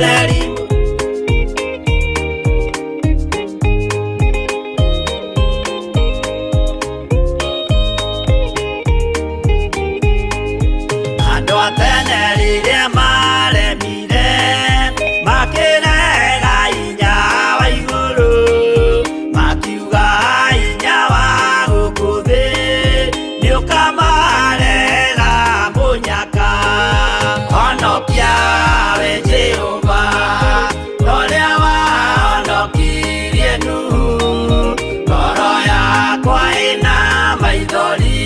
theri andũ a tene rĩrĩa maremire makĩrega hinya wa igũrũ makiuga hinya wa gũkũ thĩ nĩũkamarera mũnyaka honokia we Jehova ũrĩa wahonokirie Nuhu ngoro yakwa ĩna maithori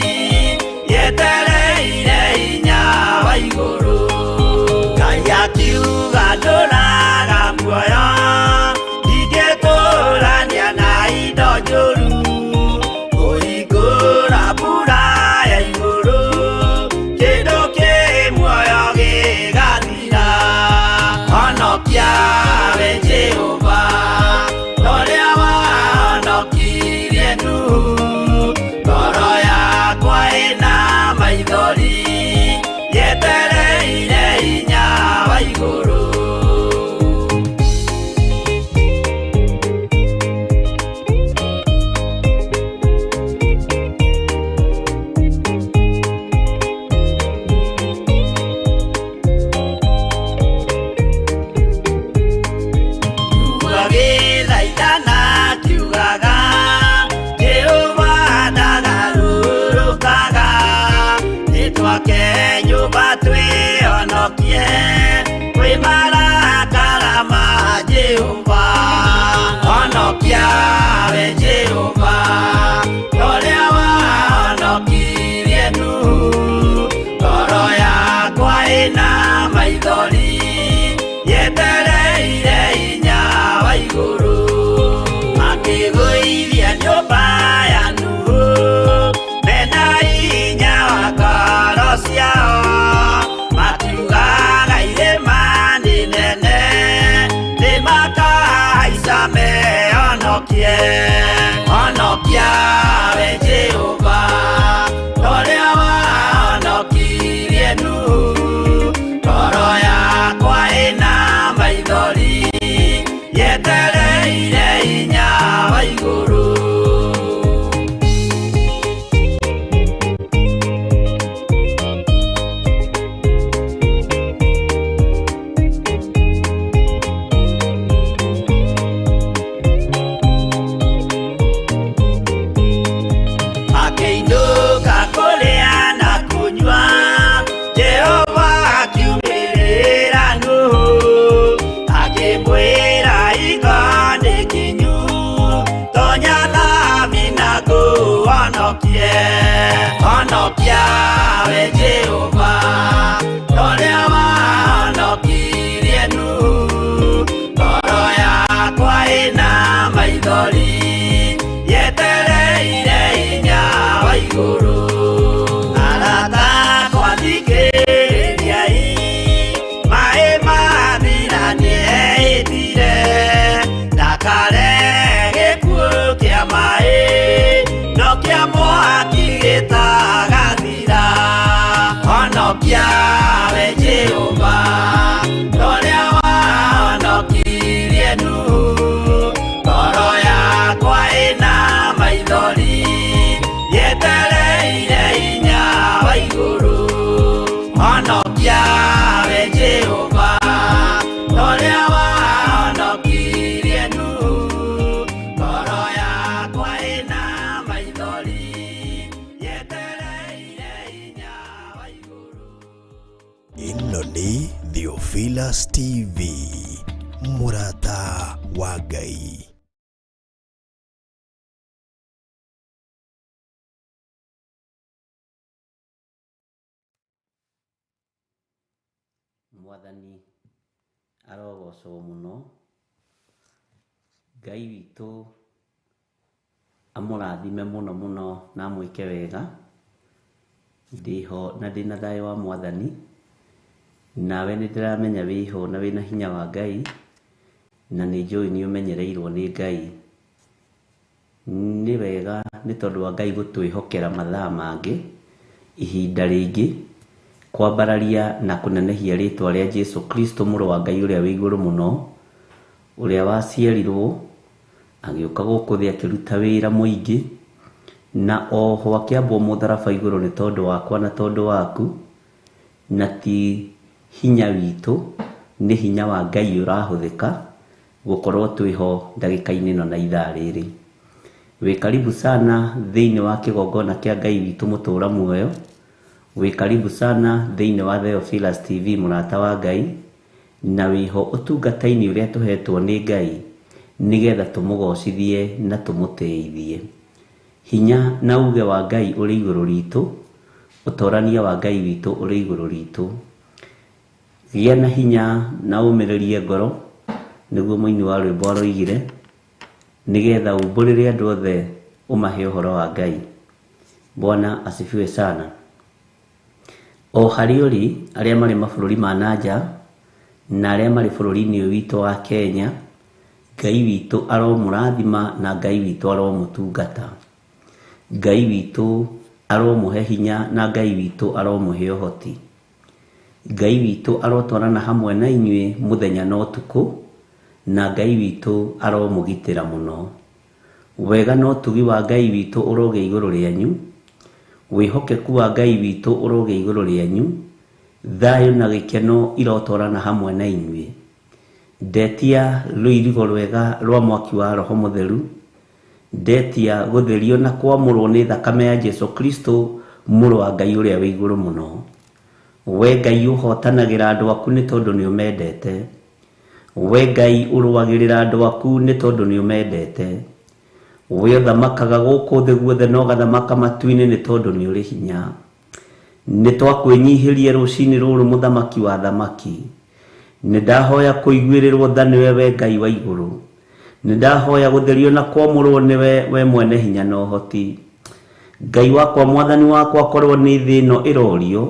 yetereire hinya wa igũrũ Ngai akiuga ndũraga muoyo ndingĩtũrania na indo njũru kũhingũra mbura ya igũrũ kĩndũ kĩ muoyo gĩgathira honokia we Jehova ũrĩa wahonokirie Nuhu ngoro yakwa ĩna maithori yetereire hinya wa igũrũ gagĩthaithana kiugaga Jehova ndagarũrũkaga nĩtwake nyũmba twĩhonokie kwĩ marakara ma Jehova honokia we Jehova ũrĩa wahonokirie Nuhu ngoro yakwa ĩna maithori yetereire hinya wa igũrũ makĩgũithia nyũmba ya Nuhu mena hinya wa ngoro ciao makiugaga irĩma nĩ nene nĩmakahaica mehonokie honokia we Jehova ũrĩa wahonokirie Nuhu ngoro yakwa ĩna maithori yetereire hinya wa igũrũ makĩinũka kũrĩa na kũnyua Jehova akiumĩrĩra Nuhu akĩmwĩra iko nĩ kinyu tonya thami na ngũhonokie honokia we Jehova ũrĩa wahonokirie Nuhu ngoro yakwa ĩna maithori yetereire hinya wa igũrũ arata akwa thikĩrĩriai maĩ mathira nĩehĩtire ndakare gĩkuũ kĩa maĩ no kĩa mwaki gĩtagathira honokia we Jehova ũrĩa wahonokirie Nuhu ngoro yakwa ĩna maithori yetereire hinya wa igũrũ honokia we Jehova ũrĩa wahonokirie Nuhu ngoro yakwa ĩna maithori yetereire hinya wa igũrũ ĩno nĩ Theophilus TV mũrata wa Ngai. Mwathani arogocwo mũno Ngai witũ amũrathime mũno mũno na amwĩke wega ndiho na ndĩna thayũ wa Mwathani nawe nĩndĩramenya wĩho na wĩna hinya wa Ngai na nĩnjũĩ nĩũmenyereirwo nĩ Ngai nĩ wega nĩ tondũ wa Ngai gũtwĩhokera mathaa mangĩ ihinda rĩngĩ kwambararia na kunenehia ritwa ria Jesu Kristo mũrũ wa Ngai ũrĩa wĩ igũrũ mũno, ũrĩa waciarirwo agĩũka gũkũ thĩ akĩruta wĩra mũingĩ, na oho akĩambwo mũtharaba igũrũ nĩ tondũ wakwa na tondũ waku, na ti hinya witũ, nĩ hinya wa Ngai ũrahũthĩka gũkorwo twĩho ndagĩka-inĩ ĩno na ithaa rĩrĩ. Wĩ karibu sana thĩinĩ wa kĩgongona kĩa Ngai witũ mũtũra muoyo. Wĩ karibu sana thĩinĩ wa Theophilus TV mũrata wa Ngai, na wĩho ũtungata-inĩ ũrĩa tũhetwo nĩ Ngai nĩgetha tũmũgocithie na tũmũtĩithie. Hinya na uge wa Ngai ũrĩ igũrũ ritũ, ũtorania wa Ngai witũ ũrĩ igũrũ ritũ. Gĩa na hinya na ũmĩrĩrie ngoro, nĩguo mũini wa rwĩmbo aroigire, nĩgetha umbũrĩre andũ othe ũmahe ũhoro wa Ngai. Bwana asifiwe sana. O harĩ ũrĩ arĩa marĩ mabũrũri ma nanja na arĩa marĩ bũrũri-inĩ ũyũ witũ wa Kenya, Ngai witũ aromũrathima na Ngai witũ aromũtungata. Ngai witũ aromũhe hinya na Ngai witũ aromũhe ũhoti. Ngai witũ arotwarana hamwe na inyuĩ mũthenya na ũtukũ, na Ngai witũ aromũgitĩra mũno. Wega na ũtugi wa Ngai witũ ũroge igũrũ rĩanyu, wĩhokeku wa Ngai witũ ũroge igũrũ rĩanyu, thayũ na gĩkeno irotwarana hamwe na inyuĩ. Ndetia rũirigo rwega rwa mwaki wa Roho Mũtheru, ndetia gũtherio na kwamũrwo nĩ thakame ya Jesu Kristo mũrũ wa Ngai ũrĩa wĩ igũrũ mũno. We Ngai ũhotanagĩra andũ aku nĩ tondũ nĩ ũmendete. We Ngai ũrũagĩrĩra andũ aku nĩ tondũ nĩ ũmendete. We ũthamakaga gũkũ thĩ guothe na ũgathamaka matu-inĩ nĩ tondũ nĩ ũrĩ hinya. Nĩ twakwĩnyihĩrie rũcinĩ rũrũ mũthamaki wa thamaki. Nĩ ndahoya kũiguĩrĩrwo tha nĩwe we Ngai wa igũrũ. Nĩ ndahoya gũtherio na kwamũrwo nĩwe we mwene hinya na ũhoti. Ngai wakwa mwathani wakwa korwo nĩ thĩ ĩno ĩrorio,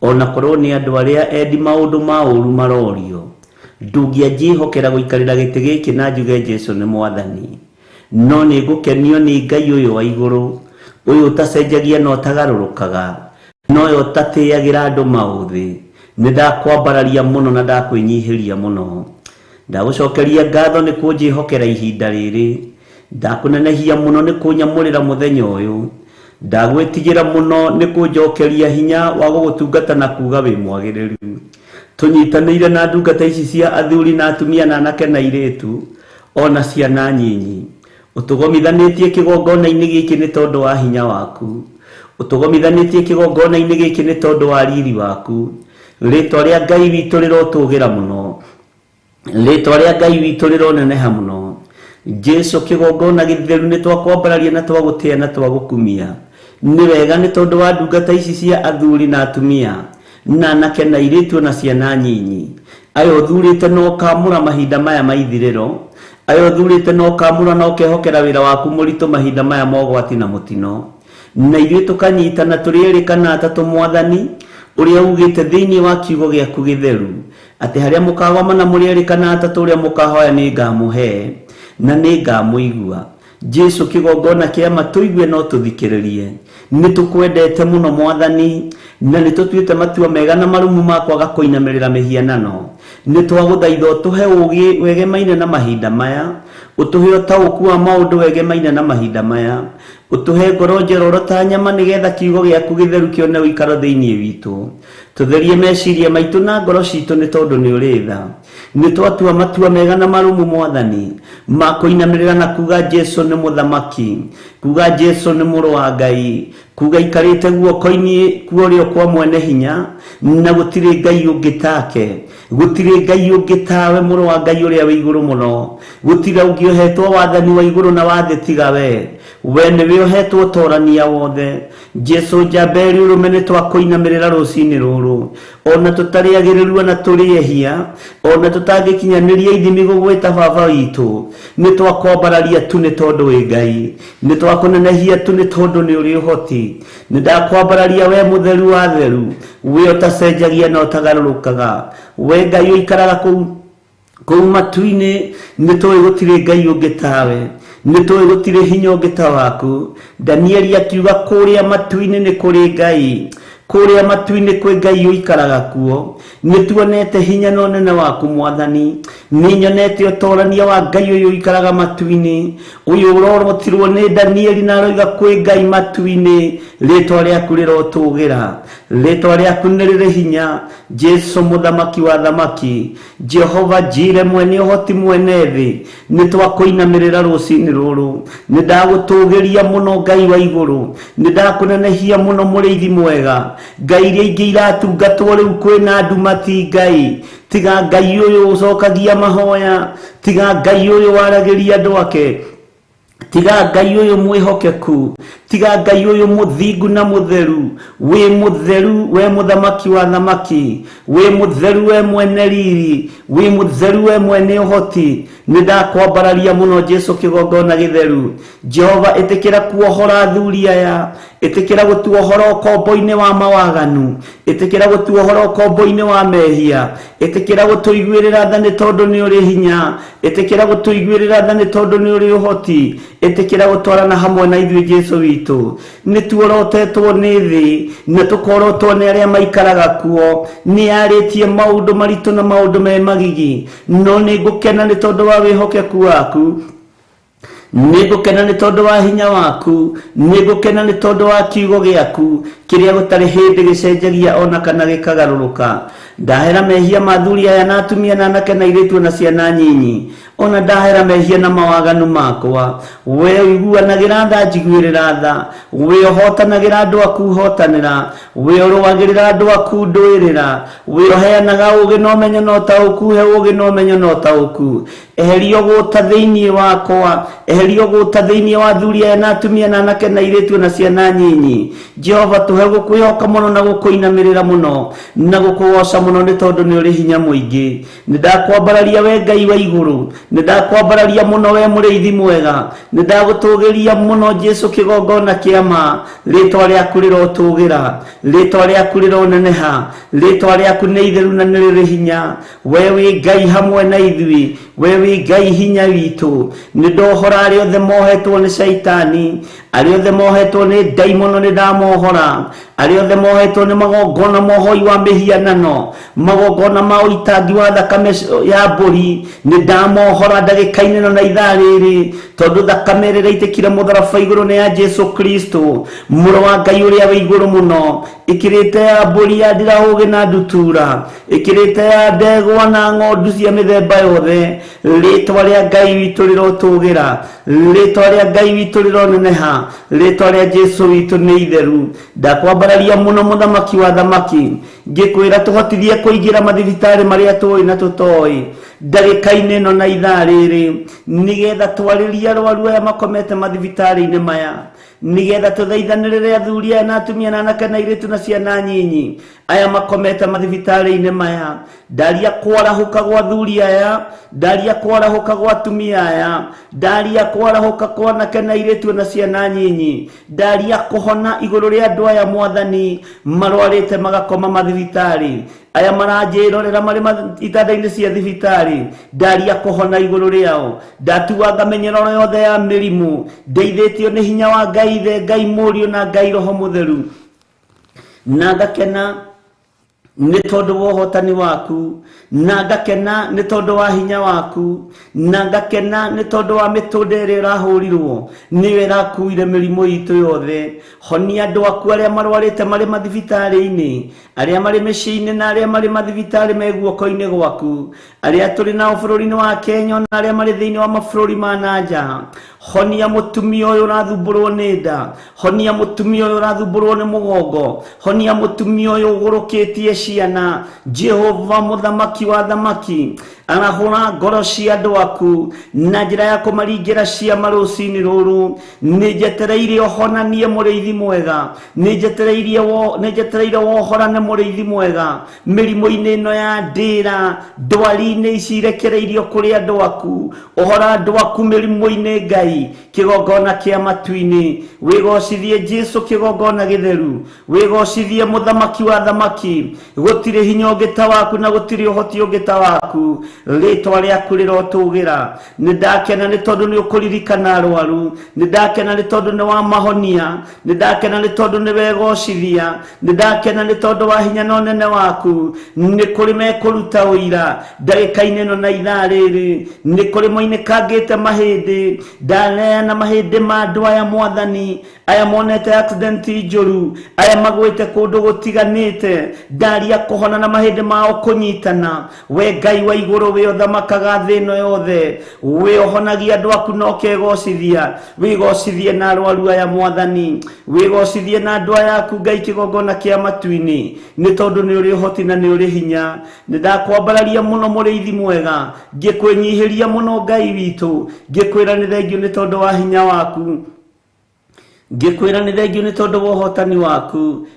ona korwo nĩ andũ arĩa endi maũndũ ma ũru marorio, ndũngĩanjĩhokera gũikarĩra gĩtĩ gĩkĩ na njuge Jesu nĩ mwathani. No nĩ ngũkenio nĩ Ngai ũyũ wa igũrũ, ũyũ ũtacenjagia na ũtagarũrũkaga, no ũyũ ũtatĩagĩra andũ maũthĩ. Nĩ ndakwambararia mũno na ndakwĩnyihĩria mũno. Ndagũcokeria ngatho nĩ kũnjĩhokera ihinda rĩrĩ. Ndakũnenehia mũno nĩ kũnyamũrĩra mũthenya ũyũ. Ndagwĩtigĩra mũno nĩ kũnjokeria hinya wa gũgũtungata na kuga wĩ mwagĩrĩru. Tũnyitanĩire na ndungata ici cia athuri na atumia na anake na airĩtu, ona ciana nyinyi. Ũtũgomithanĩtie kĩgongona-inĩ gĩkĩ nĩ tondũ wa hinya waku. Ũtũgomithanĩtie kĩgongona-inĩ gĩkĩ nĩ tondũ wa riri waku. Rĩtwa rĩa Ngai witũ rĩrotũgĩra mũno. Rĩtwa rĩa Ngai witũ rĩroneneha mũno. Jesu kĩgongona gĩtheru nĩ twakwambararia na twagũtĩa na twagũkumia. Nĩ wega nĩ tondũ wa ndungata ici cia athuri na atumia na anake na airĩtu na ciana nyinyi. Aya ũthurĩte na ũkamũra mahinda maya ma ithirĩro. Aya ũthurĩte na ũkamũra na ũkehokera wĩra waku mũritũ mahinda maya ma ũgwati na mũtino. Na ithuĩ tũkanyitana tũrĩ erĩ kana atatũ mwathani, ũrĩa ugĩte thĩinĩ wa kiugo gĩaku gĩtheru atĩ harĩa mũkagomana mũrĩ erĩ kana atatũ ũrĩa mũkahoya nĩ ngamũhe na nĩ ngamũigua. Jesu kĩgongona kĩa ma tũigue no tũthikĩrĩrie. Nĩ tũkwendete mũno mwathani, na nĩ tũtuĩte matua mega na marumu ma kwaga kũinamĩrĩra mĩhianano. Nĩ twagũthaitha ũtũhe ũũgĩ wegemaine na mahinda maya, ũtũhe ũtaũku wa maũndũ wegemaine na mahinda maya, ũtũhe ngoro njeroro ta nyama nĩgetha kiugo gĩaku gĩtheru kĩone ũikaro thĩinĩ witũ. Tũtherie meciria maitũ na ngoro citũ nĩ tondũ nĩ ũrĩ tha. Nĩ twatua matua mega na marumu mwathani ma kũinamĩrĩra na kuga Jesu nĩ mũthamaki, kuga Jesu nĩ mũrũ wa Ngai, kuga ikarĩte guoko-inĩ kuorio kwa mwene hinya, na gũtirĩ Ngai ũngĩ take. Gũtirĩ Ngai ũngĩ tawe mũrũ wa Ngai ũrĩa wĩ igũrũ mũno. Gũtirĩ ũngĩ ũhetwo wathani wa igũrũ na wa thĩ tiga we. We nĩwe ũhetwo ũtorania wothe. Jesu njamba ũrũme nĩ twakũinamĩrĩra rũcinĩ rũrũ, ona tũtarĩ agĩrĩru ona tũrĩ ehia, ona tũtangĩkinyanĩria ithimi gũgwĩta baba witũ. Nĩ twakwambararia tu nĩ tondũ wĩ Ngai. Nĩ twakũnenehia tu nĩ tondũ nĩ ũrĩ ũhoti. Nĩ ndakwambararia we mũtheru wa theru, we ũtacenjagia na ũtagarũrũkaga. We Ngai ũikaraga kũu matu-inĩ, nĩ tũĩ gũtirĩ Ngai ũngĩ tawe. Nĩ tũĩ gũtirĩ hinya ũngĩ ta waku. Danieli akiuga kũrĩa matu-inĩ nĩ kũrĩ Ngai. kuria matu-ini kwi Ngai uikaraga kuo. Nituonete hinya na unene waku Mwathani, ninyonete utorania wa Ngai uyu uikaraga matu-ini, uyu urorotirwo ni Danieli na aroiga kwi Ngai matu-ini. Ritwa riaku rirotugira, ritwa riaku ni riri hinya. Jesu muthamaki wa thamaki, Jehova Jire mwene uhoti mwene thi, nitwakuinamirira rucini ruru. Nidagutugiria muno Ngai wa iguru, nidakunenehia muno muriithi mwega. Ngai iria ingi iratungatwo riu kwina andu mati Ngai, tiga Ngai uyu ucokagia mahoya, tiga Ngai uyu waragiria andu ake, tiga Ngai uyu mwihokeku, tiga Ngai uyu muthingu na mutheru. We mutheru, we muthamaki wa thamaki, we mutheru, we mwene riri, we mutheru, we mwene uhoti. Nidakwambararia muno Jesu kigongona githeru. Jehova itikira kuohora athuri aya, itikira gutuohora ukombo-ini wa mawaganu, itikira gutuohora ukombo-ini wa mehia, itikira gutuiguirira tha ni tondu ni uri hinya, itikira gutuiguirira tha ni tondu ni uri uhoti, itikira gutwarana hamwe na ithuĩ Jesu witu. Nituorotetwo ni thi, na tukorotwo ni aria maikaraga kuo. Ni aritie maundu maritu na maundu me magigi, no ni ngukena ni tondu wa wihokeku waku, nigukena ni tondu wa hinya waku, nigukena ni tondu wa kiugo giaku kiria gutari hindi gicenjagia ona kana gikagaruruka. Ndahera mehia mathuri aya na atumia na anake na airitu na ciana nyinyi, ona ndahera mehia na mawaganu makwa. We uiguanagira tha njiguirira tha, we uhotanagira andu aku uhotanira, we uruagirira andu aku nduirira, we uheanaga ugi na umenyo na utauku, he ugi na umenyo na utauku. Eherio guta thiini wakwa, eherio guta thiini wa athuri aya na atumia na anake na airitu na ciana nyinyi. Jehova tuhe gukwihoka muno na gukuinamirira muno na gukugoca muno ni tondu ni uri hinya muingi. Nidakwambararia we Ngai wa iguru, nidakwambararia muno we muriithi mwega, nidagutugiria muno Jesu kigongona kiama. Ritwa riaku rirotugira, ritwa riaku rironeneha, ritwa riaku ni itheru na ni riri hinya. We wi Ngai hamwe na ithui, we wi Ngai hinya witu. Nidohora aria othe mohetwo ni Saitani, aria othe mohetwo ni daimono nidamohora, aria othe mohetwo ni magongona mohoi wa mihianano, magongona ma uitangi wa thakame ya mburi, nidamohora ndagika-ini na ithaa riri, tondu thakame rĩrĩa itikire mũtharaba igũrũ ni ya Jesu Kristo, mũrũ wa Ngai ũrĩa wĩ igũrũ mũno, ikirite ya mburi ya ndirahũgĩ na ndutura, ikirite ya ndegwa na ng'ondu cia mĩthemba yothe. Ritwa rĩa Ngai witũ rĩrotugira, ritwa rĩa Ngai witũ rĩroneneha, ritwa rĩa Jesu witũ nĩ itheru. Ndakwambararia muno muthamaki wa thamaki, ngikwira tuhotithie kuingira mathibitari maria tuoi na tutoi ndagika-ini ĩno na ithaa rĩrĩ, nigetha twaririe arwaru aya makomete mathibitari-ini maya, nigetha tuthaithanĩrĩre athuri aya na atumia na anake na airitu na ciana nyinyi aya makomete mathibitari-ini maya. Ndaria kwarahuka gwa athuri aya, ndaria kwarahuka gwa atumia aya, ndaria kwarahuka kwa anake na airitu na ciana nyinyi, ndaria kuhona iguru ria andu aya Mwathani marwarite magakoma mathibitari, aya maranjirorera mari itanda-ini cia thibitari, ndaria kuhona iguru riao. Ndatuanga menyeroro yothe ya mirimu, ndeithĩtio ni hinya wa Ngai Ithe, Ngai Mũriũ na Ngai Roho Mũtheru. Na ngakena ni tondu wa uhotani waku, na ngakena ni tondu wa hinya waku, na ngakena ni tondu wa mitunde ĩrĩa ũrahurirwo, niwe ĩrakuire mĩrimũ itũ yothe. Honia andu aku aria marwarite mari mathibitari-ini, aria mari mĩciĩ-inĩ na aria mari mathibitari me guoko-inĩ gwaku, aria turi nao bũrũri-inĩ wa Kenya na aria mari thĩinĩ wa mabũrũri ma nanja. Honia mutumia uyu urathumbũrwo ni nda, honia mutumia uyu urathumbũrwo ni mugongo, honia mutumia uyu ugurukitie ciana. Jehova muthamaki wa thamaki arahũra ngoro cia andũ aku na njĩra ya kũmaringira ciama rũcinĩ rũrũ. Nĩ njetereire ũhonanie mũrĩithi mwega, nĩ njetereire wohorane mũrĩithi mwega mĩrimũ-inĩ ĩno ya ndĩra, ndwari-inĩ ici irekereirio kũrĩ andũ aku. Ũhora andũ aku mĩrimũ-inĩ Ngai, kĩgongona kĩa matu-inĩ. Wĩgocithie Jesu kĩgongona gĩtheru, wĩgocithie mũthamaki wa thamaki. Gũtirĩ hinya ũngĩ ta waku na gũtirĩ ũhoti ũngĩ ta waku. ritwa rĩaku rĩrotũgĩra. Nĩ ndakena nĩ tondũ nĩ ũkũririkana arwaru, nĩ ndakena nĩ tondũ nĩ wamahonia, nĩ ndakena nĩ tondũ nĩ wegocithia, nĩ ndakena nĩ tondũ wa hinya na ũnene waku. Nĩ kũrĩ mekũruta ũira ndagĩka-inĩ ĩno na ithaa rĩrĩ, nĩ kũrĩ moinĩkangĩte mahĩndĩ, ndaneana mahĩndĩ ma andũ aya Mwathani, aya monete accident njũru, aya magwĩte kũndũ gũtiganĩte, ndaria kũhona na mahĩndĩ mao kũnyitana. We Ngai wa igũrũ wĩ ũthamakaga thĩ ĩno yothe, wĩ ũhonagia andũ aku na ũkegocithia, wĩgocithie na arwaru aya Mwathani, wĩgocithie na andũ aya aku Ngai kĩgongona kĩa matu-inĩ, nĩ tondũ nĩ ũrĩ ũhoti na nĩ ũrĩ hinya. Nĩ ndakwambararia mũno mũrĩithi mwega, ngĩkwĩnyihĩria mũno Ngai witũ, ngĩkwĩra nĩ thengio nĩ tondũ wa hinya waku, ngĩkwĩra nĩ thengio nĩ tondũ wa ũhotani waku.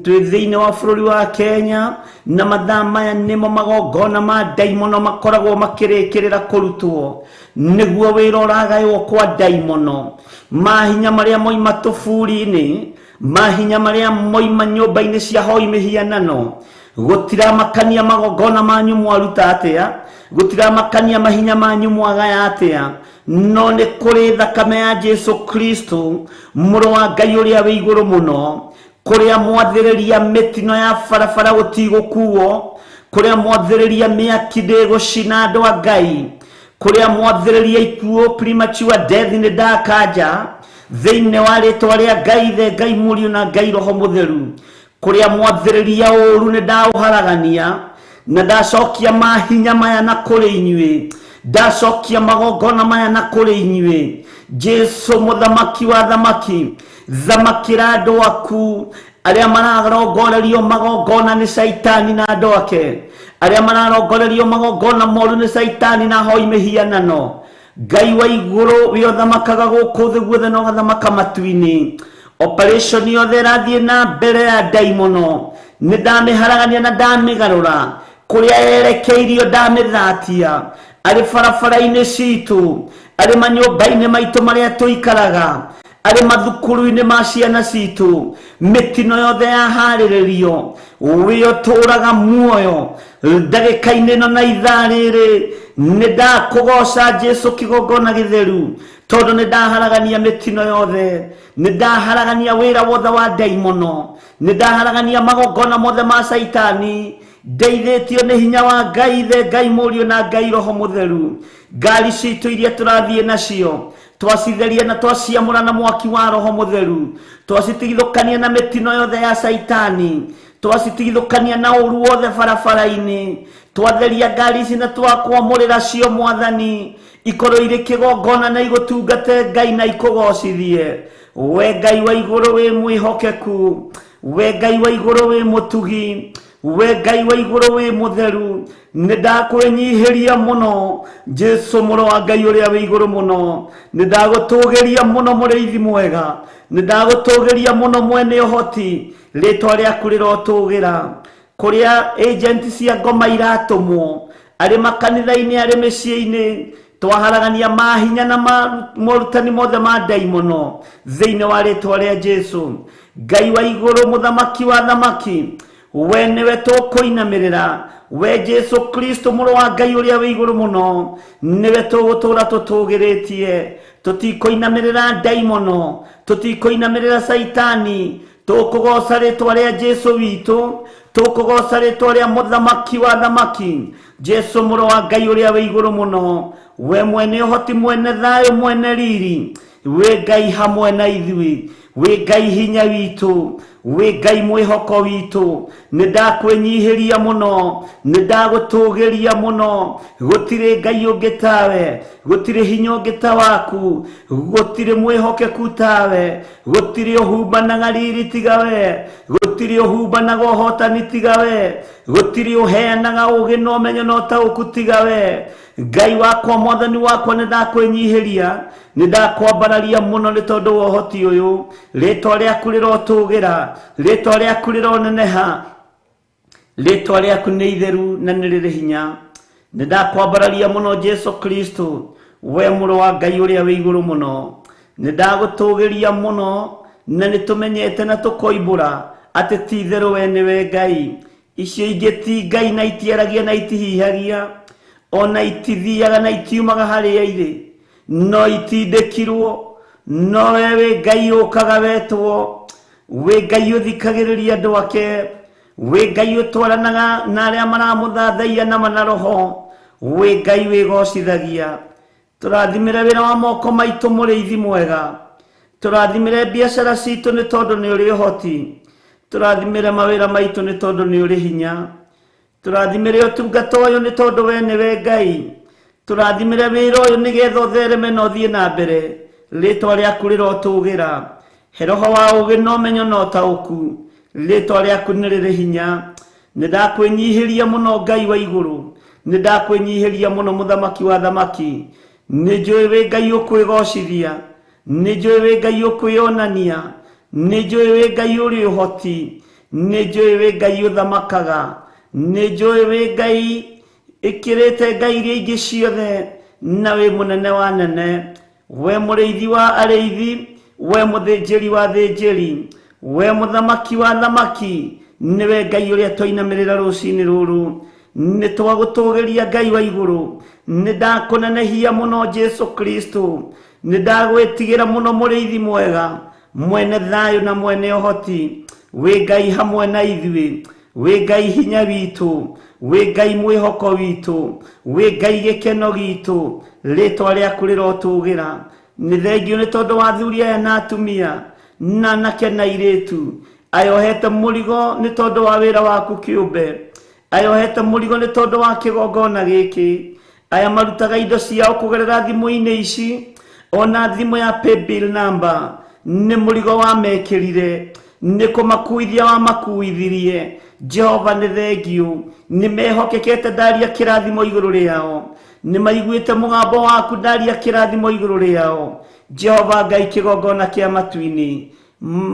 Twĩ thĩinĩ wa bũrũri wa Kenya, na mathaa maya nĩmo magongona ma ndaimono makoragwo makĩrĩkĩrĩra kũrutwo, nĩguo wĩra ũragaywo kwa ndaimono. Mahinya marĩa moima tũburi-inĩ, mahinya marĩa moima nyũmba-inĩ cia hoi mĩhianano, gũtiramakania magongona manyu mwaruta atĩa, gũtiramakania mahinya manyu mwagaya atĩa, no nĩ kũrĩ thakame ya Jesu Kristo mũrũ wa Ngai ũrĩa wĩ igũrũ mũno, kũrĩa mwathĩrĩria mĩtino ya barabara gũtigũkuo, kũrĩa mwathĩrĩria mĩaki ndĩgũcina andũ a Ngai, kũrĩa mwathĩrĩria ikuũ premature death nĩ ndakanja thĩinĩ wa rĩtwa rĩa Ngai Ithe, Ngai Mũriũ na Ngai Roho Mũtheru, kũrĩa mwathĩrĩria ũũru nĩ ndaũharagania na ndacokia mahinya maya na kũrĩ inyuĩ, ndacokia magongona maya na kũrĩ inyuĩ. Jesu mũthamaki wa thamaki, thamakĩra andũ aku arĩa mararongorerio magongona nĩ Saitani na andũ ake, arĩa mararongorerio magongona moru nĩ Saitani na hoi mĩhianano. Ngai wa igũrũ wĩ ũthamakaga gũkũ thĩ guothe na ũgathamaka matu-inĩ. Operation yothe ĩrathiĩ na mbere ya ndaimono nĩ ndamĩharagania na ndamĩgarũra, kũrĩa yerekeirio ndamĩthatia, arĩ barabara-inĩ citũ, arĩ manyũmba-inĩ maitũ marĩa tũikaraga, arĩ mathukuru-inĩ ma ciana citũ, mĩtino yothe yaharĩrĩrio, wĩ ũtũũraga muoyo ndagĩka-inĩ ĩno na ithaa rĩrĩ. Nĩ ndakũgoca Jesu kĩgongona gĩtheru, tondũ nĩ ndaharagania mĩtino yothe, nĩ ndaharagania wĩra wothe wa ndaimono, nĩ ndaharagania magongona mothe ma Saitani, ndeithĩtio nĩ hinya wa Ngai Ithe, Ngai Mũriũ na Ngai Roho Mũtheru. Ngari citũ iria tũrathiĩ nacio twacitheria na twaciamũra na mwaki wa Roho Mũtheru, twacitigithũkania na mĩtino yothe ya Saitani, twacitigithũkania na ũru wothe barabara-inĩ, twatheria ngari ici na twakwamũrĩra cio Mwathani, ikorwo irĩ kĩgongona na igũtungate Ngai na ikũgocithie. We Ngai wa igũrũ wĩ mwĩhokeku, we Ngai wa igũrũ wĩ mũtugi, we Ngai wa igũrũ wĩ mũtheru, nĩ ndakwĩnyihĩria mũno Jesu mũrũ wa Ngai ũrĩa wĩ igũrũ mũno, nĩ ndagũtũgĩria mũno mũrĩithi mwega, nĩ ndagũtũgĩria mũno mwene ũhoti, rĩtwa rĩaku rĩrotũgĩra. Kũrĩa agent cia ngoma iratũmwo, arĩ makanitha-inĩ, arĩ mĩciĩ-inĩ, twaharagania mahinya na morutani mothe ma ndaimono thĩinĩ wa rĩtwa rĩa Jesu. Ngai wa igũrũ mũthamaki wa thamaki, we nĩwe tũkũinamĩrĩra, we Jesu Kristo mũrũ wa Ngai ũrĩa wĩ igũrũ mũno, nĩwe tũgũtũũra tũtũgĩrĩtie. Tũtikũinamĩrĩra ndaimono, tũtikũinamĩrĩra Saitani, tũkũgoca rĩtwa rĩa Jesu witũ, tũkũgoca rĩtwa rĩa mũthamaki wa thamaki, Jesu mũrũ wa Ngai ũrĩa wĩ igũrũ mũno, we mwene ũhoti, mwene thayũ, mwene riri, we Ngai hamwe na ithuĩ, we Ngai hinya witũ, we Ngai mwĩhoko witũ. Nĩ ndakwĩnyihĩria mũno, nĩ ndagũtũgĩria mũno, gũtirĩ Ngai ũngĩ tawe, gũtirĩ hinya ũngĩ ta waku, gũtirĩ mwĩhokeku tawe, gũtirĩ ũhumbanaga riri tiga we, gũtirĩ ũhumbanaga ũhotani tiga we, gũtirĩ ũheanaga ũũgĩ na ũmenyo na ũtaũku tiga we. Ngai wakwa, Mwathani wakwa, nĩ ndakwĩnyihĩria, nĩ ndakwambararia mũno nĩ tondũ wa ũhoti ũyũ. Rĩtwa rĩaku rĩrotũgĩra, rĩtwa rĩaku rĩroneneha, rĩtwa rĩaku nĩ itheru na nĩ rĩrĩ hinya. Nĩ ndakwambararia mũno Jesu Kristo, we mũrũ wa Ngai ũrĩa wĩ igũrũ mũno, nĩ ndagũtũgĩria mũno, na nĩ tũmenyete na tũkoimbũra atĩ ti itherũ we nĩwe Ngai. Icio ingĩ ti Ngai na itiaragia na itihihagia, ona itithiaga na itiumaga harĩa irĩ, no itindĩkirwo, no we Ngai ũkaga wetwo, we Ngai ũthikagĩrĩria andũ ake, we Ngai ũtwaranaga na arĩa maramũthathaiya na mana roho, we Ngai wĩgocithagia. Tũrathimĩre wĩra wa moko maitũ mũrĩithi mwega, tũrathimĩre biacara citũ nĩ tondũ nĩ ũrĩ ũhoti, tũrathimĩre mawĩra maitũ nĩ tondũ nĩ ũrĩ hinya, tũrathimĩre ũtungata ũyũ nĩ tondũ we nĩwe Ngai, tũrathimĩre wĩra ũyũ nĩgetha ũthereme na ũthiĩ na mbere, rĩtwa rĩaku rĩrotũgĩra, he roho wa ũũgĩ na ũmenyo na ũtaũku, rĩtwa rĩaku nĩ rĩrĩ hinya. Nĩndakwĩnyihĩria mũno Ngai wa igũrũ, nĩndakwĩnyihĩria mũno mũthamaki wa thamaki, nĩnjũĩ wĩ Ngai ũkwĩgocithia, nĩnjũĩ wĩ Ngai ũkwĩonania, nĩnjũĩ wĩ Ngai ũrĩ ũhoti, nĩnjũĩ wĩ Ngai ũthamakaga, nĩnjũĩ wĩ Ngai ĩkĩrĩte Ngai iria ingĩ ciothe, na wĩ mũnene wa nene, we mũrĩithi wa arĩithi, we mũthĩnjĩri wa thĩnjĩri, we mũthamaki wa thamaki, nĩwe Ngai ũrĩa twainamĩrĩra rũcinĩ rũrũ, nĩtwagũtũgĩria Ngai wa igũrũ, nĩndakũnenehia mũno Jesu Kristo, nĩndagwĩtigĩra mũno mũrĩithi mwega, mwene thayũ na mwene ũhoti, wĩ Ngai hamwe na ithuĩ, wĩ Ngai hinya witũ, wĩ Ngai mwĩhoko witũ, wĩ Ngai gĩkeno gitũ, rĩtwa rĩaku rĩrotũgĩra. Nĩ thengio nĩ tondũ wa athuri aya na atumia na anake na airĩtu ayohete mũrigo nĩ tondũ wa wĩra waku kĩũmbe, ayohete mũrigo nĩ tondũ wa kĩgongona gĩkĩ, aya marutaga indo ciao kũgerera thimũ-inĩ ici, ona thimũ ya paybill number, nĩ mũrigo wa mekĩrire, nĩ kũmakuithia wa makuithirie. Jehova nĩ thengio, nĩ mehokekete ndaria kĩrathimo igũrũ rĩao, nĩ maiguĩte mũgambo waku ndaria kĩrathimo igũrũ rĩao. Jehova Ngai kĩgongona kĩa matu-inĩ,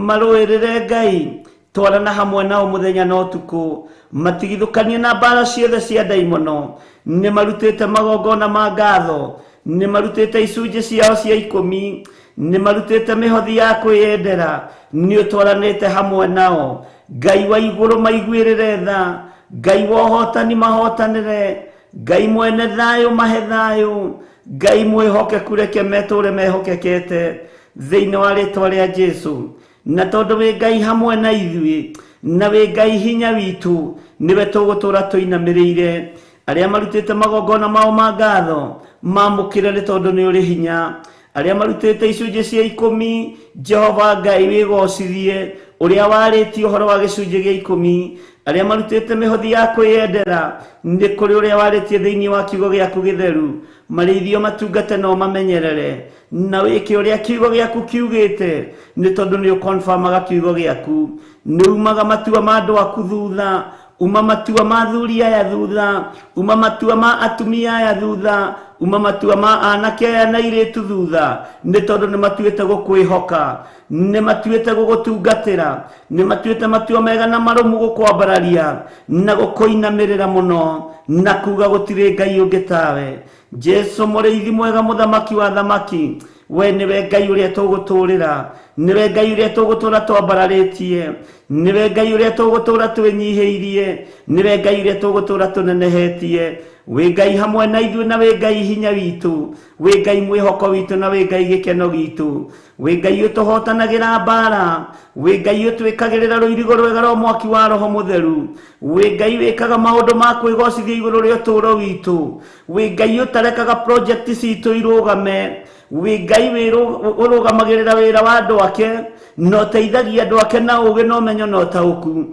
marũĩrĩre Ngai, twarana hamwe nao mũthenya na ũtukũ, matigithũkanie na mbara ciothe cia ndaimono. Nĩ marutĩte magongona ma ngatho, nĩ marutĩte icunjĩ ciao cia 10, nĩ marutĩte mĩhothi ya kwĩyendera, nĩ ũtwaranĩte hamwe nao. Ngai wa igũrũ maiguĩrĩre tha, Ngai wa ũhotani mahotanĩre, Ngai mwene thayũ mahe thayũ, Ngai mwĩhokeku reke metũre mehokekete thĩinĩ wa rĩtwa rĩa Jesu. Na tondũ wĩ Ngai hamwe na ithuĩ, na wĩ Ngai hinya witũ, nĩwe tũgũtũra tũinamĩrĩire. Arĩa marutĩte magongona mao ma ngatho mamũkĩre nĩ tondũ nĩ ũrĩ hinya. Arĩa marutĩte icunjĩ cia 10, Jehova Ngai wĩgocithie, ũrĩa warĩtie ũhoro wa gĩcunjĩ gĩa 10. Arĩa marutĩte mĩhothi ya kwĩyendera, nĩ kũrĩ ũrĩa warĩtie thĩinĩ wa kiugo gĩaku gĩtheru, marĩithio matungate no mamenyerere, na wĩke ũrĩa kiugo gĩaku kiugĩte, nĩ tondũ nĩ ũkonfirmaga kiugo gĩaku. Nĩ umaga matua ma andũ aku thutha, uma matua ma athuri aya thutha, uma matua ma atumia aya thutha, uma matua ma anake aya na airĩtu thutha, nĩ tondũ nĩ matuĩte gũkwĩhoka, nĩ matuĩte gũgũtungatĩra, nĩ matuĩte matua mega na marũmu gũkwambararia na gũkũinamĩrĩra mũno, na kuga gũtirĩ Ngai ũngĩ tawe. Jesu mũrĩithi mwega mũthamaki wa thamaki, we nĩwe Ngai ũrĩa tũgũtũrĩra, nĩwe Ngai ũrĩa tũgũtũra twambararĩtie, nĩwe Ngai ũrĩa tũgũtũra twĩnyihĩirie, nĩwe Ngai ũrĩa tũgũtũra tũnenehetie. Wĩ Ngai hamwe na ithuĩ, na wĩ Ngai hinya witũ, wĩ Ngai mwĩhoko witũ, na wĩ Ngai gĩkeno gitũ, wĩ Ngai ũtũhotanagĩra mbara, wĩ Ngai ũtwĩkagĩrĩra rũirigo rwega rwa mwaki wa Roho Mũtheru, wĩ Ngai wĩkaga maũndũ ma kwĩgocithia igũrũ rĩa ũtũũro witũ, wĩ Ngai ũtarekaga project citũ irũgame, wĩ Ngai ũrũgamagĩrĩra wĩra wa andũ ake, na ũteithagia andũ ake na ũũgĩ na ũmenyo na ũtaũku.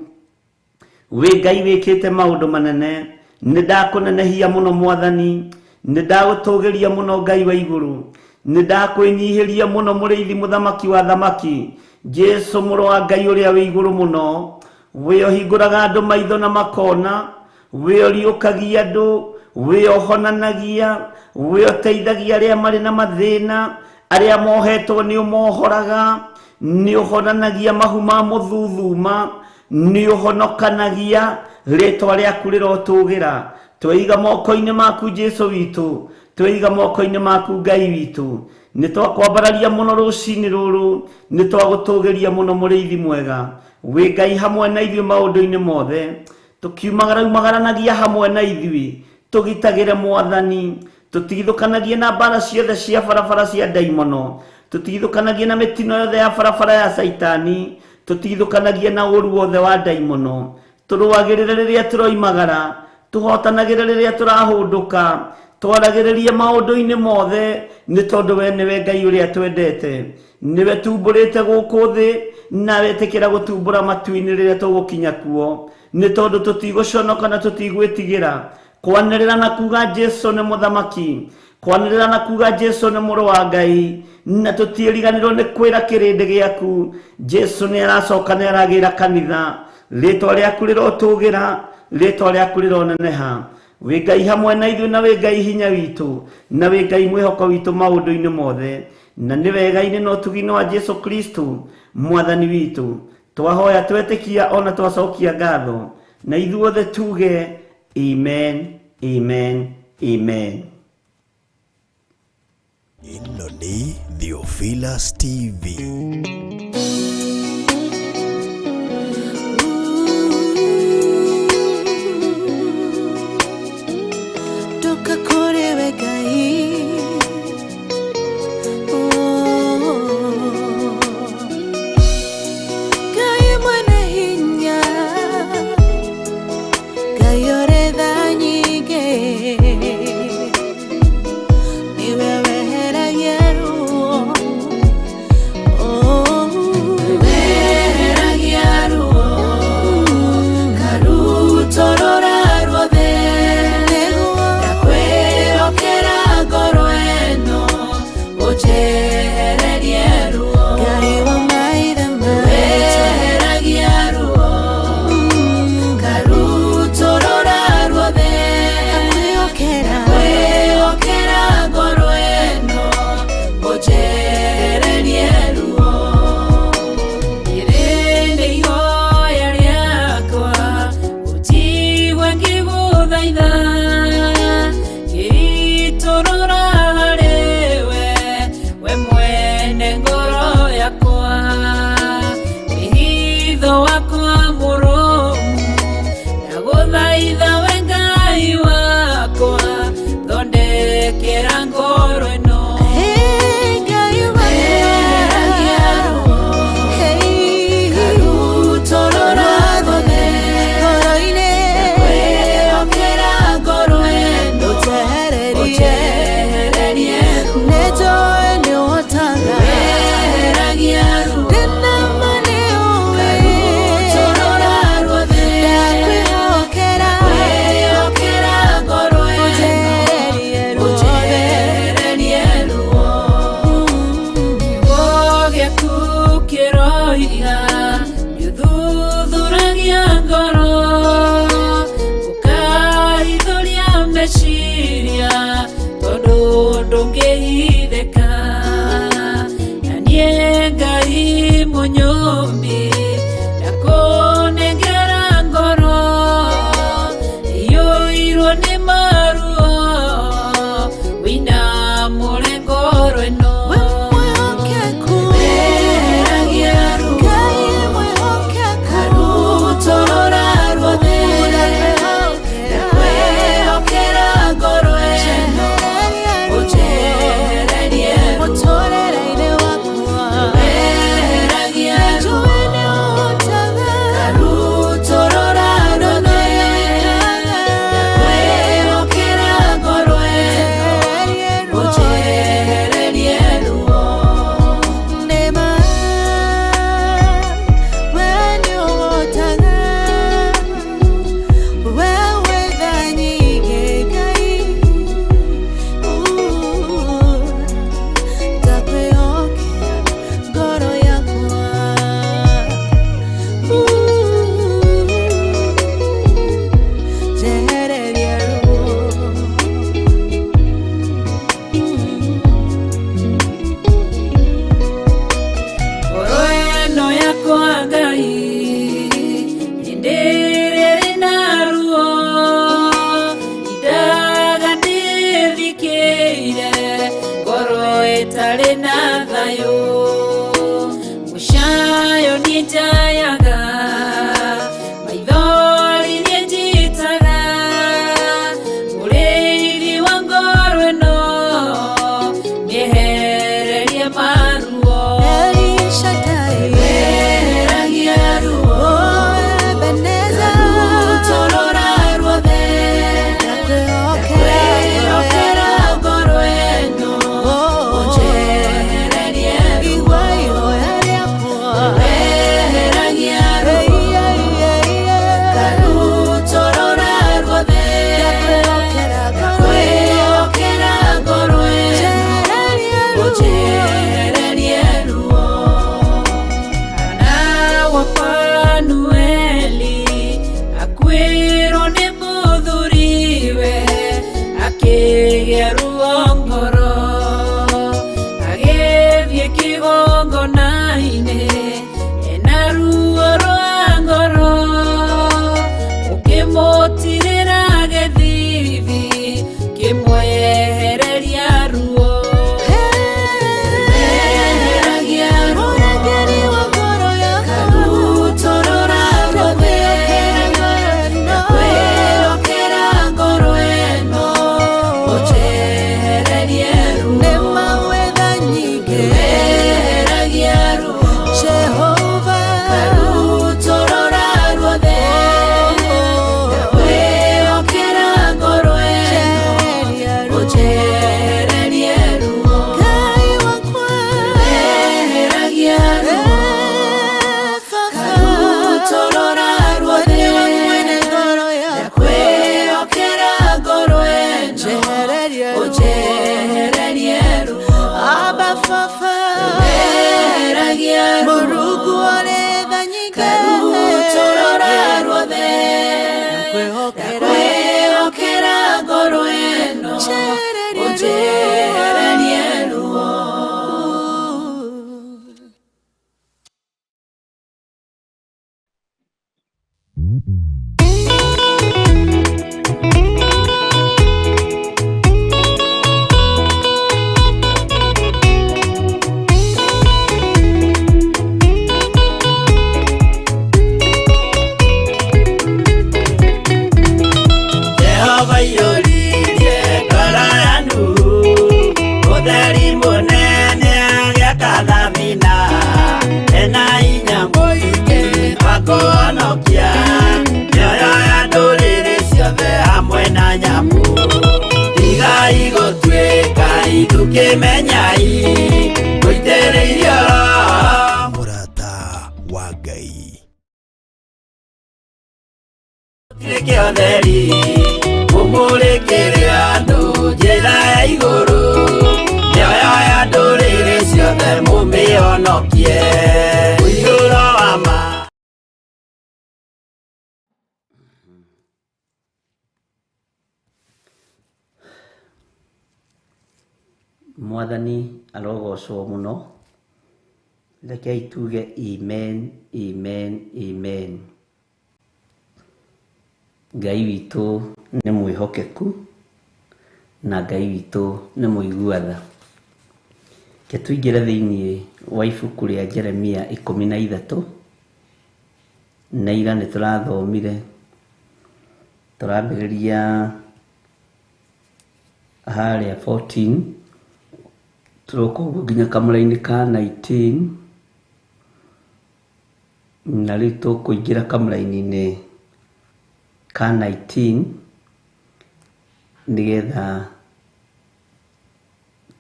Wĩ Ngai wĩkĩte maũndũ manene. Nĩndakũnenehia mũno Mwathani, nĩndagũtũgĩria mũno Ngai wa igũrũ, nĩndakwĩnyihĩria mũno mũrĩithi mũthamaki wa thamaki, Jesu mũrũ wa Ngai ũrĩa wĩ igũrũ mũno. Wĩ ũhingũraga andũ maitho na makona, wĩ ũriũkagia andũ, wĩ ũhonanagia, wĩ ũteithagia arĩa marĩ na mathĩna, arĩa mohetwo nĩ ũmohoraga, nĩ ũhonanagia mahu ma mũthuthuma, nĩ ũhonokanagia, rĩtwa rĩaku rĩrotũgĩra. Tweiga moko-inĩ maku Jesu witũ, tweiga moko-inĩ maku Ngai witũ, nĩtwakwambararia mũno rũcinĩ rũrũ, nĩtwagũtũgĩria mũno mũrĩithi mwega. Wĩ Ngai hamwe na ithuĩ maũndũ-inĩ mothe, tũkiumagaranagia hamwe na ithuĩ, tugitagire mwathani tutigithukanagie na mbara ciothe cia barabara cia ndaimono tutigithukanagie na mitino yothe ya barabara ya saitani tutigithukanagie na ũru wothe wa ndaimono turũagĩrĩre rĩrĩa tũroimagara tuhotanagĩre rĩrĩa tũrahũndũka twaragĩrĩrie maũndũ-inĩ mothe nĩ tondũ we nĩwe Ngai ũrĩa twendete nĩwe tumbũrĩte gũkũ thĩ na wetĩkĩra gũtumbũra matu-inĩ rĩrĩa tũgũkinya kuo nĩ tondũ tũtigũconoka na tũtigwĩtigĩra kwanĩrĩra na kuga Jesu nĩ mũthamaki kwanĩrĩra na kuga Jesu nĩ mũrũ wa Ngai na tũtiĩriganĩrwo nĩ kwĩra kĩrĩndĩ gĩaku Jesu nĩ aracoka nĩ aragĩra kanitha rĩtwa rĩaku rĩrotũgĩra rĩtwa rĩaku rĩroneneha wĩ Ngai hamwe na ithuĩ na wĩ Ngai hinya witũ na wĩ Ngai mwĩhoko witũ maũndũ-inĩ mothe na nĩ wega-inĩ na ũtugi-inĩ wa Jesu Kristo mwathani witũ twahoya twetĩkia ona twacokia ngatho na ithuothe tuge amen amen amen. Ĩno nĩ Theophilus TV. Maithori nĩ njitaga baba weragia Mũrungu ũrĩ tha nyingĩ karutorora ruothe kwĩhokera ngoro ĩno ũnjehererie ruo. Murata wa Ngai umurikire andu njira ya iguru mioyo ya nduriri ciothe mumionokie uiyuro wa ma. Mwathani arogocwo muno. Rekei tuge amen, amen, amen. Ngai witũ nĩ mwĩhokeku na Ngai witũ nĩ mũigua tha. Ke tũingĩre thĩinĩ wa ibuku rĩa Jeremia 13 na ira nĩ tũrathomire tũrambĩrĩria harĩa 14 turoka ũguo nginya kamũra-inĩ ka 19 na rĩu tũkũingĩra kamũra-inĩ ka 19 nĩgetha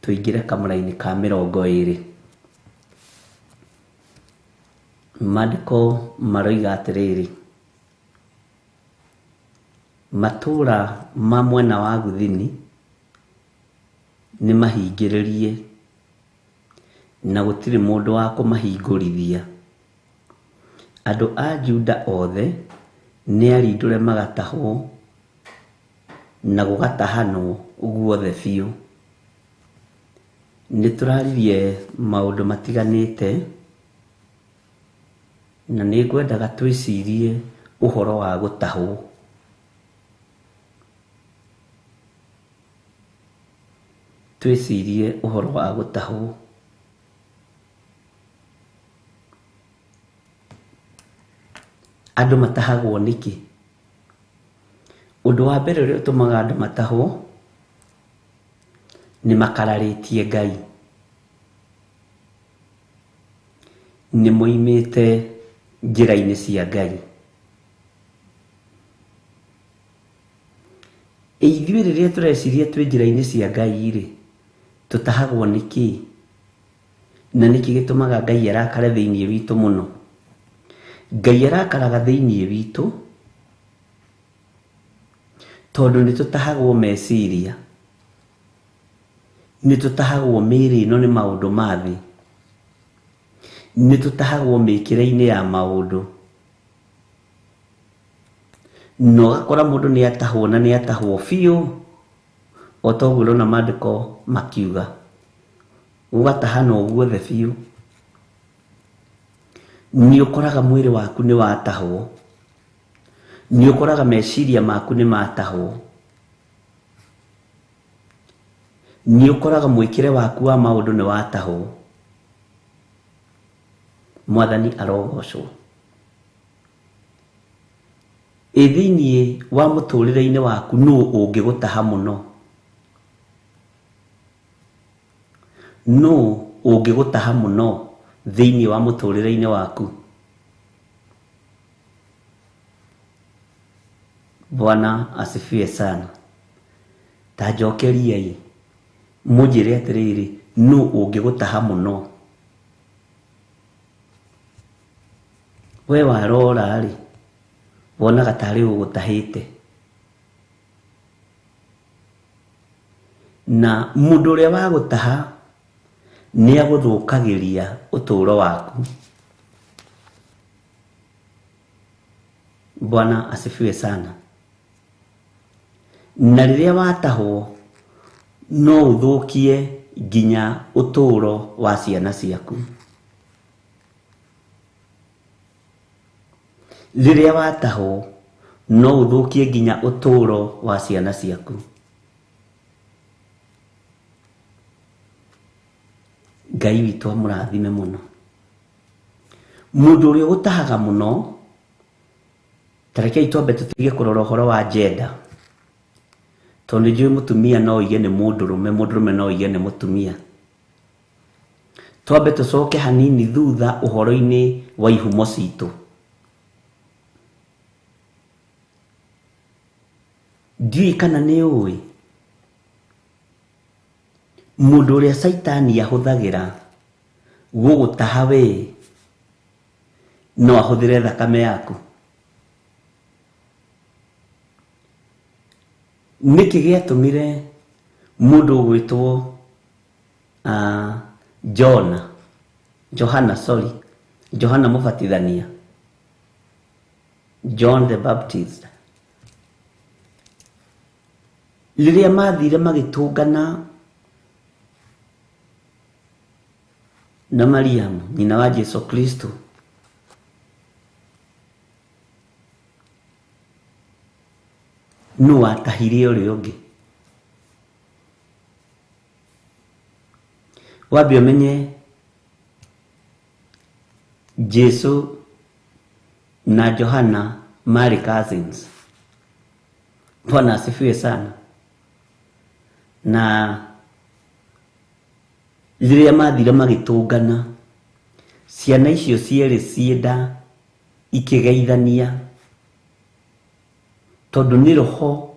tũingĩre kamũra-inĩ ka 20. Maandĩko maroiga atĩrĩrĩ, matũũra ma mwena wa gũthini nĩ mahingĩrĩrie na gũtirĩ mũndũ wa kũmahingũrithia. Andũ a Juda othe nĩ arindũre magatahwo na gũgatahanwo guothe biũ. Nĩ tũraririe maũndũ matiganĩte na nĩ ngwendaga twĩcirie ũhoro wa gũtahwo. Twĩcirie ũhoro wa gũtahwo. Andũ matahagwo nĩkĩ? Ũndũ wa mbere ũrĩa ũtũmaga andũ matahwo nĩ makararĩtie Ngai. Nĩ moimĩte njĩra-inĩ cia Ngai. Ithuĩ rĩrĩa tũreciria twĩ njĩra-inĩ cia Ngai rĩ, tũtahagwo nĩkĩ? Na nĩkĩ gĩtũmaga Ngai arakare thĩinĩ witũ mũno? Ngai arakaraga thĩinĩ witũ tondũ nĩ tũtahagwo meciria, nĩ tũtahagwo mĩĩrĩ ĩno nĩ maũndũ ma thĩ, nĩ tũtahagwo mĩkĩre-inĩ ya maũndũ. Na ũgakora mũndũ nĩ atahwo na nĩ atahwo biũ, o ta ũguo ũrona maandĩko makiuga, ũgatahana guothe biũ. Nĩ ũkoraga mwĩrĩ waku nĩ watahwo, nĩ ũkoraga meciria maku nĩ matahwo, nĩ ũkoraga mwĩkĩre waku wa maũndũ nĩ watahwo. Mwathani arogocwo. Thĩinĩ wa mũtũrĩre-inĩ waku nũũ ũngĩgũtaha mũno? Nũũ ũngĩgũtaha mũno thĩinĩ wa mũtũrĩre-inĩ waku? Bwana asifiwe sana. Ta njokeriai mũnjĩre atĩrĩrĩ, nũũ ũngĩgũtaha mũno? We warora rĩ, wonaga tarĩ ũgũtahĩte. Na mũndũ ũrĩa wagũtaha nĩ agũthũkagĩria ũtũũro waku. Bwana asifiwe sana. Na rĩrĩa watahwo no ũthũkie nginya ũtũũro wa ciana ciaku. Rĩrĩa watahwo no ũthũkie nginya ũtũũro wa ciana ciaku. Ngai witũ amũrathime mũno. Mũndũ ũrĩa ũtahaga mũno, tarekei twambe tũtige kũrora ũhoro wa gender. Tondũ njũĩ mũtumia no oige nĩ mũndũrũme, mũndũrũme no oige nĩ mũtumia. Twambe tũcoke hanini thutha ũhoro-inĩ wa ihumo citũ. Ndiũĩ kana nĩ ũĩ mũndũ ũrĩa Saitani ahũthagĩra gũgũtaha we no ahũthĩre thakame yaku. Nĩkĩ gĩatũmire mũndũ ũgwĩtwo Johana Mũbatithania, John the Baptist, rĩrĩa mathire magĩtũngana na Mariamu nyina wa Jesu Kristo, nũ watahire ũrĩa ũngĩ? Wambe ũmenye Jesu na Johana marĩ cousins. Bwana asifiwe sana. Na rĩrĩa mathire magĩtũngana, ciana icio cierĩ cienda ikĩgeithania, tondũ nĩ roho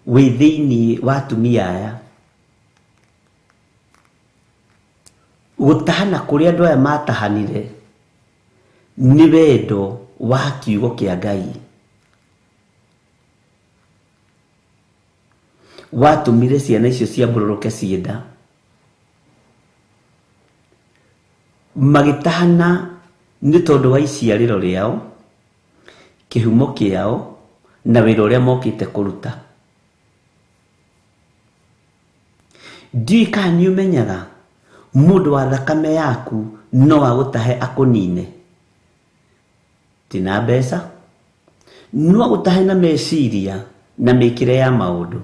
wĩ thĩinĩ wa atumia aya. Gũtahana kũrĩa andũ aya matahanire nĩ wendo wa kiugo kĩa Ngai. Watũmire ciana icio ciambũrũrũke cienda. Magĩtahana nĩ tondũ wa iciarĩro rĩao, kĩhumo kĩao na wĩra ũrĩa mokĩte kũruta. Ndiũĩ kana nĩ ũmenyaga mũndũ wa thakame yaku no agũtahe akũnine. Ti na mbeca, no agũtahe na meciria na mĩkĩre ya maũndũ.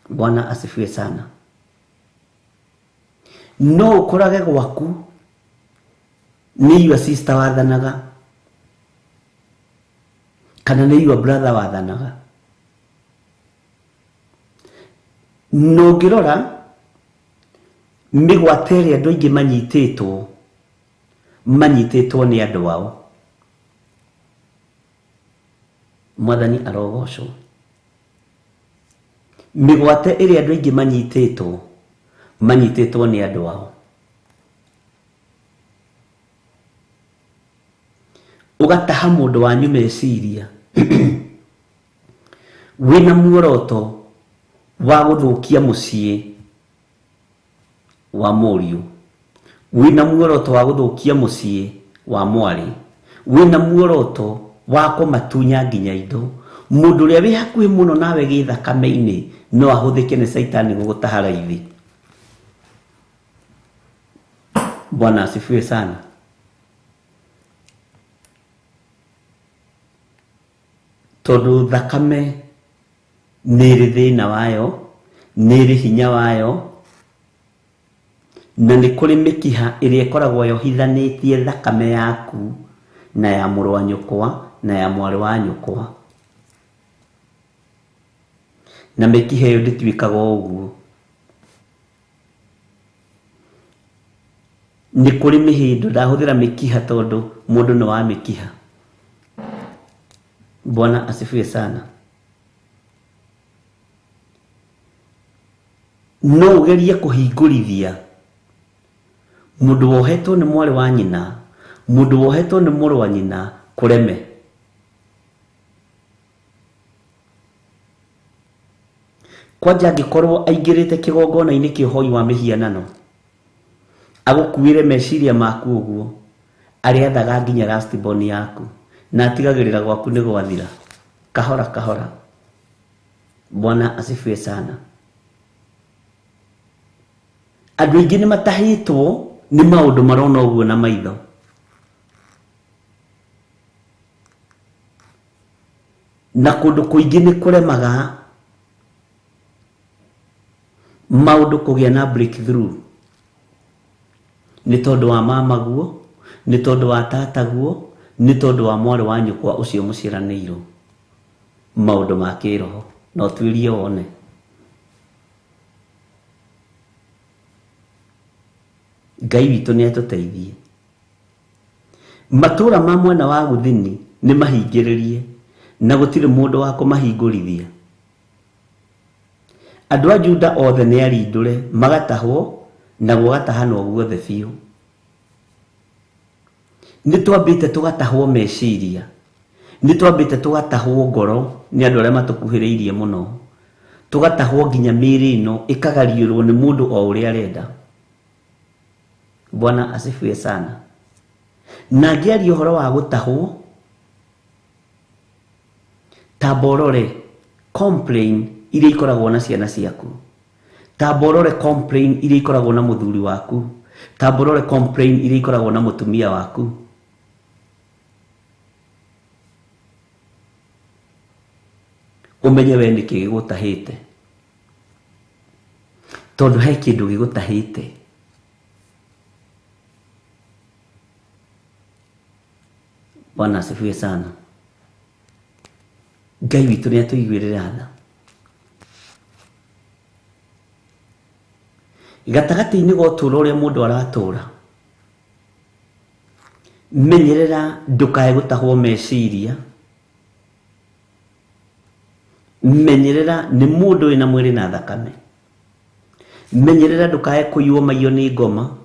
Bwana asifiwe sana. No ũkorage gwaku nĩ your sister wathanaga, kana nĩ your brother wathanaga. No ngĩrora mĩgwate ĩrĩa andũ aingĩ manyitĩtwo nĩ andũ ao. Mwathani arogocwo. Mĩgwate ĩrĩa andũ aingĩ manyitĩtwo nĩ andũ ao. Ũgataha mũndũ wanyu meciria wĩna muoroto wa gũthũkia mũciĩ wa mũriũ, wĩna muoroto wa gũthũkia mũciĩ wa mwarĩ, wĩna muoroto wa kũmatunya nginya indo. Mũndũ ũrĩa wĩ hakuhĩ mũno nawe gĩthakame-inĩ no ahũthĩke nĩ Saitani gũgũtaha raithi. Bwana asifiwe sana. Tondũ thakame nĩ ĩrĩ thĩna wayo, nĩ ĩrĩ hinya wayo, na nĩ kũrĩ mĩkiha ĩrĩa ĩkoragwo yohithanĩtie thakame yaku na ya mũrũ wa nyũkwa na ya mwarĩ wa nyũkwa. Na mĩkiha ĩyo ndĩtuĩkaga ũguo. Nĩ kũrĩ mĩhĩndo, ndahũthĩra mĩkiha tondũ mũndũ nĩ wa mĩkiha. Bwana asifiwe sana. No ũgerie kũhingũrithia mũndũ wohetwo nĩ mwarĩ wa nyina, mũndũ wohetwo nĩ mũrũ wa nyina kũreme. kwanja angikorwo aingirite kigongona-ini kia uhoi wa mihianano agukuire meciria maku uguo ariathaga nginya last born yaku na atigagirira gwaku ni gwathira kahora kahora. Bwana asifiwe sana. Andu aingi ni matahitwo ni maundu marona uguo na maitho. Na kundu kuingi ni kuremaga maundu kugia na breakthrough ni tondu wa mama guo, ni tondu wa tata guo, ni tondu wa mwari wa nyukwa ucio muciraneiru. Maundu ma kiroho no twirie wone. Ngai witu ni atuteithie. Matura ma mwena wa guthini ni mahingiririe na gutire mundu wa kumahingurithia. Andu a Juda othe ni arindure magatahwo na gugatahanwo guothe biu. Ni twambite tugatahwo meciria, ni twambite tugatahwo ngoro ni andu aria matukuhiriirie muno, tugatahwo nginya miri ino ikagariurwo ni mundu o uria arenda. Bwana asifiwe sana. Na ngiaria uhoro wa gutahwo taborore complain iria ikoragwo na ciana ciaku, taborore complain iria ikoragwo na muthuri waku, taborore complain iria ikoragwo na mutumia waku. Umenye we niki gigutahite, tondu he kindu gigutahite. Bwana asifiwe sana. Ngai witu ni atuiguirire tha. Gatagati-ini ga uturo uria mundu aratura, menyerera ndukae gutahwo meciria, menyerera ni mundu wina mwiri na thakame, menyerera ndukae kuyuo maiyo ni ngoma,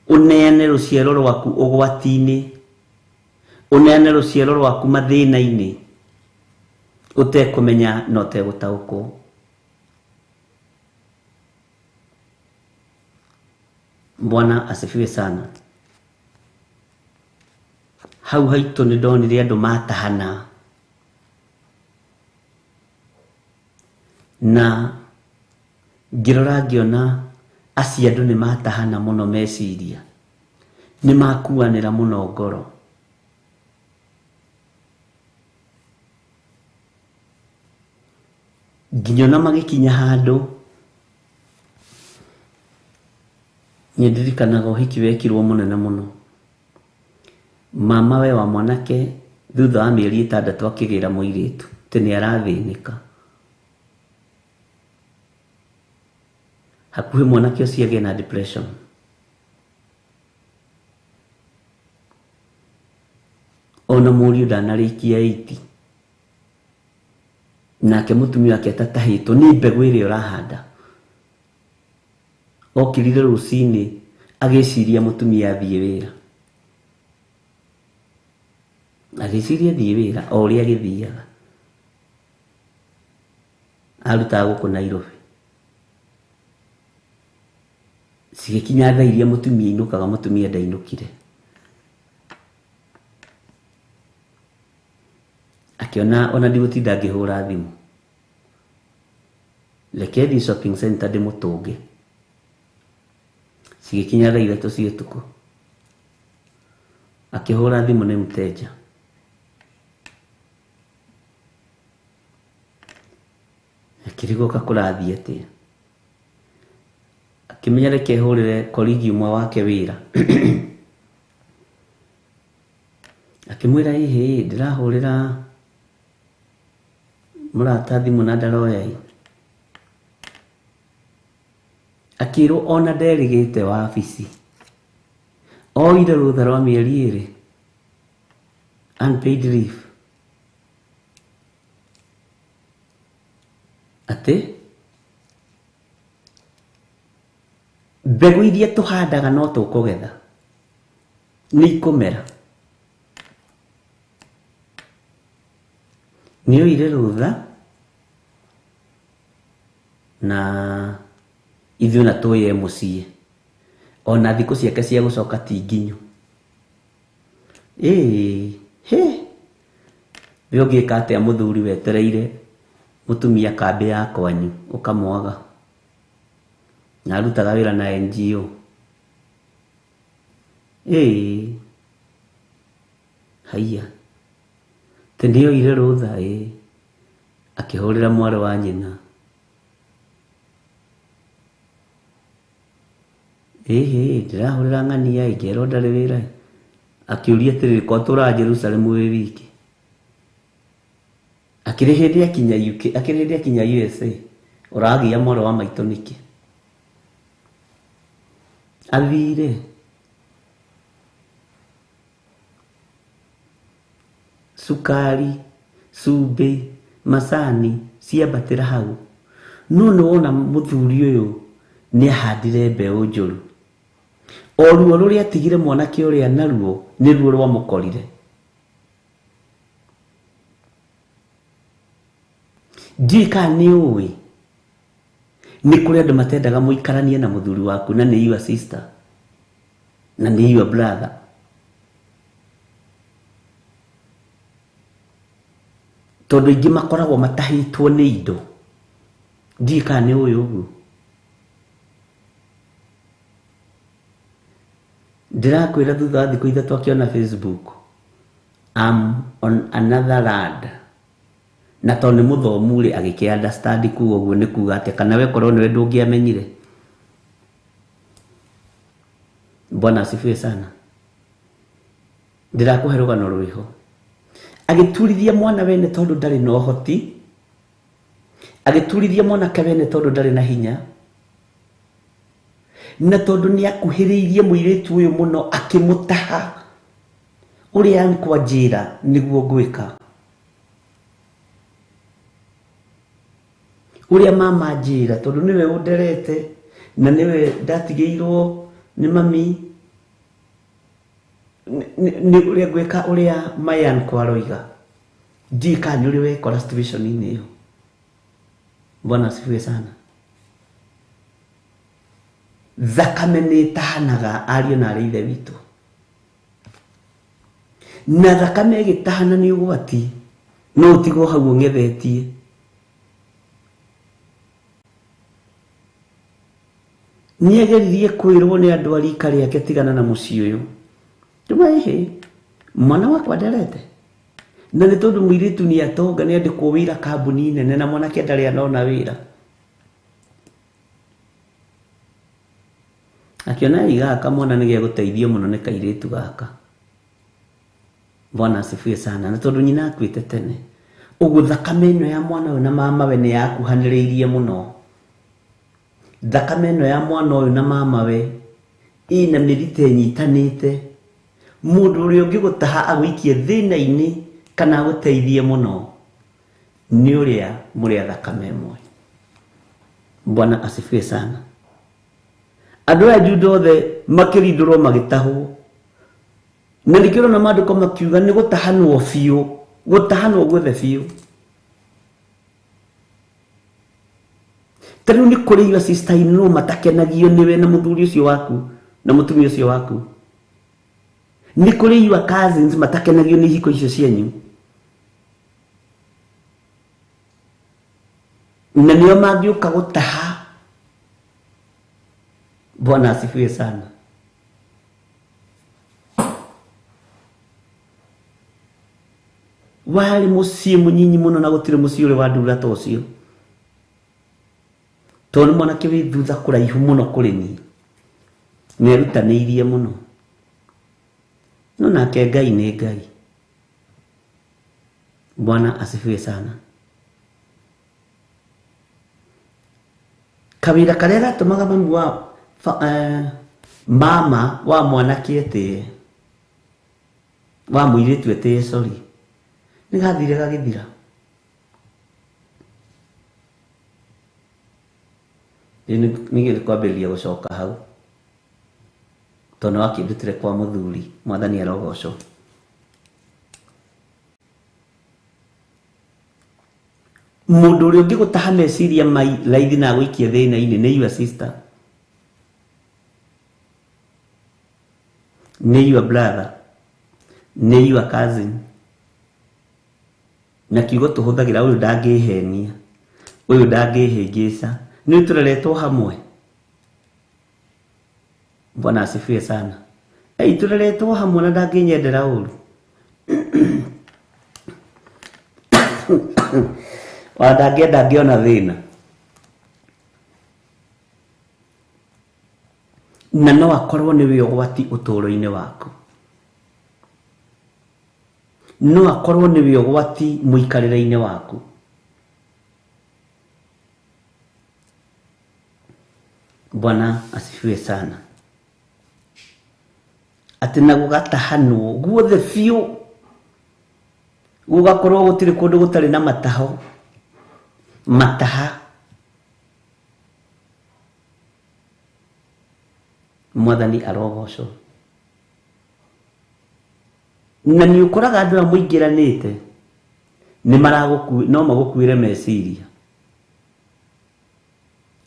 uneane ruciaro rwaku ugwati-ini, uneane ruciaro rwaku mathina-ini utekumenya na utegutaukwo. Bwana asifiwe sana. Hau haitu ni ndonire andu matahana na ngirora ngiona acio andu ni matahana muno meciria, ni makuanira muno ngoro. Nginyona magikinya handu nyendirikanaga uhiki wekirwo munene muno. Mama we wa mwanake thutha wa mieri 6 akigira muiritu tene arathinika. Hakuhi mwanake ucio agĩa na depression. Ona mũriũ ndanarĩkia 80. Nake mũtumia wake atatahĩtwo ni mbegũ ĩrĩa ũrahanda. Okirire rucini agĩciria mũtumia athiĩ wĩra. Agĩciria athiĩ wĩra o ũrĩa agĩthiaga. Arutaga gũkũ Nairobi. Cigĩkinya thaa iria mũtumia ainũkaga, mũtumia ndainũkire. Akiona ona ndigũtinda ngĩhũra thimũ. Reke thiĩ shopping center ndĩmũtũnge. Cigĩkinya thaa 3 cia ũtukũ. Akĩhũra thimũ nĩ mteja. Akĩrigũka kũrathiĩ atĩa. Akĩmenya reke hũrĩre koligi ũmwe wake wĩra. Akĩmwĩra hihi ndĩrahũrĩra mũrata thimũ na ndaroya. Akĩrwo ona nderĩgĩte wabici. Oire rũtha rwa mĩeri 2. Unpaid leave. Ati mbegũ iria tũhandaga no tũkũgetha, nĩ ikũmera. Nĩ oire rũtha na ithuĩ na tũye mũciĩ ona thikũ ciake cia gũcoka ti nginyu. We ũngĩka atĩa mũthuri wetereire mũtumia kambĩ ya kwanyu ũkamwaga na arutaga wĩra na NGO? Haiya tĩnĩoire rũtha akĩhũrĩra mwarĩ wa nyina. Ndĩrahũrĩra ng'ania ngĩerwo ndarĩ wĩra, akĩũria atĩrĩrĩ kwa tũra Jerusalemu wĩ wiki? Akĩrĩ hĩndĩ akinya UK, akĩrĩ hĩndĩ akinya USA, ũragia mwarĩ wa maitũ nĩkĩ? Athire sukari, cumbĩ, macani ciambatĩra hau, no nĩwona mũthuri ũyũ nĩahandire mbeũ njũru. O ruo rũrĩa atigire mwanake ũrĩa naruo nĩruo rwamũkorire. Ndiũĩ kana nĩũĩ nĩ kũrĩ andũ matendaga mũikaranie na mũthuri waku na nĩ your sister na nĩ your brother. Tondũ ingĩ makoragwo matahĩtwo nĩ indo. Ndiũĩ kana nĩũĩ ũguo. Ndĩrakwĩra thutha wa thikũ ithatũ akĩona Facebook, I'm on another land. Na tondũ nĩ mũthomu rĩ agĩkĩ understand kuga ũguo nĩ kuga atĩ kana we korwo nĩwe ndũngĩamenyire. Bwana asifiwe sana. Ndĩrakũhe rũgano rwĩho. Agĩturithia mwana wene tondũ ndarĩ na ũhoti, agĩturithia mwanake wene tondũ ndarĩ na hinya, na tondũ nĩakuhĩrĩirie mũirĩtu ũyũ mũno akĩmũtaha ũrĩa nkwa njĩra nĩguo ngwĩka. Ũrĩa mama njĩra tondũ nĩwe ũnderete na nĩwe ndatigĩirwo nĩ mami, nĩ ũrĩa ngwĩka ũrĩa Mayan kwaroiga. Ndiũĩ kana nĩ ũrĩ wekora situation-inĩ ĩyo. Bwana asifiwe sana. Thakame nĩĩtahanaga ariũ na arĩ ithe witũ, na thakame ĩgĩtahana nĩ ũgwati, no ũtigwo hau ũng'ethetie. Nĩageririe kwĩrwo nĩ andũ a rika rĩake tigana na mũciĩ ũyũ. Tuma mwana wakwa ndarete, na nĩ tondũ mũirĩtu nĩatonga nĩandĩkwo wĩra kambuni nene na mwanake ndarĩ anona wĩra. Akiona gaka mwana nĩ gĩa gũteithio mũno nĩ kairĩtu gaka. Bwana asifiwe sana. Na tondũ nyina akuĩte tene, ũguo thakame ĩno ya mwana ũyũ na mamawe nĩ yakuhanĩrĩirie mũno. Thakame ĩno ya mwana ũyũ na mamawe ĩna mĩrita ĩnyitanĩte. Mũndũ ũrĩa ũngĩgũtaha agũikie thĩna-inĩ kana agũteithie mũno nĩ ũrĩa mũrĩ a thakame ĩmwe. Bwana asifiwe sana. Andũ aya Juda othe makĩrindũrwo magĩtahwo, na nĩkĩo na maandĩko makiuga nĩ gũtahanwo biũ, gũtahanwo gwothe biũ. Tarĩu nĩ kũrĩ your sister in law matakenagio nĩwe na mũthuri ũcio waku na mũtumia ũcio waku. Nĩ kũrĩ your cousins matakenagio nĩ ihiko icio cianyu, na nĩo mangĩũka gũtaha. Bwana asifiwe sana. Warĩ mũciĩ mũnyinyi mũno na gũtirĩ mũciĩ ũrĩ wa ndura ta ũcio, tondũ nĩ mwanake wĩ thutha kũraihu mũno kũrĩ niĩ, nĩerutanĩirie mũno, no nake Ngai nĩ Ngai. Bwana asifiwe sana. Kawĩra karĩa gatũmaga mami wa mama wa mwanake etĩye, wa mũirĩtu etĩye sorry, nĩ gathire gagĩthira. Nĩgĩ kwambĩrĩria gũcoka hau, tondũ wakĩndutire kwa mũthuri. Mwathani arogocwo. mundu uri ungi gutaha meciria mai raithi na gwikia thina-ini ni your sister, ni your brother, ni your cousin. Na kiugo tuhuthagira uyu ndangihenia, uyu ndangihingisa, ni tureretwo hamwe. Bwana asifiwe sana. Tureretwo hamwe na ndanginyendera uru. Wadangienda ngiona thina, na no akorwo ni ũgwati ũtũũro-inĩ waku, no akorwo ni ũgwati mũikarĩre-inĩ waku. Bwana asifiwe sana. Ati na gũgatahanwo guothe biũ, gugakorwo gũtirĩ kũndũ gũtarĩ na mataho, mataha. Mwathani arogocwo. Na nĩ ũkoraga andũ aya mũingĩranĩte nĩ no magũkuĩre meciria,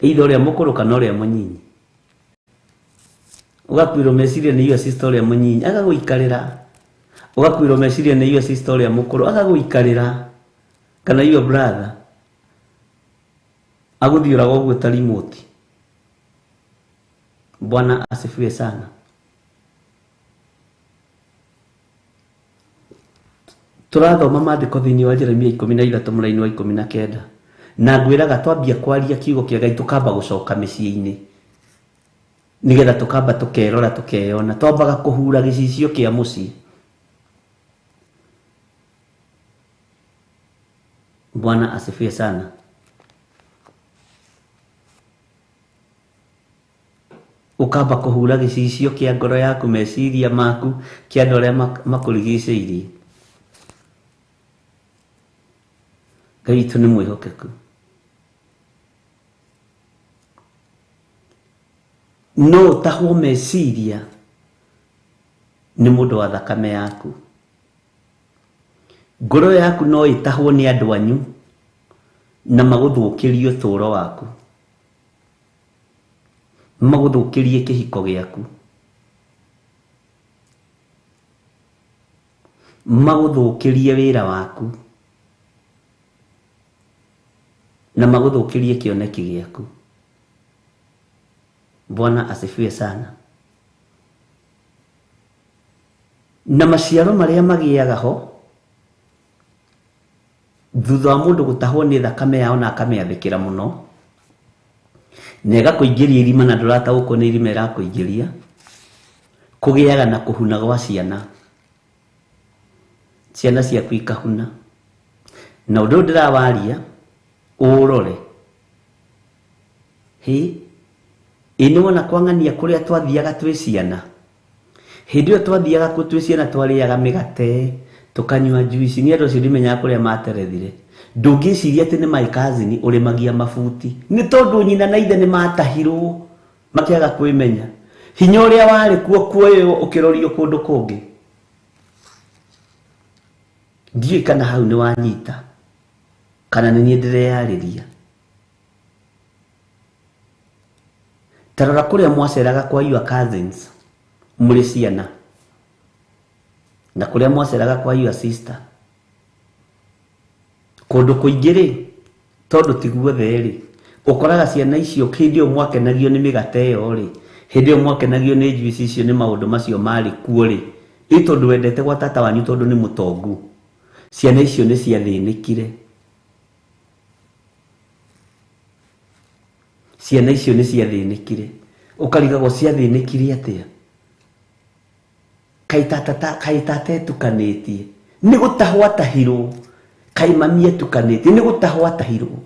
either ũrĩa mũkũrũ kana ũrĩa mũnyinyi. Ũgakuĩrwo meciria nĩ your sister ũrĩa mũnyinyi agagũikarĩra, ũgakuĩrwo meciria nĩ your sister ũrĩa mũkũrũ agagũikarĩra, kana your brother agũthiũraga ũguo ta remote. Bwana asifiwe sana. Turathoma maandĩko thĩinĩ wa Jeremia 13 mũraini wa 19, na ngwĩraga twambia kwaria kiugo kĩa Ngai tukamba gũcoka mĩciĩ-inĩ, nigetha tukamba tukerora tukeyona, twambaga kũhura gĩcicio kĩa mũciĩ. Bwana asifiwe sana. Ukamba kuhura gĩcicio kĩa ngoro yaku, meciria maku, kĩa andũ arĩa makũrigicĩirie. Ngai witũ nĩ mwĩhokeku. No ũtahwo meciria nĩ mũndũ wa thakame yaku. Ngoro yaku no ĩtahwo nĩ andũ anyu na magũthũkĩrie ũtũũro waku, magũthũkĩrie kĩhiko gĩaku, magũthũkĩrie wĩra waku, na magũthũkĩrie kĩoneki gĩaku. Bwana asifiwe sana. Na maciaro marĩa magĩaga ho thutha wa mũndũ gũtahwo nĩ thakame yao na akamĩathĩkĩra mũno, na ĩgakũingĩria irima na ndũrataũkwo nĩ irima ĩrakũingĩria, kũgĩaga na kũhuna gwa ciana, ciana ciaku ikahuna. Na ũndũ ndĩrawaria ũrore, nĩ wona kwang'ania kũrĩa twathiaga twĩ ciana. Hĩndĩ ĩyo twathiaga kũ twĩ ciana twarĩaga mĩgate, tukanyua juici, ni andũ acio ndimenyaga kũrĩa materethire. Ndũngĩciria atĩ nĩ my cousin ũrĩmagia mabuti, nĩ tondũ nyina na ithe nĩ matahirwo makĩaga kwĩmenya. Hinya ũrĩa warĩ kuo kuoywo ũkĩrorio kũndũ kũngĩ. Ndiũĩ kana hau nĩ wanyita kana nĩ niĩ ndĩreyarĩria. Tarora kũrĩa mwaceraga kwa your cousins mũrĩ ciana, na kũrĩa mwaceraga kwa your sister. Kũndũ kũingĩ-rĩ, tondũ ti guothe-rĩ, ũkoraga ciana icio hĩndĩ ĩyo mwakenagio nĩ mĩgate ĩyo-rĩ, hĩndĩ ĩyo mwakenagio nĩ juici icio, nĩ maũndũ macio marĩ kuo-rĩ, tondũ wendete gwa tata wanyu tondũ nĩ mũtongu, ciana icio nĩ ciathĩnĩkire. Ciana icio nĩ ciathĩnĩkire. Ũkarigagwo ciathĩnĩkire atĩa? Kaĩ tata etukanĩtie? Nĩ gũtahwo atahirwo. Kaĩ mami etukanĩtie? Nĩ gũtahwo atahirwo.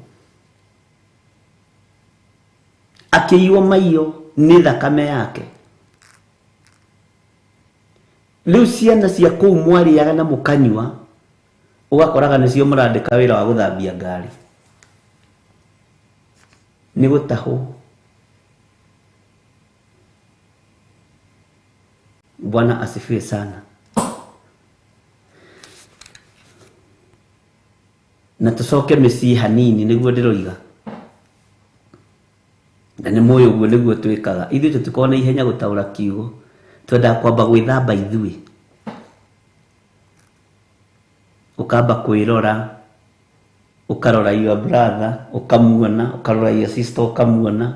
Akĩiywo maiyo nĩ thakame yake. Rĩu ciana cia kũu mwarĩaga na mũkanyua, ũgakoraga nĩcio mũrandĩka wĩra wa gũthambia ngari. Nĩ gũtahwo. Bwana asifiwe sana. na tucoke mĩciĩ hanini nĩguo ndĩroiga. Na nĩ mũĩ ũguo nĩguo twĩkaga. Ithuĩ tũtikoragwo na ihenya gũtaũra kiugo, twendaga kwamba gwĩthamba ithuĩ, ũkamba kwĩrora, ũkarora your brother ũkamuona, ũkarora your sister ũkamuona.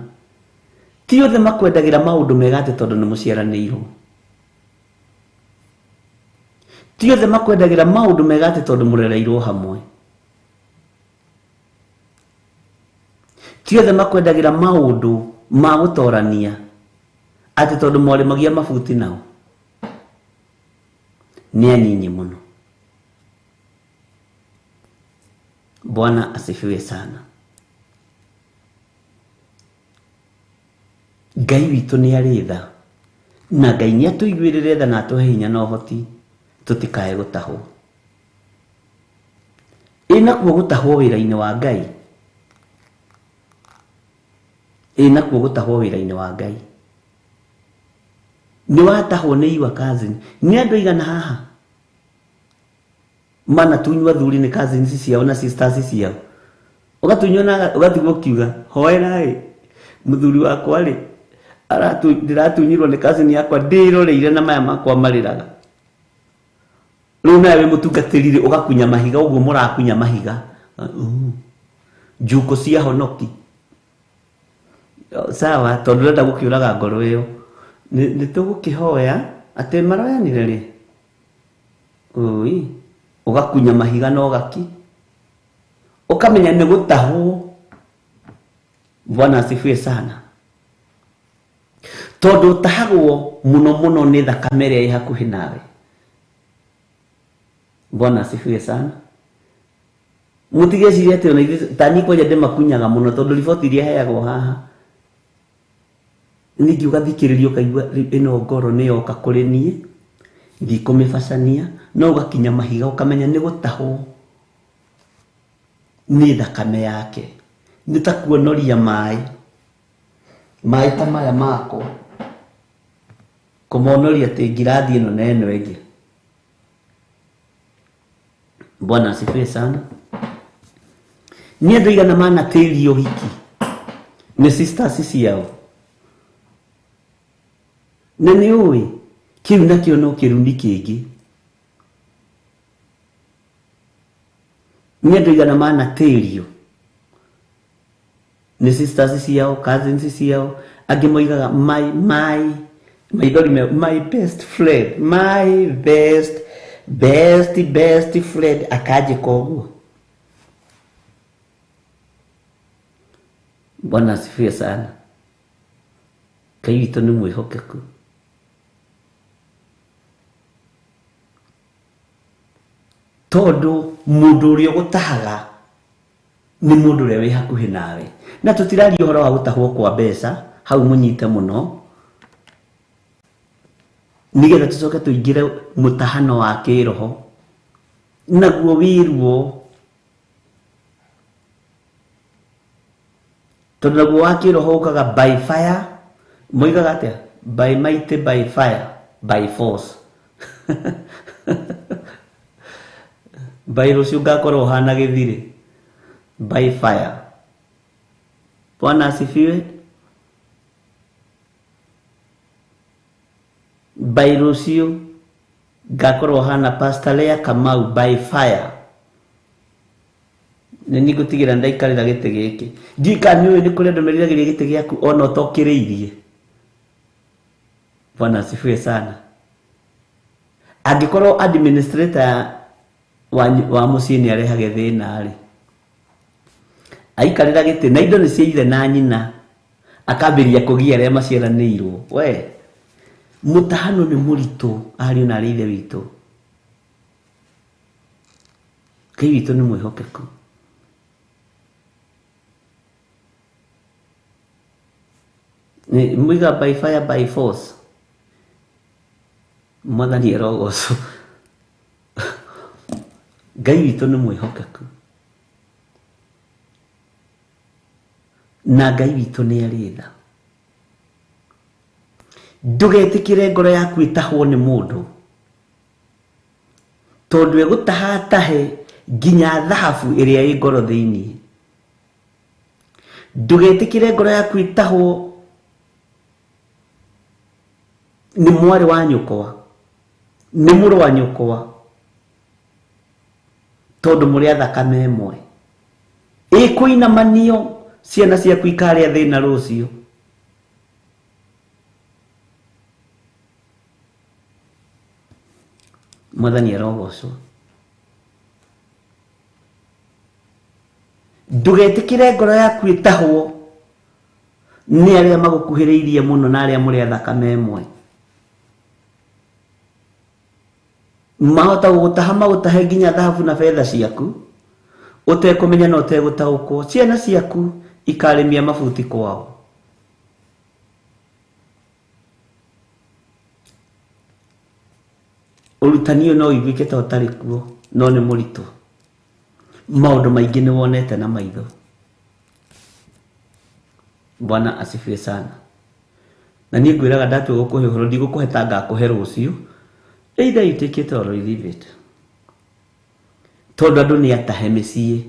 Ti othe makwendagĩra maũndũ mega atĩ tondũ nĩ mũciaranĩirwo. Ti othe makwendagĩra maũndũ mega atĩ tondũ mũrereirwo hamwe. Ti othe makwendagĩra maũndũ ma gũtorania atĩ tondũ mwarĩmagia mabuti nao. Nĩ anini mũno. Bwana asifiwe sana. Ngai witũ nĩ arĩ tha, na Ngai nĩ atũiguĩrĩre tha na atũhe hinya na ũhoti tũtikae gũtahwo. Nakuo gũtahwo wĩra-inĩ wa Ngai. Nakuo gũtahwo wĩra-inĩ wa Ngai. Nĩ watahwo nĩ your cousin. Nĩ andũ aigana haha mana tunyua thuri nĩ cousins ciao na sisters ciao. Ũgatunywa na ũgatigwo ũkiuga hoera mũthuri wakwa rĩ ndĩratunyirwo nĩ cousin yakwa ndĩroreire na maya makwa marĩraga. Rĩu nawe mũtungatĩri ũgakunya mahiga ũguo mũrakunya mahiga. Njuko cia honoki. Sawa, tondũ ndĩrenda gũkĩũraga ngoro ĩyo. Nĩ tũgũkĩhoya atĩ maroyanire rĩ. Ui, ũgakunya mahiga na ũgaki. Ũkamenya nĩ gũtahwo. Bwana asifiwe sana. Tondũ ũtahagwo mũno mũno nĩ thakame ĩrĩa ĩ hakuhĩ nawe. Bwana asifiwe sana. Mũtigecirie atĩ ona ithuĩ tani kwanja ndĩmakunyaga mũno tondũ riboti iria heagwo haha. Ningĩ ũgathikĩrĩria ũkaigua ĩno ngoro nĩ yoka kũrĩ niĩ, ndikũmĩbacania, no ũgakinya mahiga ũkamenya nĩ gũtahwo nĩ thakame yake. Nĩ ta kuonoria maĩ ta maya makwa, kũmonoria atĩ ngirathi ĩno na ĩno ĩngĩ. Bwana asifiwe sana. Nĩ andũ aigana manatĩrio ũhiki nĩ sisters ciao. Na nĩ ũĩ kĩu nakĩo no kĩrumi kĩngĩ. Nĩ andũ aigana manatĩrio nĩ sisters ciao, cousins ciao. Angĩ moigaga my best friend, my best friend akanjĩka ũguo. Bwana asifiwe sana. Ngai witũ nĩ mwĩhokeku. Tondũ mũndũ ũrĩa ũgũtahaga nĩ mũndũ ũrĩa wĩ hakuhĩ nawe. Na tũtiraria ũhoro wa gũtahwo kwa mbeca, hau mũnyite mũno, nĩgetha tũcoke tũingĩre mũtahano wa kĩroho. Naguo wĩruo, tondũ naguo wa kĩroho ũkaga by fire. Moigaga atĩa? By might, by fire, by force. By rũciũ ngakorwo hana gĩthirĩ. By fire. Bwana asifiwe. By rũciũ ngakorwo hana Pastor Lea Kamau by fire. Nĩ ngũtigĩra ndaikarĩra gĩtĩ gĩkĩ. Ndika nĩ ũĩ nĩ kũrĩ andũ meriragĩria gĩtĩ gĩaku ona ũtokĩrĩirie. Bwana asifiwe sana. Angĩkorwo administrator wa mũciĩ nĩ arehage thĩna rĩ, aikarĩra gĩtĩ na indo nĩ cia ithe na nyina, akambĩrĩria kũgia arĩa maciaranĩirwo. We, mũtahano nĩ mũritũ, ariũ na ithe witũ. Ngai witũ nĩ mwĩhokeku. Mwiga by fire by force. Mwathani erogocwo. Ngai witũ nĩ mwĩhokeku. Na Ngai witũ nĩ arĩ tha. Ndũgetĩkĩre ngoro yaku ĩtahwo nĩ mũndũ, tondũ egũtaha tahe nginya thahabu iria ĩ ngoro thĩinĩ. Ndũgetĩkĩre ngoro yaku ĩtahwo nĩ mwarĩ wa nyũkwa, nĩ mũrũ wa nyũkwa, tondũ mũrĩ a thakame ĩmwe. Ĩkũinamanio ciana ciaku ikarĩa thĩna rũciũ. Mwathani arogocwo. Ndũgetĩkĩre ngoro yaku ĩtahwo nĩ arĩa magũkuhĩrĩirie mũno na arĩa mũrĩ a thakame ĩmwe. Mahota gũgũtaha magũtahe nginya thahabu na betha ciaku ũtekũmenya na ũtegũtaũkwo. Ciana ciaku ikarĩmia mabuti kwao. Ũrutani ũyũ no wĩiguĩke ta ũtarĩ kuo, no nĩ mũritũ. Maũndũ maingĩ nĩ wonete na maitho. Bwana asifiwe sana. Na niĩ ngwĩraga ndatua gũkũhe ũhoro, ndigũkũhe ta ngakũhe rũciũ. Either you take it or you leave it. Tondũ andũ nĩ atahe mĩciĩ,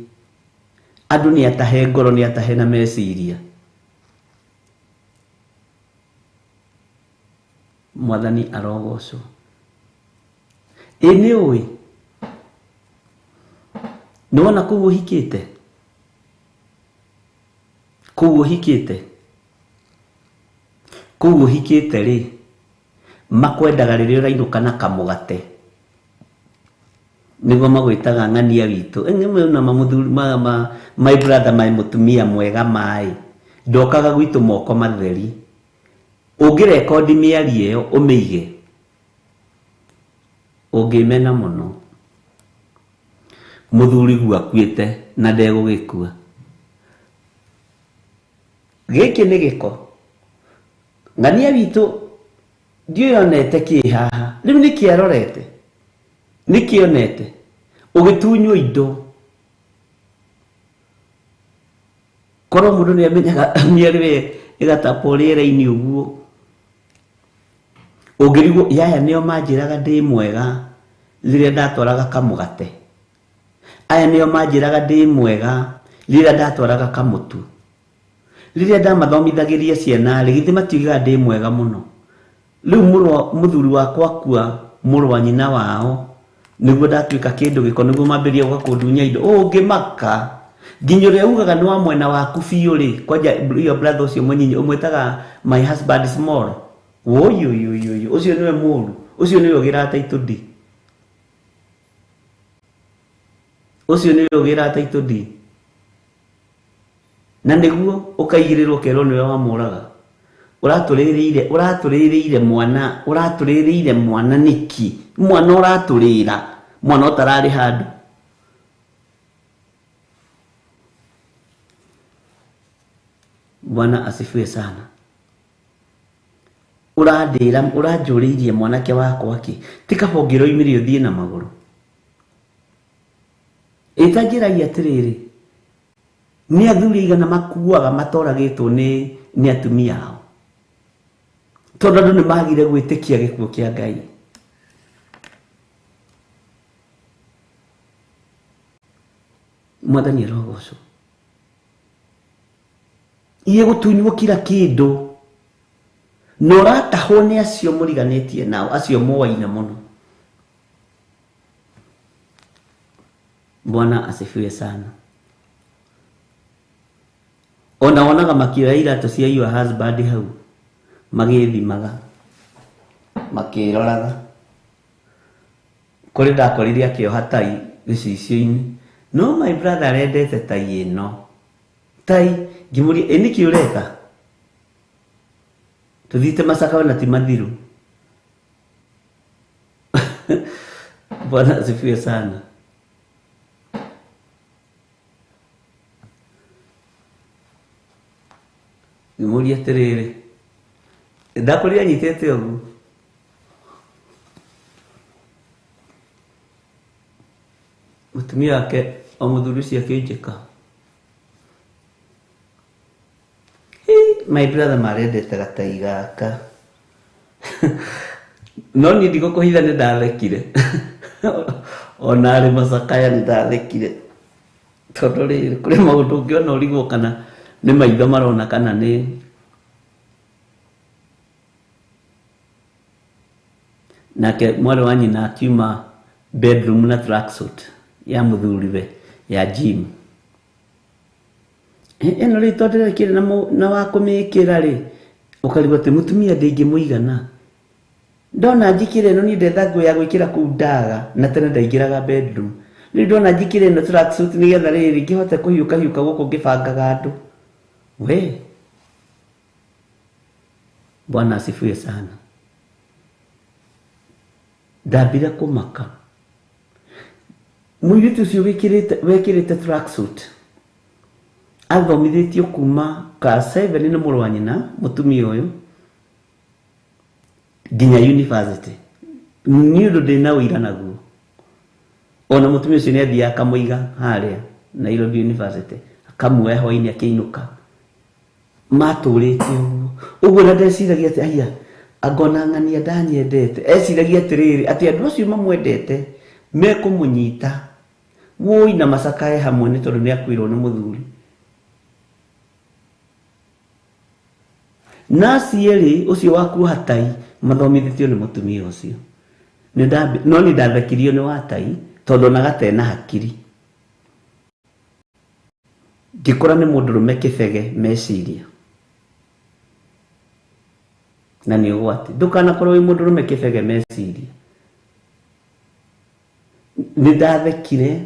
andũ nĩ atahe ngoro, nĩ atahe na meciria. Mwathani arogocwo. Ĩ nĩ ũĩ nĩwona kũu ũhikĩte, kũu ũhikĩte, kũu ũhikĩte rĩ, makwendaga rĩrĩa ũrainũka na kamũgate, nĩguo magwĩtaga ng'ania witũ. My brother, my mũtumia mwega maĩ, ndokaga gwitũ moko matheri. Ũngĩrekondi mĩario ĩyo ũmĩige, ũngĩmena mũno. Mũthuri gu akuĩte na ndegũgĩkua. Gĩkĩ nĩ gĩko. Ng'ania witũ ndiũyonete kĩ haha, rĩu nĩkĩ arorete, nĩkĩ onete ũgĩtunywo indo. Korwo mũndũ nĩ amenyaga mĩarĩre ĩgatapwo rĩera-inĩ ũguo, ũngĩrigwo yaya nĩo manjĩraga ndĩ mwega rĩrĩa ndatwaraga kamũgate, aya nĩo manjĩraga ndĩ mwega rĩrĩa ndatwaraga kamũtu, rĩrĩa ndamathomithagĩria ciana rĩ, githĩ matiugaga ndĩ mwega mũno. Rĩu mũthuri wakwa kua, mũrũ wa nyina wao, nĩguo ndatuĩka kĩndũ gĩko, nĩguo mambĩrĩria gũkũndunya indo. Ũngĩmaka nginya ũrĩa ugaga nĩ wa mwena waku biũ rĩ, kwanja your brother ũcio mũnyinyi ũmwĩtaga my husband small. Ũyũ ũcio nĩwe mũru, ũcio nĩwe ũgĩra title deed, ũcio nĩwe ũgĩra title deed. Na nĩguo ũkaigĩrĩrwo kerwo nĩwe wamũraga. Ũratũrĩrĩire mwana nĩki? Mwana ũratũrĩra, mwana ũtararĩ handũ. Bwana asifiwe sana. Ũranjũrĩirie mwanake wakwa kĩ? Ti kaba ũngĩroimire ũthiĩ na magũrũ. Ĩtanjĩragia atĩrĩrĩ, nĩ athuri aigana makuaga matoragĩtwo nĩ atumia ao, tondũ andũ nĩ magire gwĩtĩkia gĩkuũ kĩa Ngai. Mwathani arogocwo. Iye gũtunywo kila kĩndũ, na ũratahwo nĩ acio mũriganĩtie nao, acio moaine mũno. Bwana asifiwe sana. Ona wonaga makĩoya iratũ cia your husband hau, magĩthimaga, makĩroraga. Kũrĩ ndakorire akĩoha tai gĩcicio-inĩ. No my brother arendete tai ĩno. Tai ngĩmũria, ĩ nĩkĩ ũreka? Tũthiĩte Masaka na ti mathiru. Bwana asifiwe sana. Ngĩmũria atĩrĩrĩ, ndakorire anyitĩte ũguo. Mũtumia wake o mũthuri ũcio akĩnjĩka. My brother marendete gatai gaka. No niĩ ndigũkũhitha nĩ ndathekire. ona arĩ macakaya nĩndathekire tondũ rĩrĩ kũrĩ maũndũ ũngĩona ũrigwo kana nĩ maitho marona kana nĩ nake mwarĩ wa nyina akiuma bedroom na tracksuit ya mũthuriwe ya gym ĩno rĩ tondũ ndĩrekire na wa kũmĩkĩra rĩ ũkarigwo atĩ mũtumia ndĩngĩmũigana ndona njikire ĩno niĩ ndetha nguo ya gwĩkĩra kũu ndaga na tene ndaingĩraga bedroom rĩu ndona njikire ĩno tracksuit nĩgetha rĩrĩ ngĩhote kũhiũka gũkũ ngĩbangaga andũ we Bwana asifiwe sana. Ndambire kũmaka mũirĩtu ũcio wekĩrĩte tracksuit athomithĩtio kuma class 7 nĩ mũrũ wa nyina mũtumia ũyũ nginya university nĩ ũndũ ndĩna ũira naguo ona mũtumia ũcio nĩathiaga akamũiga harĩa Nairobi University akamuoya hwainĩ akĩinũka matũrĩte ũguo na ndeciragia atĩ aya angona ng'ania ndanyendete eciragia atĩrĩrĩ atĩ andũ acio mamwendete mekũmũnyita woi na macakae hamwe nĩ tondũ nĩakuĩrwo nĩ mũthuri nasi erĩ ũcio waku hatai mathomithĩtio nĩ mũtumia ũcio no nĩ ndathakirio nĩ watai tondũ na gatena hakiri ngĩkora nĩ mũndũrũme kĩbege meciria na nĩ ũgwati ndũkanakorwo wĩ mũndũrũme kĩbege meciria nĩ ndathekire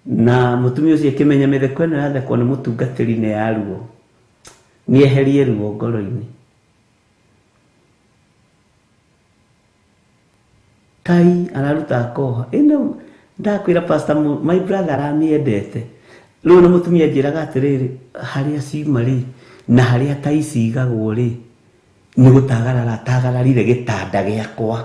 na mũtumia ũcio akĩmenya mĩtheko ĩno yathekwo nĩ mũtungatĩri nĩ ya ruo nieherie ruo ngoro-inĩ tai araruta koha ĩno ndakwĩra pastor my brother aramiendete rĩu nĩ mũtumia njĩraga atĩrĩrĩ harĩa ciuma rĩ na harĩa tai cigagwo rĩ nĩ gũtagarara tagararire gĩtanda gĩakwa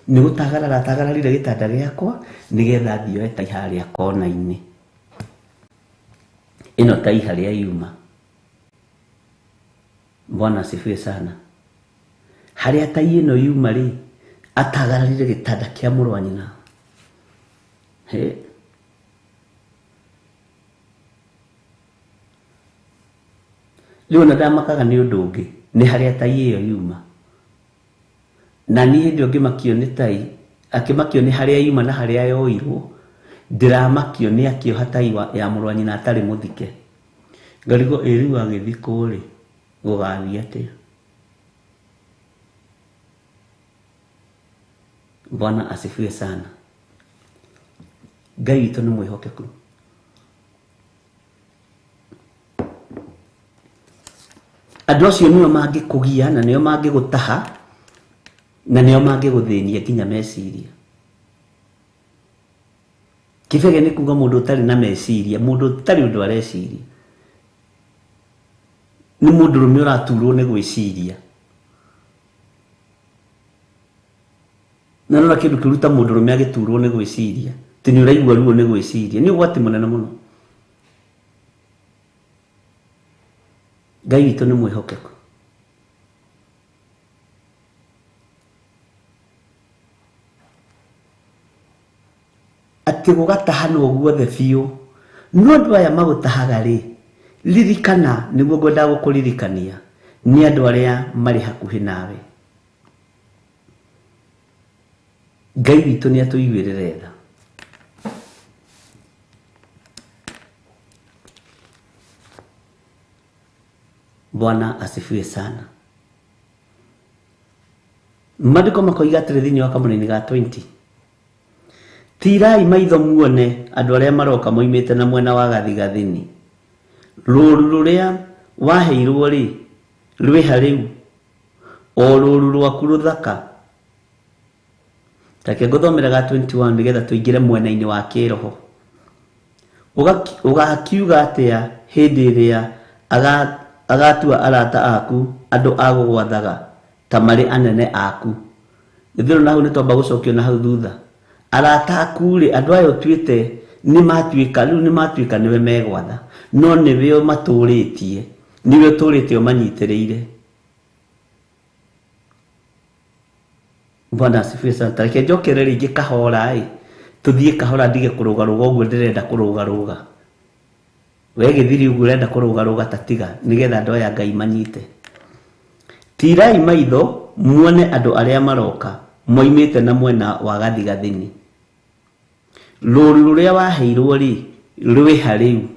nĩ gũtagarara tagararire gĩtanda gĩakwa nĩgetha thioe tai harĩa kona-inĩ ĩno tai harĩa yuma Bwana asifiwe sana harĩa tai ĩno yuma rĩ atagararire gĩtanda kĩa mũrũ wa nyina rĩu na ndamakaga nĩ ũndũ ũngĩ nĩ harĩa tai ĩyo yuma na niĩ hĩndĩ ĩyo ngĩmakio nĩ tai akĩmakio nĩ harĩa yuma na harĩa yoirwo ndĩramakio nĩ akĩoha tai ya mũrũ wa nyina atarĩ mũthike ngarigwo rĩu agĩthikwo rĩ gũgathiĩ atĩa Bwana asifiwe sana Ngai witũ nĩ mwĩhokeku andũ acio nĩo mangĩkũgia na nĩo mangĩgũtaha na nĩo mangĩgũthĩnia nginya meciria kĩbege nĩ kuga mũndũ ũtarĩ na meciria mũndũ ũtarĩ ũndũ areciria nĩ mũndũrũme ũraturwo nĩ gwĩciria na nona kĩndũ kĩruta mũndũrũme agĩturwo nĩ gwĩciria tĩ nĩ ũraigua ruo nĩ gwĩciria nĩ ũgwati mũnene mũno Ngai witũ nĩ mwĩhokeku atĩ gũgatahana guothe biũ no andũ aya magũtahaga rĩ ririkana nĩguo ngwenda gũkũririkania nĩ andũ arĩa marĩ hakuhĩ nawe Ngai witũ nĩ atũiguĩrĩre tha Bwana asifiwe sana Maandĩko makoiga atĩrĩ thĩinĩ wa kamũra-inĩ ga 20 tirai maitho muone andũ arĩa maroka moimĩte na mwena wa gathigathini rũũru rũrĩa waheirwo rĩ rwĩha rĩu o rũũru rwaku rũthaka take ngũthomera ga 21 nĩgetha tũingĩre mwena-inĩ wa kĩroho ũgakiuga atĩa hĩndĩ ĩrĩa agatua arata aku andũ agũgwathaga ta marĩ anene aku ithero na hau nĩ twamba gũcokio na hau thutha arata aku rĩ andũ aya ũtuĩte nĩ matuĩka nĩwe megwatha no nĩwe matũrĩtie nĩwe ũtũrĩte ũmanyitĩrĩire Bwana asifiwe sana. Tareke njokere ringi kahora tuthie kahora ndige kurugaruga uguo ndirenda kurugaruga. We githiri uguo urenda kurugaruga tatiga nigetha andu aya Ngai manyite. Tirai maitho muone andu aria maroka moimite na mwena wa gathigathini. Rũru rũrĩa waheirwo rwĩ harĩu.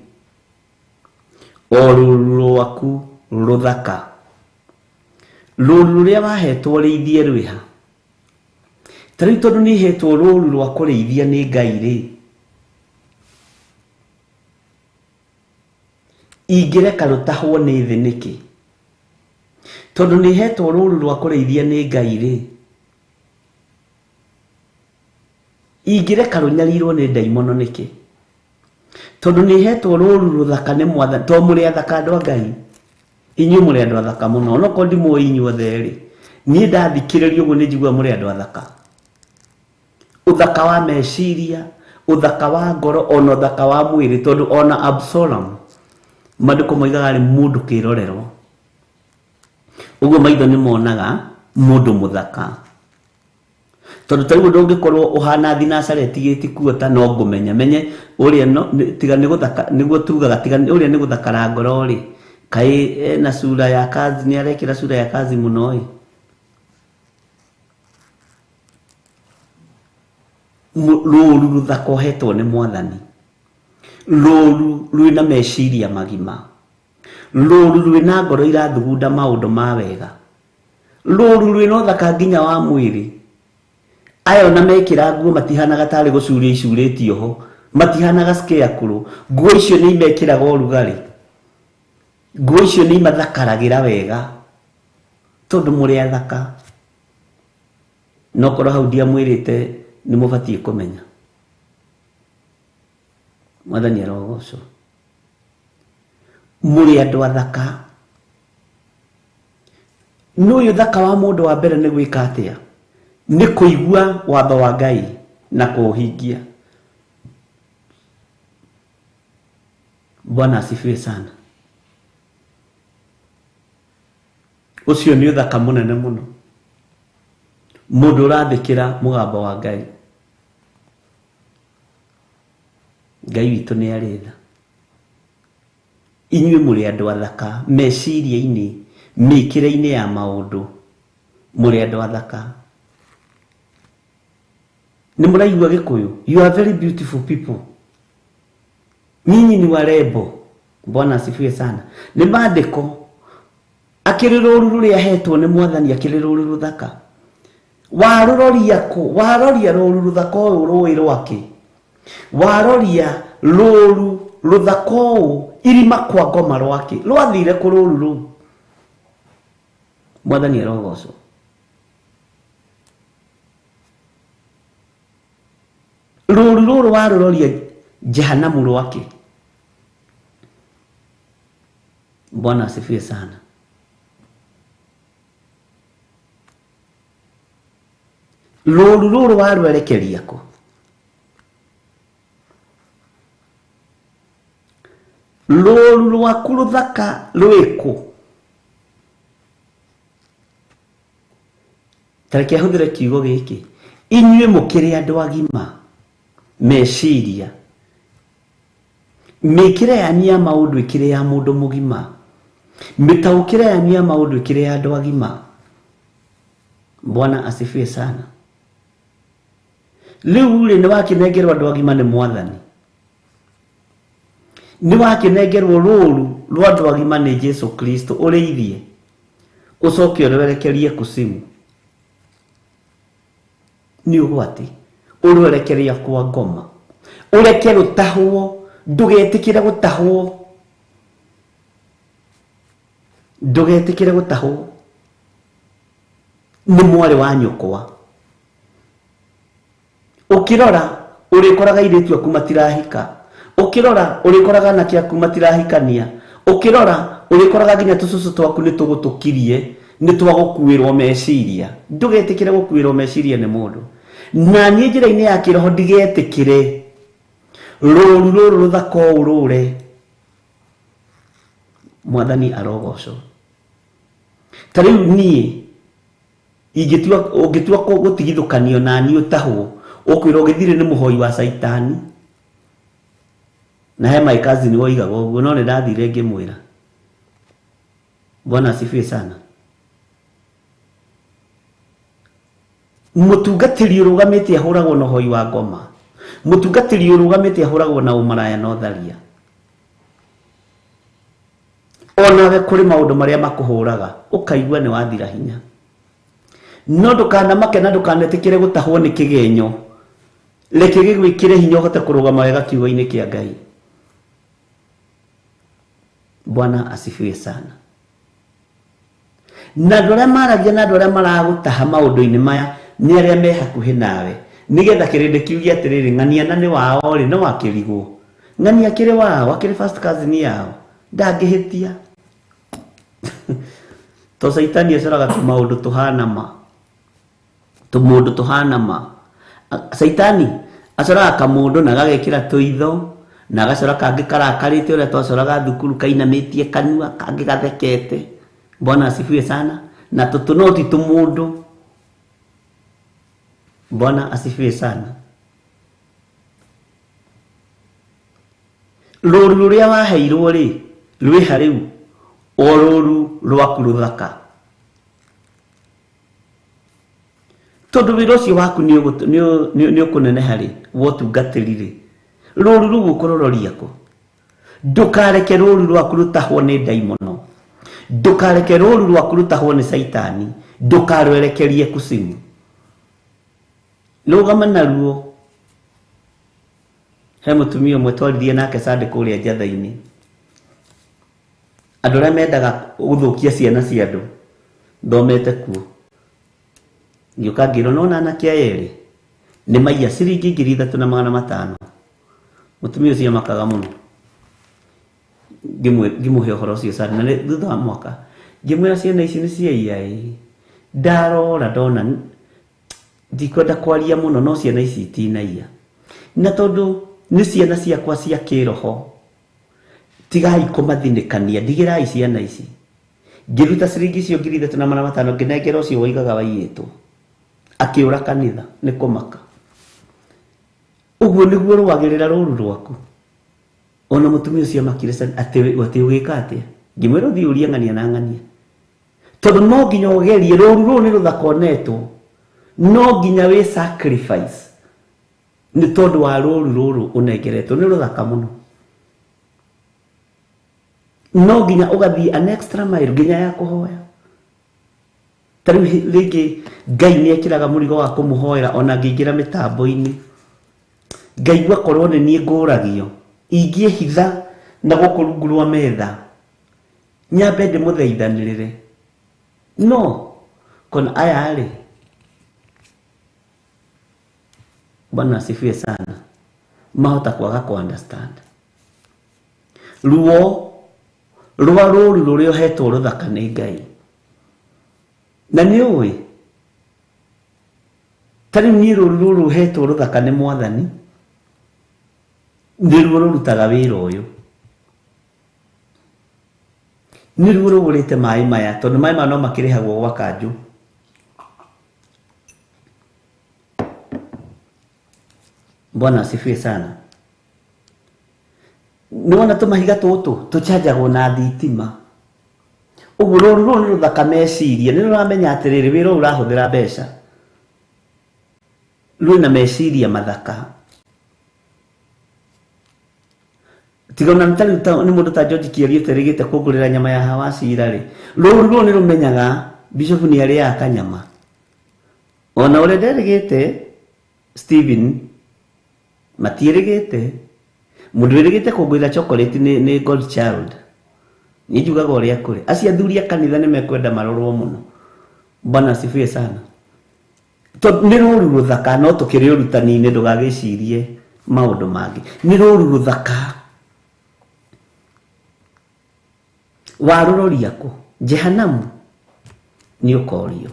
O rũru rwaku rũthaka. Rũru rũrĩa wahetwo rĩithie rwĩha. Tarĩu tondũ nĩ hetwo rũru rwa kũrĩithia nĩ Ngai ingĩreka rũtahwo nĩ thĩ nĩkĩ? Tondũ nĩ hetwo rũru rwa kũrĩithia nĩ Ngai ingĩreka rũnyarirwo nĩ ndaimono nĩkĩ? Tondũ nĩ hetwo rũru rũthaka nĩ Mwathani. To mũrĩ athaka andũ a Ngai? Inyuĩ mũrĩ andũ athaka mũno. Ona korwo ndimũĩ inyuothe niĩ ndathikĩrĩria ũguo nĩ njiguaga mũrĩ andũ athaka. Uthaka wa meciria, uthaka wa ngoro, ona uthaka wa mwĩrĩ. Tondũ ona Absalom maandĩko moigaga arĩ mũndũ kĩrorerwo. Ũguo maitho nĩ monaga mũndũ mũthaka. Tondũ tarĩu ndũngĩkorwo ũhana Thinasareti gĩtikuota no ngũmenya menye ũrĩa tiga nĩ gũthaka nĩguo tugaga tiga ũrĩa nĩ gũthakara ngoro kaĩ na sura ya kazi nĩ arekĩra sura ya kazi mũno rũru rũthaka ũhetwo nĩ Mwathani. Rũru rwĩna meciria magima. Rũru rwĩna ngoro irathugunda maũndũ ma wega. Rũru rwĩna ũthaka nginya wa mwĩrĩ. Aya ona mekĩra nguo matihanaga tarĩ gũcuria icurĩtio ho. Matihanaga scarecrow. Nguo icio nĩ imekĩraga ũrugarĩ. Nguo icio nĩ imathakaragĩra wega. Tondũ mũrĩ athaka. No korwo hau ndiamwĩrĩte nĩ mũbatiĩ kũmenya. Mwathani arogocwo. Mũrĩ andũ athaka. Nũyũ thaka wa mũndũ wa mbere nĩ gwĩka atĩa? Nĩ kũigua watho wa Ngai na kũũhingia. Bwana asifiwe sana. Ũcio nĩ ũthaka mũnene mũno. Mũndũ ũrathĩkĩra mũgambo wa Ngai. Ngai witũ nĩ arĩ tha. Inyuĩ mũrĩ andũ athaka meciria-inĩ, mĩkĩre-inĩ ya maũndũ. Mũrĩ andũ athaka. Nĩ mũraigua Gĩkũyũ? You are very beautiful people. Nyinyi ni warembo. Bwana asifiwe sana. Nĩ maandĩko. Akĩrĩ rũru rũrĩa ahetwo nĩ Mwathani akĩrĩ rũru rũthaka. Warũroria kũ? Waroria rũru rũthaka ũyũ rũĩ rwake. Waroria rũru rũthaka ũũ irima kwa ngoma rwake. Rwathire kũ rũru rũu? Mwathani arogocwo. Rũru rũrũ warũroria jehanamu rwake. Bwana asifiwe sana. Rũru rũrũ warwerekeria kũ? Rũru rwaku rũthaka rwĩ kũ? Tareke hũthĩre kiugo gĩkĩ. Inyuĩ mũkĩrĩ andũ agima meciria. Mĩkĩre yanyu ya maũndũ ĩkĩrĩ ya mũndũ mũgima. Mĩtaũkĩre yanyu ya maũndũ ĩkĩrĩ ya andũ agima. Bwana asifiwe sana. Rĩu nĩ wakĩnengerwo andũ agima nĩ Mwathani. Nĩ wakĩnengerwo rũru rwa andũ agima nĩ Jesu Kristo ũrĩithie. Ũcoke ũrwerekerie kusimu. Nĩ ũgwati. Ũrwerekeria kwa ngoma. Ũreke rũtahwo. Ndũgetĩkĩre gũtahwo. Ndũgetĩkĩre gũtahwo. Nĩ mwarĩ wa nyũkwa. Ũkĩrora ũrĩkoraga airĩtu aku matirahika. Ũkĩrora ũrĩkoraga anake aku matirahikania. Ũkĩrora ũrĩkoraga nginya tũcũcũ twaku nĩ tũgũtũkirie, nĩ twagũkuĩrwo meciria. Ndũgetĩkĩre gũkuĩrwo meciria nĩ mũndũ. Na niĩ njĩra-inĩ ya kĩroho ndigetĩkĩre rũru rũrũ rũthaka ũũ rũre. Mwathani arogocwo. Ta rĩu niĩ Ũngĩtua gũtigithũkanio na niĩ ũtahwo ũkwĩrwo gĩthire nĩ mũhoi wa Saitani. Na he my cousin woigaga ũguo, no nĩndathire ngĩmwĩra. Bwana asifiwe sana. Mũtungatĩri ũrũgamĩte ahũragwo na ũhoi wa ngoma. Mũtungatĩri ũrũgamĩte ahũragwo na ũmaraya na ũtharia. Onawe kũrĩ maũndũ marĩa makũhũraga ũkaigua nĩ wathira hinya. No ndũkanamake na ndũkanetĩkĩre gũtahwo nĩ kĩgenyo. Reke gĩgwĩkĩre hinya ũhote kũrũgama wega kiugo-inĩ kĩa Ngai. Bwana asifiwe sana. Na andũ arĩa maragia na andũ arĩa maragũtaha maũndũ-inĩ maya nĩ arĩa me hakuhĩ nawe. Nĩgetha kĩrĩndĩ kiuge atĩrĩrĩ, ng'ania nĩ wao rĩ, no akĩrigwo. Ng'ania kĩrĩ wao, akĩrĩ first cousin yao. Ndangĩhĩtia. To Saitani acoraga tũmaũndũ tũhana ma. Tũmũndũ tũhana ma. Saitani acoraga kamũndũ na gagekĩra tũitho, na agacora kangĩ karakarĩte ũrĩa twacoraga thukuru kainamĩtie kanua, kangĩ gathekete. Bwana asifiwe sana. Na tũtũ no ti tũmũndũ. Bwana asifiwe sana. Rũru rũrĩa waheirwo rĩ, rwĩha rĩu o rũru rwaku rũthaka. Tondũ wĩra ũcio waku nĩ ũkũneneha rĩ, wotungatĩri rĩ, rũru rũu ũkũrũroria kũ? Ndũkareke rũru rwaku rũtahwo nĩ ndaimono. Ndũkareke rũru rwaku rũtahwo nĩ Saitani. Ndũkarwerekerie kusimu. Rũgama naruo. He mũtumia ũmwe twaririe nake Sunday kũrĩa njatha-inĩ. Andũ arĩa mendaga gũthũkia ciana cia andũ thomete kuo. Ngĩũka ngĩrwo nona anake aya erĩ nĩ maiya ciringi 3,500. Mũtumia ũcio makaga mũno. Ngĩmũhe ũhoro ũcio Sunday na thutha wa mwaka ngĩmwĩra ciana ici nĩ ciaiya. Ndarora ndona ndikwenda kwaria mũno, no ciana ici itinaiya. Na tondũ nĩ ciana ciakwa cia kĩroho, tigai kũmathinĩkania, ndigĩrai ciana ici. Ngĩruta ciringi icio 3,500 ngĩnengera ũcio woigaga waiyĩtwo. Akĩũra kanitha nĩ kũmaka. Ũguo nĩguo rwagĩrĩra rũru rwaku. Ona mũtumia ũcio makire atĩ ũgĩka atĩa? Ngĩmwĩra ũthiĩ ũrie ng'ania na ng'ania. Tondũ no nginya ũgerie, rũru rũu nĩ rũthaka onetwo. No nginya wĩ sacrifice. Nĩ tondũ wa rũru rũrũ ũnengeretwo, nĩ rũthaka mũno. No nginya ũgathiĩ an extra mile nginya ya kũhoya. Tarĩu rĩngĩ Ngai nĩ ekĩraga mũrigo wa kũmũhoera ona ngĩingĩra mĩtambo-inĩ. Ngaigua korwo nĩ niĩ ngũragio, ingĩhitha na gũkũ rungu rwa metha, nyambe ndĩmũthaithanĩrĩre. No kona aya rĩ, Bwana asifiwe sana, mahota kwaga ku understand. Ruo rwa rũru rũrĩa ũhetwo rũthaka nĩ Ngai. Na nĩ ũĩ tarĩu niĩ rũru rũrũ ũhetwo rũthaka nĩ Mwathani, nĩruo rũrutaga wĩra ũyũ. Nĩruo rũgũrĩte maĩ maya, tondũ maĩ maya no makĩrĩhagwo gwa kanjũ. Bwana asifiwe sana. Nĩwona tũmahiga tũtũ tũchanjagwo na thitima. Ũguo rũru rũrũ nĩ rũthaka meciria, nĩ rũramenya atĩrĩrĩ wĩra ũyũ ũrahũthĩra mbeca. Rwĩna meciria mathaka. Tiga ona nĩ mũndũ ta George Kĩariĩ ũterĩgĩte kũngũrĩra nyama ya Hawacira rĩ, rũru rũrũ nĩ rũmenyaga Bishop nĩ arĩaga kanyama. Ona ũrĩa nderĩgĩte Stephen matiĩrĩgĩte. Mũndũ wĩrĩgĩte kũngũrĩra chocolate nĩ God child. Nĩ njugaga ũrĩa kũrĩ. Acio athuri a kanitha nĩ mekwenda marorwo mũno. Bwana asifiwe sana. Tondũ nĩ rũru rũthaka, no tũkĩrĩ ũrutani-inĩ ndũgagĩcirie maũndũ mangĩ. Nĩ rũru rũthaka. Warũroria kũ? Jehanamu nĩ ũkorio.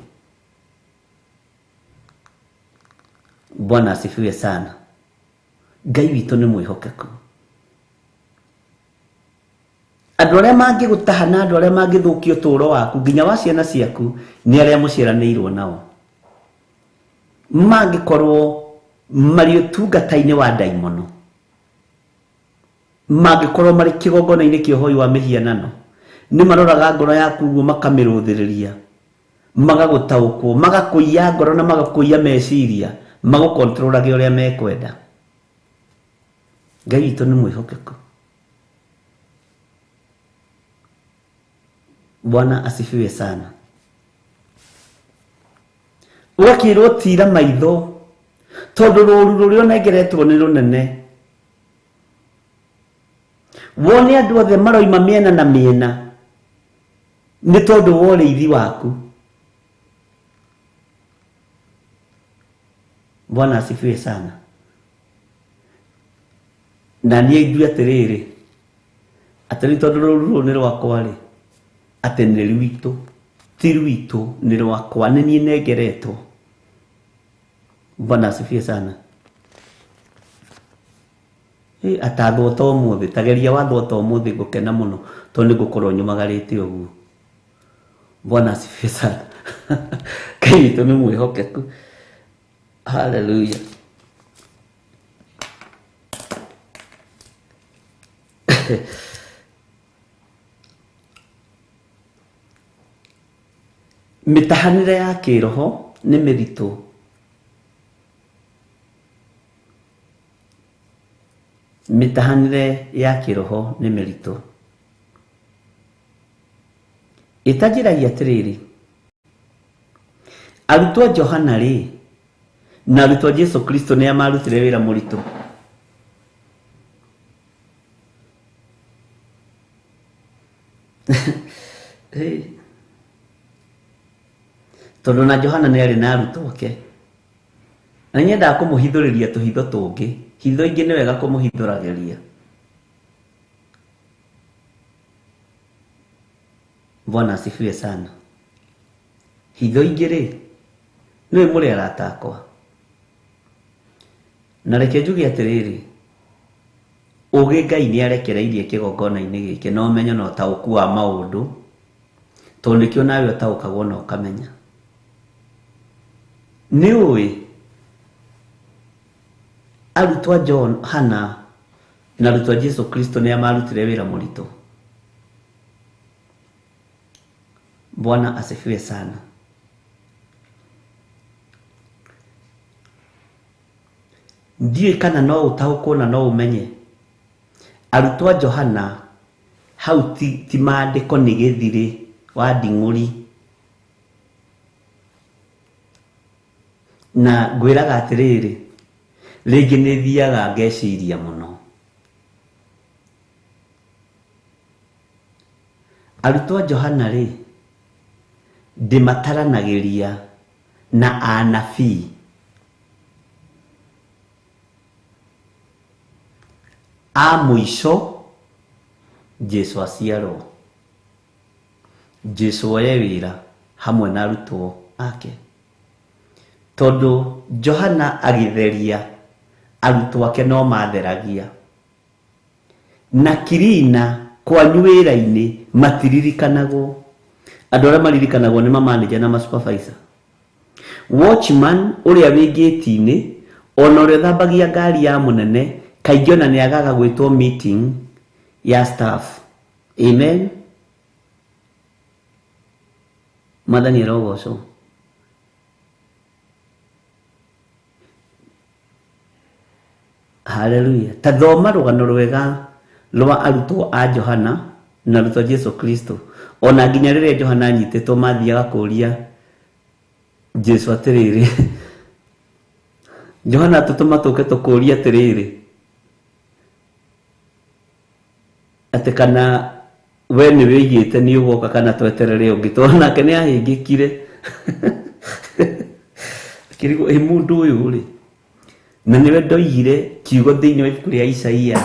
Bwana asifiwe sana. Ngai witũ nĩ mwĩhokeku. Andũ arĩa mangĩgũtaha na andũ arĩa mangĩthũkia ũtũũro waku nginya wa ciana ciaku nĩ arĩa mũciaranĩirwo nao. mangikorwo mari utungata-ini wa daimono, mangikorwo mari kigongona-ini kia uhoi wa mihianano, ni maroraga ngoro yaku guo makamiruthiriria, magagutaukwo, magakuiya ngoro na magakuiya meciria, magukontrolage uria mekwenda. Ngai witũ nĩ mwĩhokeku. Bwana asifiwe sana. Wakirwo tira maitho tondu rũru rũrĩa onengeretwo nĩ rũnene. Wone andũ othe maroima mĩena na mĩena nĩ tondu wa ũrĩithi waku. Bwana asifiwe sana. Na niĩ ngue atĩrĩrĩ, atĩ tondu rũru rũrũ nĩ rwakwa rĩ, atĩ nĩ rwitũ, ti rwitũ, nĩ rwakwa, nĩ niĩ nengeretwo. Bwana asifiwe sana. Atathwo ta ũmũthĩ, tageria wathwo ta ũmũthĩ ngũkena mũno tondũ nĩ ngũkorwo nyumagarĩte ũguo. Bwana asifiwe sana. Ngai witũ nĩ mwĩhokeku. Hallelujah. Mitahanire ya kiroho nĩ mĩritũ. Mitahanire ya kiroho nĩ mĩritũ. Itajiragia atĩrĩrĩ, arutwo Johana rĩ na arutwo Jesu Kristo nĩ amarutire wĩra mũritũ. Tondu na Johana nĩ arĩ na arutwo ake, na nyendaga kũmũhithũrĩria tũhitho tũngĩ, hitho ingĩ nĩ wega kũmũhithũragĩria. Bwana asifiwe sana. Hitho ingĩ rĩ, nĩwe mũrĩ arata akwa. Na reke njuge atĩrĩrĩ, ũgĩ Ngai nĩ arekereirie kĩgongona-inĩ gĩkĩ na ũmenyo na ũtaũku wa maũndũ, tondũ nĩkĩo nawe ũtaũkagwo na ũkamenya. Nĩ ũĩ arutwo Johana na arutwo Jesu Kristo nĩ amarutire wĩra mũritũ. Bwana asifiwe sana. Ndiũĩ kana no ũtaũkwo na no ũmenye arutwo Johana hau ti maandĩko nĩ gĩthirĩ wa nding'ũri. Na ngwĩraga atĩrĩrĩ, rĩngĩ nĩ thiaga ngeciria mũno. Arutwo Johana rĩ, ndĩmataranagĩria na anabii. A mũico Jesu aciarwo, Jesu oye wĩra hamwe na arutwo ake. Tondu Johana agĩtheria, arutwo ake no matheragia. Na kirina kwanyu wĩra-inĩ matiririkanagwo. Andũ arĩa maririkanagwo nĩ mamanager na masupervisor. Watchman ũrĩa wĩ gate-inĩ, ona ũrĩa thambagia ngari ya mũnene, kaingĩ ona nĩ agaga gwĩtwo meeting ya staff. Amen. Mwathani arogocwo. Hallelujah. Ta thoma rũgano rwega rwa arutwo a Johana na arutwo Jesu Kristo. Ona nginya rĩrĩa Johana anyitĩtwo mathiaga kũria Jesu atĩrĩrĩ. Johana tũtũma tũke tũkũria atĩrĩrĩ, atĩ kana we nĩ wĩigĩte nĩ ũgoka kana tweterere ũngĩ, tondũ nake nĩ ahĩngĩkire. Akĩrigwo mũndũ ũyũ rĩ, na nĩwe ndoigire kiugo thĩinĩ wa ibuku rĩa Isaia,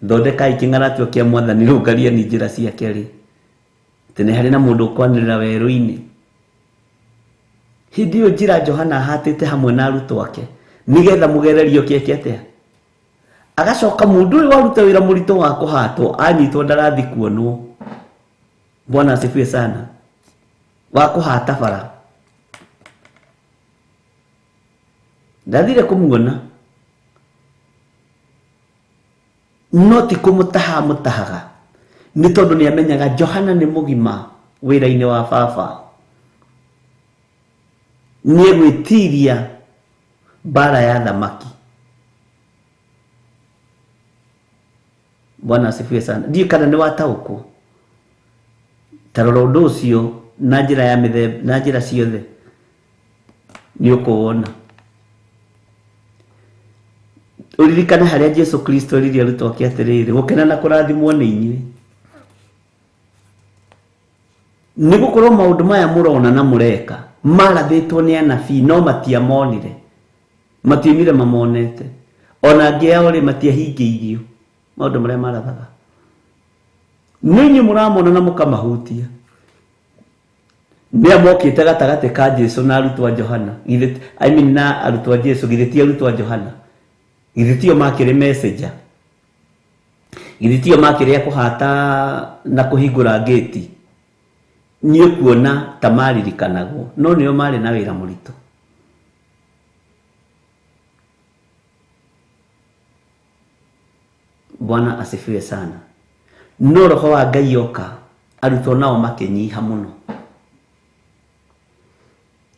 thondekai kĩng'aratio kĩa Mwathani rũngariani njĩra ciake rĩ, atĩ nĩ harĩ na mũndũ ũkwanĩrĩra werũ-inĩ. Hĩndĩ ĩyo njĩra Johana ahatĩte hamwe na arutwo ake nĩgetha mũgererio kĩeke atĩa. Agacoka mũndũ ũyũ waruta wĩra mũritũ wa kũhatwo anyitwo ndarathi kuonwo. Bwana asifiwe sana. Wa kũhata bara. ndathire kumuona no ti kumutahaga ni tondu ni amenyaga Johana ni mugima wira-ini wa baba ni egwitiria bara ya thamaki. Bwana asifiwe sana. Ndiyo kana ni wataũkwo tarora ũndũ ũcio na njĩra ya mĩthemba na njĩra ciothe ni ũkũwona. Uririkana harĩa Jesu Kristo rĩrĩa arutwo ake atĩrĩrĩ gũkena na kũrathimwo nĩ inyuĩ nĩ gũkorwo maũndũ maya mũrona na mũreka marathĩtwo nĩ anabii no matiamonire, matiumire mamonete, ona angĩ ao rĩ matiahingĩirio maũndũ marĩa marathaga. Nĩ inyuĩ mũramona na mũkamahutia. Nĩ amokĩte gatagatĩ ka Jesu na arutwo a Johana, na arutwo a Jesu githĩ ti arutwo a Johana, githĩ tio makĩrĩ messenger, githĩ tio makĩrĩ kũhata na kũhingũra gate. Nĩ ũkuona ta maririkanagwo no nĩo marĩ na wĩra mũritũ. Bwana asifiwe sana. No roho wa Ngai oka arutwo nao makĩnyiha mũno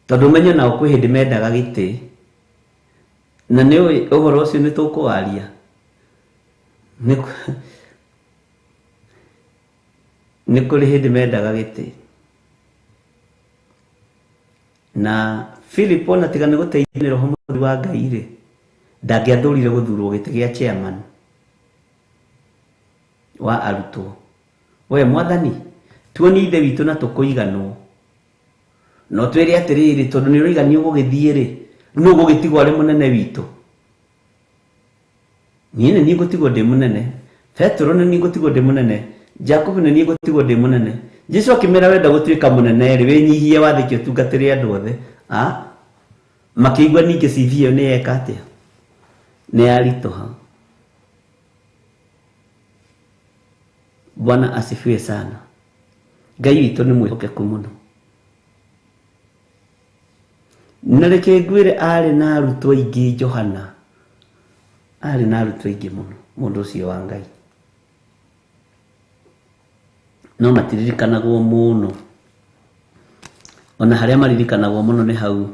tondũ menye nao kwĩ hĩndĩ mendaga gĩtĩ na nĩ ũhoro ũcio nĩ tũkũwaria nĩ kũrĩ hĩndĩ mendaga gĩtĩ na Philip ona tiga nĩ gũteithia nĩ roho mũtheru wa Ngai rĩ ndangĩathũrire gũthurwo gĩtĩ gĩa chairman wa arutwo. We Mwathani tuonie ithe witũ na tũkũiganwo no twĩre atĩrĩrĩ tondũ nĩ ũrĩigani ũgũgĩthiĩ rĩ nĩ ũgũgĩtigwo arĩ mũnene witũ. Niĩ nĩ niĩ ngũtigwo ndĩ mũnene, Petro nĩ niĩ ngũtigwo ndĩ mũnene, Jacob nĩ niĩ ngũtigwo ndĩ mũnene. Jesu akĩmera wenda gũtuĩka mũnene rĩ wĩnyihie wathĩkĩ ũtungatĩre andũ othe. Makĩigua ningĩ CV ĩyo nĩ yeka atĩa, nĩ yaritũha. Bwana asifiwe sana. Ngai witũ nĩ mwĩhokeku mũno. Na reke ngwĩre arĩ na arutwo aingĩ Johana, arĩ na arutwo aingĩ mũno mũndũ ũcio wa Ngai, no matiririkanagwo mũno. Ona harĩa maririkanagwo mũno nĩ hau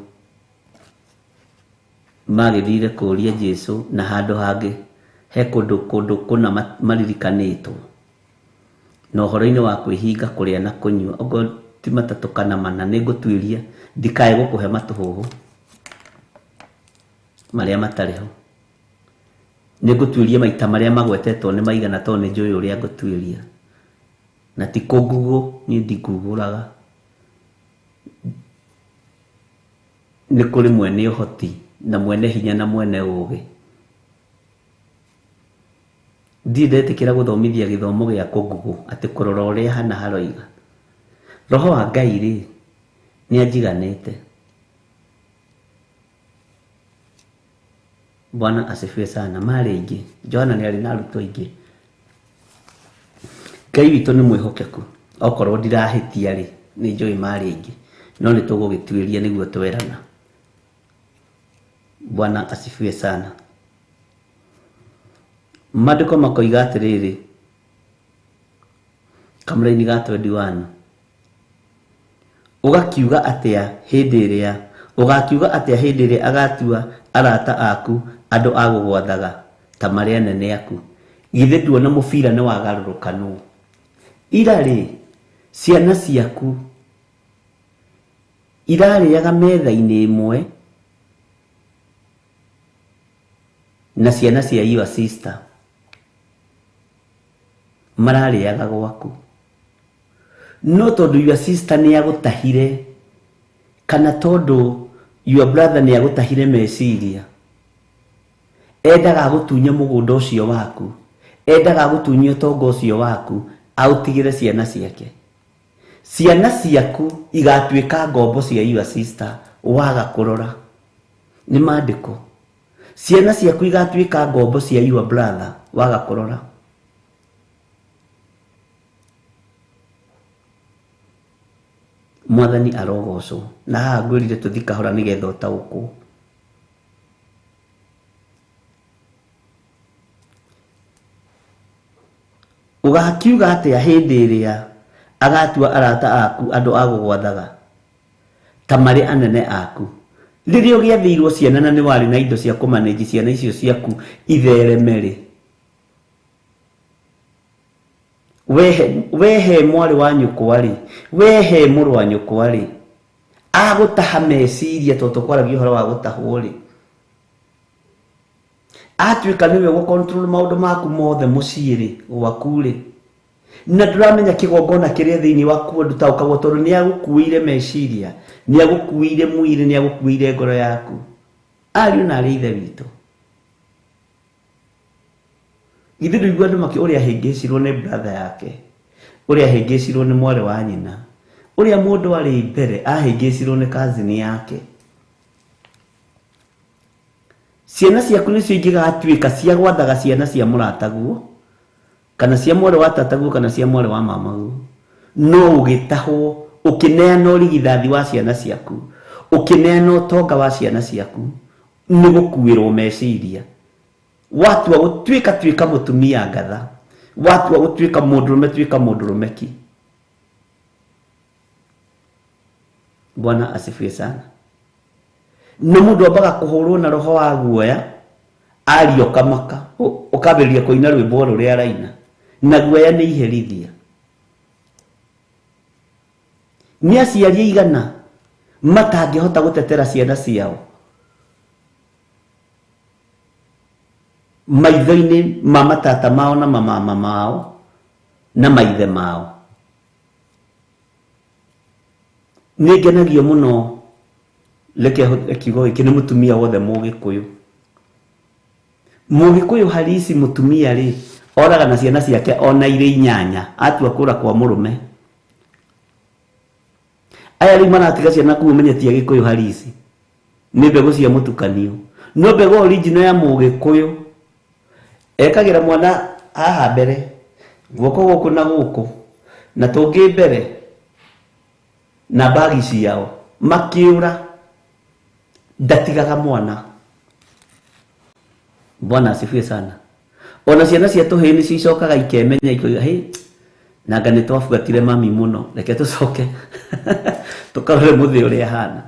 magĩthire kũũria Jesu na handũ hangĩ he kũndũ kũna maririkanĩtwo na ũhoro-inĩ wa kwĩhinga kũrĩa na kũnyua. Ogo ti matatũ kana mana nĩ ngũtuĩria ndikae gũkũhe matũhũhũ marĩa matarĩ ho. Nĩ ngũtuĩria maita marĩa magwetetwo nĩ maigana tondũ nĩ njũĩ ũrĩa ngũtuĩria na ti kũngugũ, niĩ ndingugũraga. Nĩ kũrĩ mwene ũhoti na mwene hinya na mwene ũũgĩ. Ndĩretĩkĩra gũthomithia gĩthomo gĩa kũngugũ atĩ kũrora ũrĩa hana haroiga. Roho wa Ngai rĩ nĩ anjiganĩte. Bwana asifiwe sana. Marĩ aingĩ, Johana nĩ arĩ na arutwo aingĩ. Ngai witũ nĩ mwĩhokeku, okorwo ndirahĩtia rĩ nĩ njũĩ marĩ aingĩ no nĩ tũgũgĩtuĩria nĩguo twerana. Bwana asifiwe sana. Maandĩko makoiga atĩrĩrĩ kamũra-inĩ ga 21 ũgakiuga atĩa hĩndĩ ĩrĩa agatua arata aku andũ a gũgwathaga ta marĩ anene aku, githĩ nduona mũbira nĩ wagarũrũkanwo. Ira rĩ ciana ciaku irarĩaga metha-inĩ ĩmwe na ciana cia your sister mararĩaga gwaku, no tondũ your sister nĩ agũtahire kana tondũ your brother nĩ agũtahire meciria, endaga gũtunya mũgũnda ũcio waku, endaga gũtunya ũtonga ũcio waku autigĩre ciana ciake. Ciana ciaku igatuĩka ngombo cia your sister waga kũrora. Nĩ maandĩko. Ciana ciaku igatuĩka ngombo cia your brother waga kũrora. Mwathani arogocwo. Na haha ngwĩrire tũthiĩ kahora nĩgetha ũtaũkwo. ugakiuga atia hindi iria agatua arata aku andu agugwathaga ta mari anene aku riria ugiathirwo ciana na ni wari na indo cia kumanage ciana icio ciaku itheremere wehe mwari wa nyukwa ri wehe muru wa nyukwa ri agutaha meciria toto kwaragia uhoro wa gutahwo ri atuika niwe go control maundu maku mothe muciiri gwaku ri na nduramenya kigongona kiria thiini waku ndu taukagwo tondu ni agukuire meciria ni agukuire mwiri ni agukuire ngoro yaku ariu na ari ithe witu ithe nduigua andu maki uria hingicirwo ni brother yake uria hingicirwo ni mwari wa nyina uria mundu ari mbere ahingicirwo ni cousin yake ciana ciaku nicio ingigatuika cia gwathaga ciana cia murataguo kana cia mwari wa tataguo kana cia mwari wa mamaguo no ugitahwo ukineana urigithathi wa ciana ciaku ukineana utonga wa ciana ciaku ni gukuirwo meciria watu wa gutwika mutumia ngatha watu wa gutwika mundurume twika mundurume ki Bwana asifiwe sana na mundu ambaga kuhurwo na roho wa guoya arioka maka ukaberia kuina rwimbo ruria araina na guoya ni iherithia ni aciaria igana matangihota gutetera ciana ciao maitho-ini ma matata mao na mama mao na maithe mao ni ngenagio muno leke kigo iki ni mutumia wothe mugikuyu halisi mutumia ri oraga na ciana ciake ona ire inyanya atua kura kwa murume aya ri manatiga ciana ku menyetie gikuyu halisi ni mbegu cia mutukanio no mbegu original ya mugikuyu ekagira mwana haha mbere guoko guku na guku na tungi mbere na bagi ciao makiura ndatigaga mwana. Bwana asifiwe sana. Ona ciana cia tuhini cicokaga ikemenya ikoiga he nanga ni twafuatire mami muno reke tucoke tukarore muthi uria hana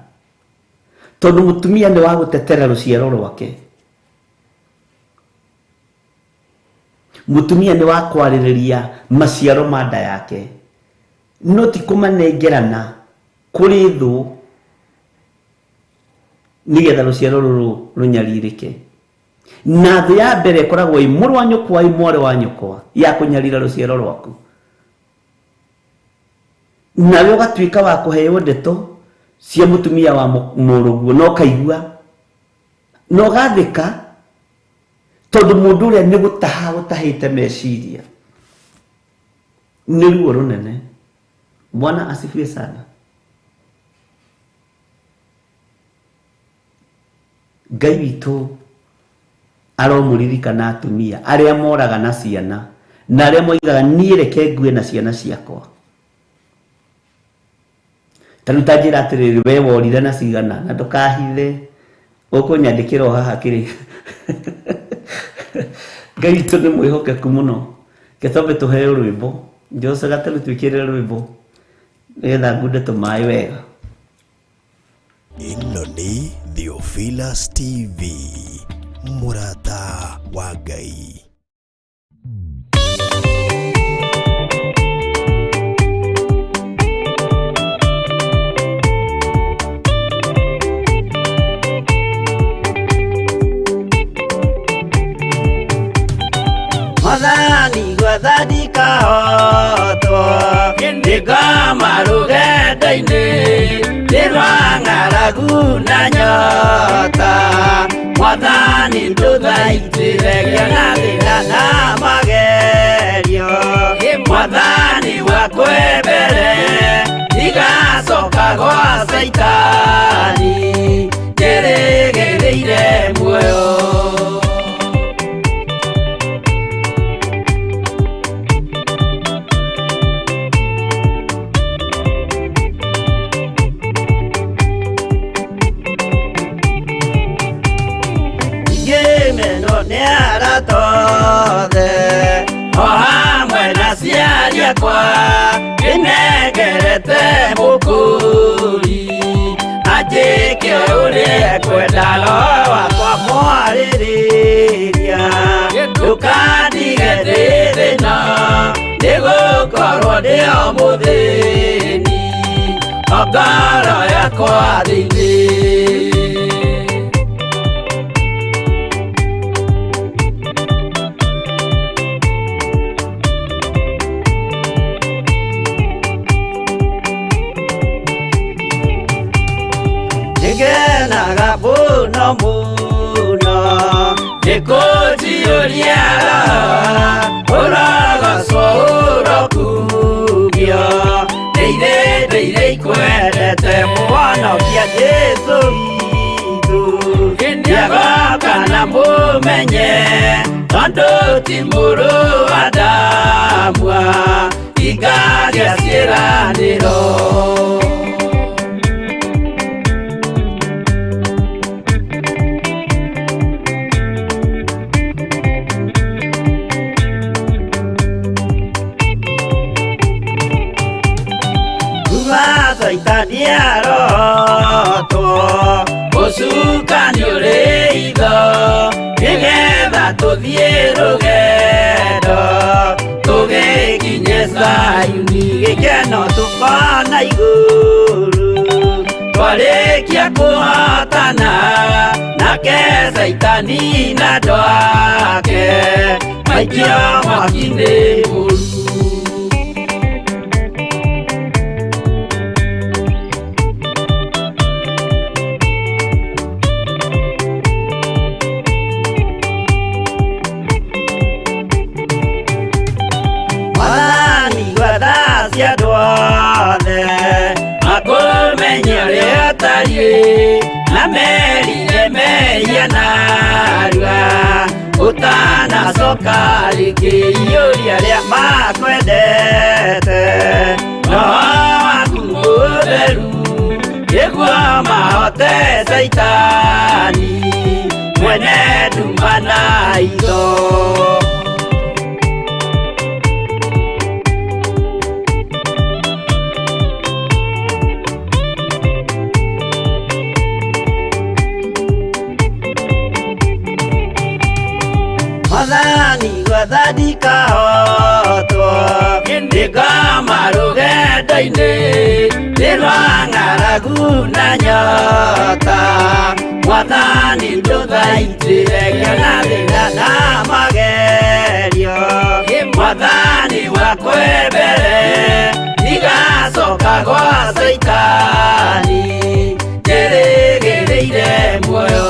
tondu mutumia ni wa gutetera ruciaro rwake mutumia ni wa kwaririria maciaro manda yake no ti kumanengerana kuri thu nigetha ruciaro ruru runyaririke na thu ya mbere koragwo i muru wa nyukwa i mwore wa nyukwa ya kunyarira ruciaro rwaku nawe ugatwika wa kuheo ndeto cia mutumia wa muruguo no kaigua no gathika tondu mundu uria ni gutaha gutahite meciria ni ruo runene. Bwana asifiwe sana. Ngai witu aromuririkana atumia aria moraga na ciana na aria moigaga nie reke ngue na ciana ciakwa taruta njira atiriri we worire na cigana na ndukahithe ukunyandikira haha kiri Ngai witu ni mwihokeku muno ketombe tuheo rwimbo Jose gatelu twikire rwimbo etha ngunde tumai wega. Ino ni Theophilus TV, murata wa Ngai. Madani gwathani kahotwo ndikama rugendo-ini ndirwa ng'aragu na nyota Mwathani nduthaitĩre na thĩna na magerio Mwathani wakwe mbere igacoka gwa Saitani ndĩrĩgĩrĩire muoyo tothe giakwa gĩnengerete mũkũri anjĩke ũrĩa kwenda roho wakwa mwarĩrĩria ndũkandige ndĩ thĩna nĩgũkorwo ndĩ o mũthĩni ngoro yakwa thĩinĩ. Ngenaga mũno mũno nĩkũnjiyũria ũrogocwo ũrokugio ndeithĩ ikwendete mũhonokia Jesũ witũ nĩagoka na mũmenye tondũ ti mũrũ wa ndamwa ingagĩa ciĩranĩro. Saitani arotwo ũcukani ũrĩ itho nĩgetha tũthiĩ rũgendo tũgĩkinye Zayuni gĩkeno tũkona igũrũ twarĩkia kũhotana nake Saitani na andũ ake maikio mwaki-inĩ mũru. Na merire mehia narua ũtanacoka rĩngĩ iyũria rĩa makwendete roho waku mũtheru nĩguo mahote Saitani mwene nduma na itho. Mwathani gwathani kahotwo nĩngoma rũgendo-inĩ nĩrwa ng'aragu na nyota Mwathani ndũthaitĩre na thĩna na magerio Mwathani wakwa mbere ndigacoka gwa Saitani njĩrĩgĩrĩire muoyo.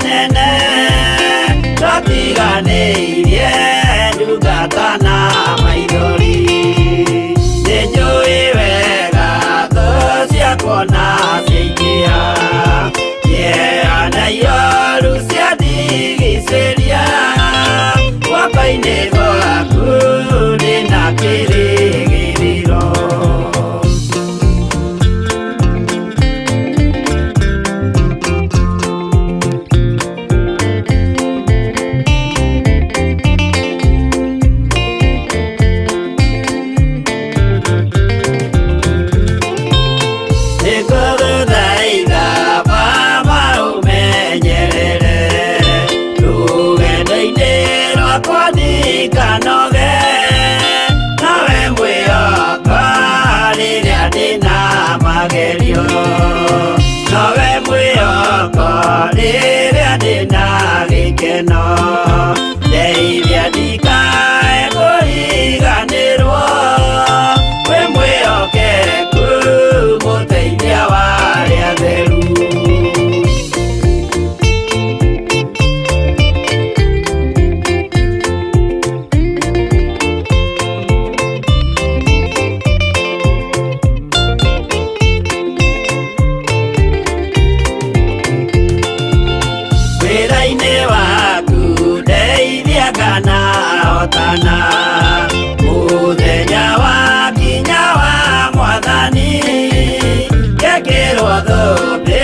Nene, kanoge nawe mwĩhoko rĩrĩa ndĩna magerio nawe mwĩhoko rĩrĩa ndĩna gĩkeno ndeithia ndikae kũriganĩrwo wĩ mwĩhokeku mũteithia wa arĩa atheru muthenya wa kinya wa mwathani gekĩrwo thũmbĩ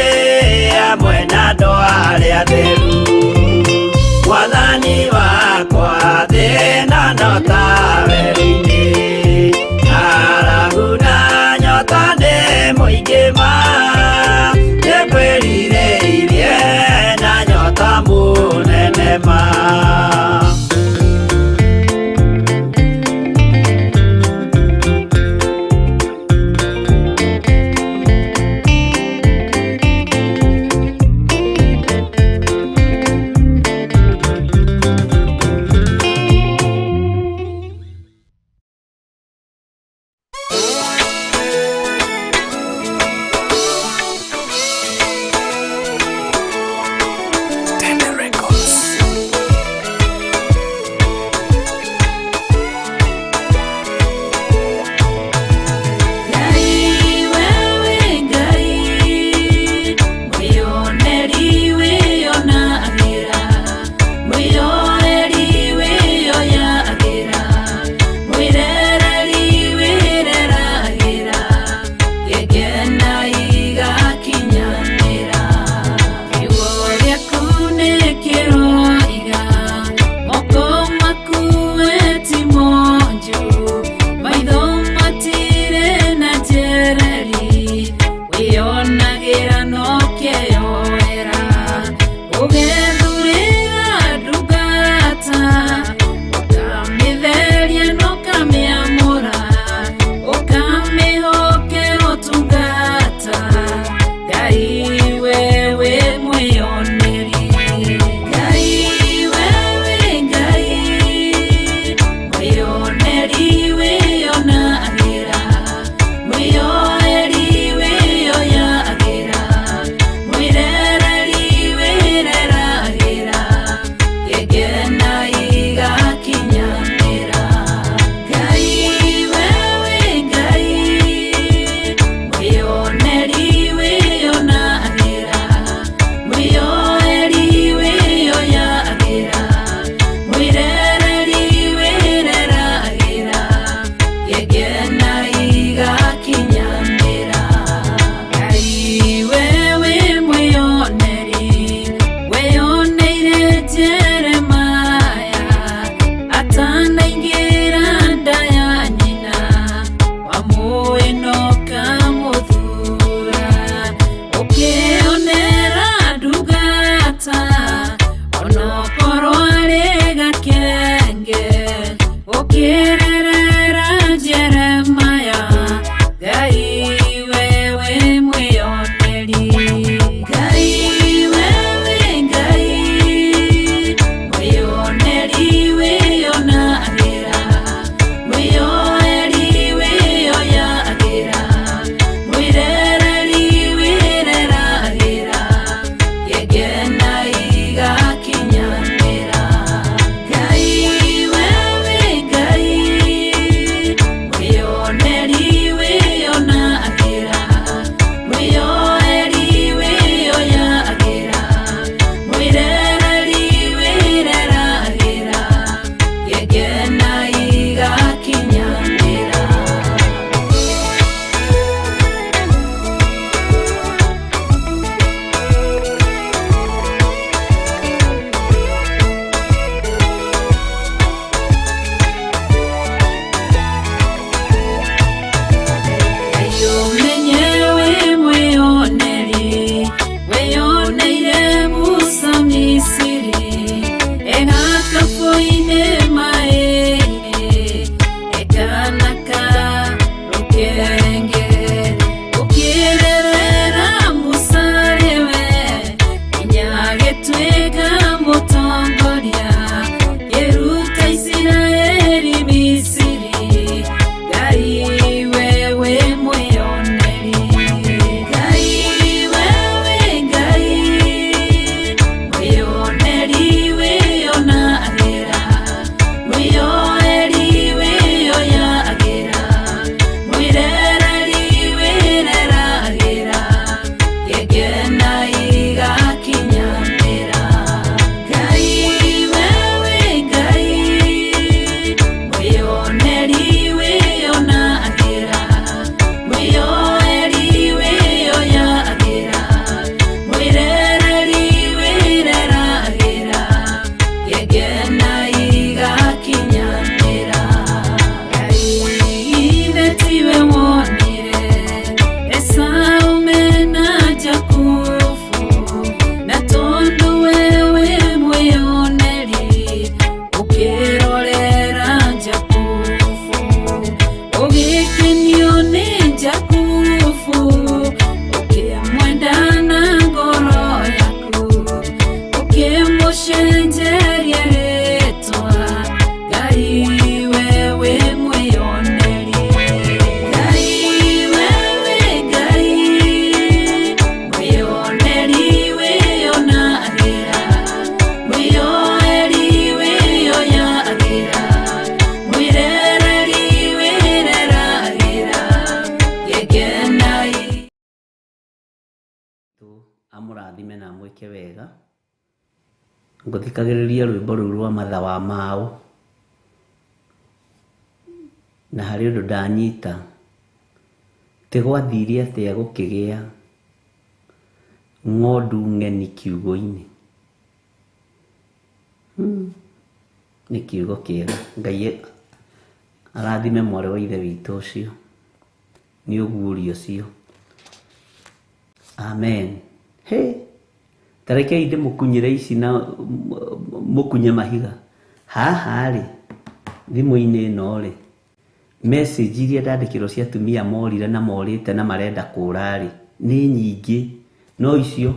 hamwe na andũ arĩa atheru mwathani wakwa thĩna no ta werũ-inĩ ng'aragu na nyota nĩ mũingĩ ma nĩngwĩrirĩirie na nyota mũnene ma Gai arathime na mwike wega nguthikagiriria rwimbo ruru rwa matha wa mao na hari undu ndanyita tigwathirie atia gukigia ng'ondu ng'eni kiugo-ini ni kiugo kiega. Ngai arathime mwari wa ithe witu ucio ni uguuri ucio. Amen. He tareke inde mukunyire ici na mukunye mahiga haha ri thimu-ini ino ri message iria ndandikirwo cia atumia morire na morite na marenda kura ri ni nyingi no icio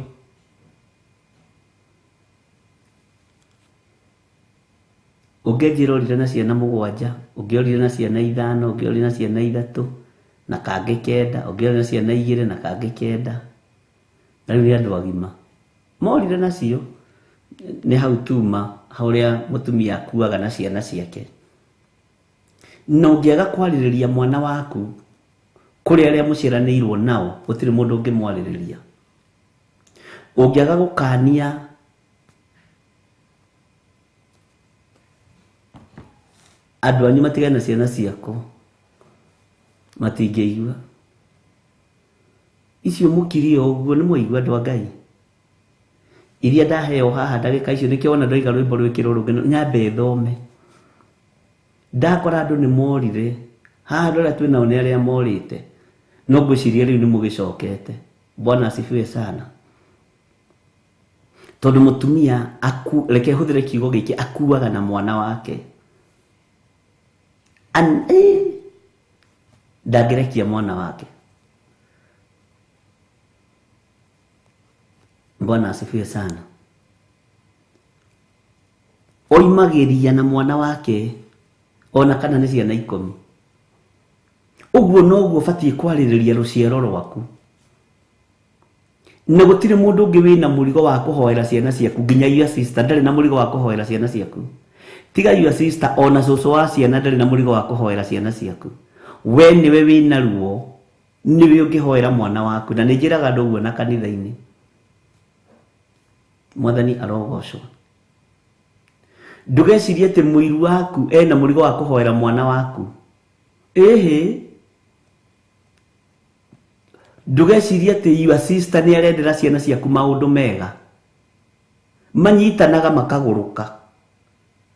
ungejirorire na ciana 7 ungiorire na ciana 5 ungiorire na ciana 3 na kangi 9 ungiorire na ciana 2 na kangi 9 na riu andu agima morire nacio ni hau tuma hauria mutumia akuaga na ciana ciake. No ngiaga kwaririria mwana waku kuri aria muciranirwo nao gutiri mundu ungimwaririria. Ungiaga gukania andu anyu matigane na ciana ciako matingeigua icio mukirio uguo ni mwaigua andu a Ngai iria ndaheo haha ndagika icio nikio ona ndoiga rwimbo rwikiro rugeno nyambe thome ndakora andu ni morire haha ndora twina one aria morite no ngwiciria riu ni mugicokete. Bwana asifiwe sana. Tondu mutumia reke huthire kiugo giki akuaga na mwana wake ndagerekia mwana wake. Bwana asifiwe sana. Oimagiria na mwana wake ona kana ni ciana 10 uguo noguo batie kwaririria ruciaro rwaku na gutire mundu ungi wina murigo wa kuhoera ciana ciaku nginya your sister ndari na murigo wa kuhoera ciana ciaku tiga your sister ona cucu wa ciana ndari na murigo wa kuhoera ciana ciaku we niwe wina ruo niwe ungihoera mwana waku na ninjiraga andu uguo na kanitha-ini. Mwathani arogocwo. Ndugecirie ati muiru waku ena murigo wa kuhoera mwana waku ndugecirie ati your sister ni arendera ciana ciaku maundu mega manyitanaga makaguruka.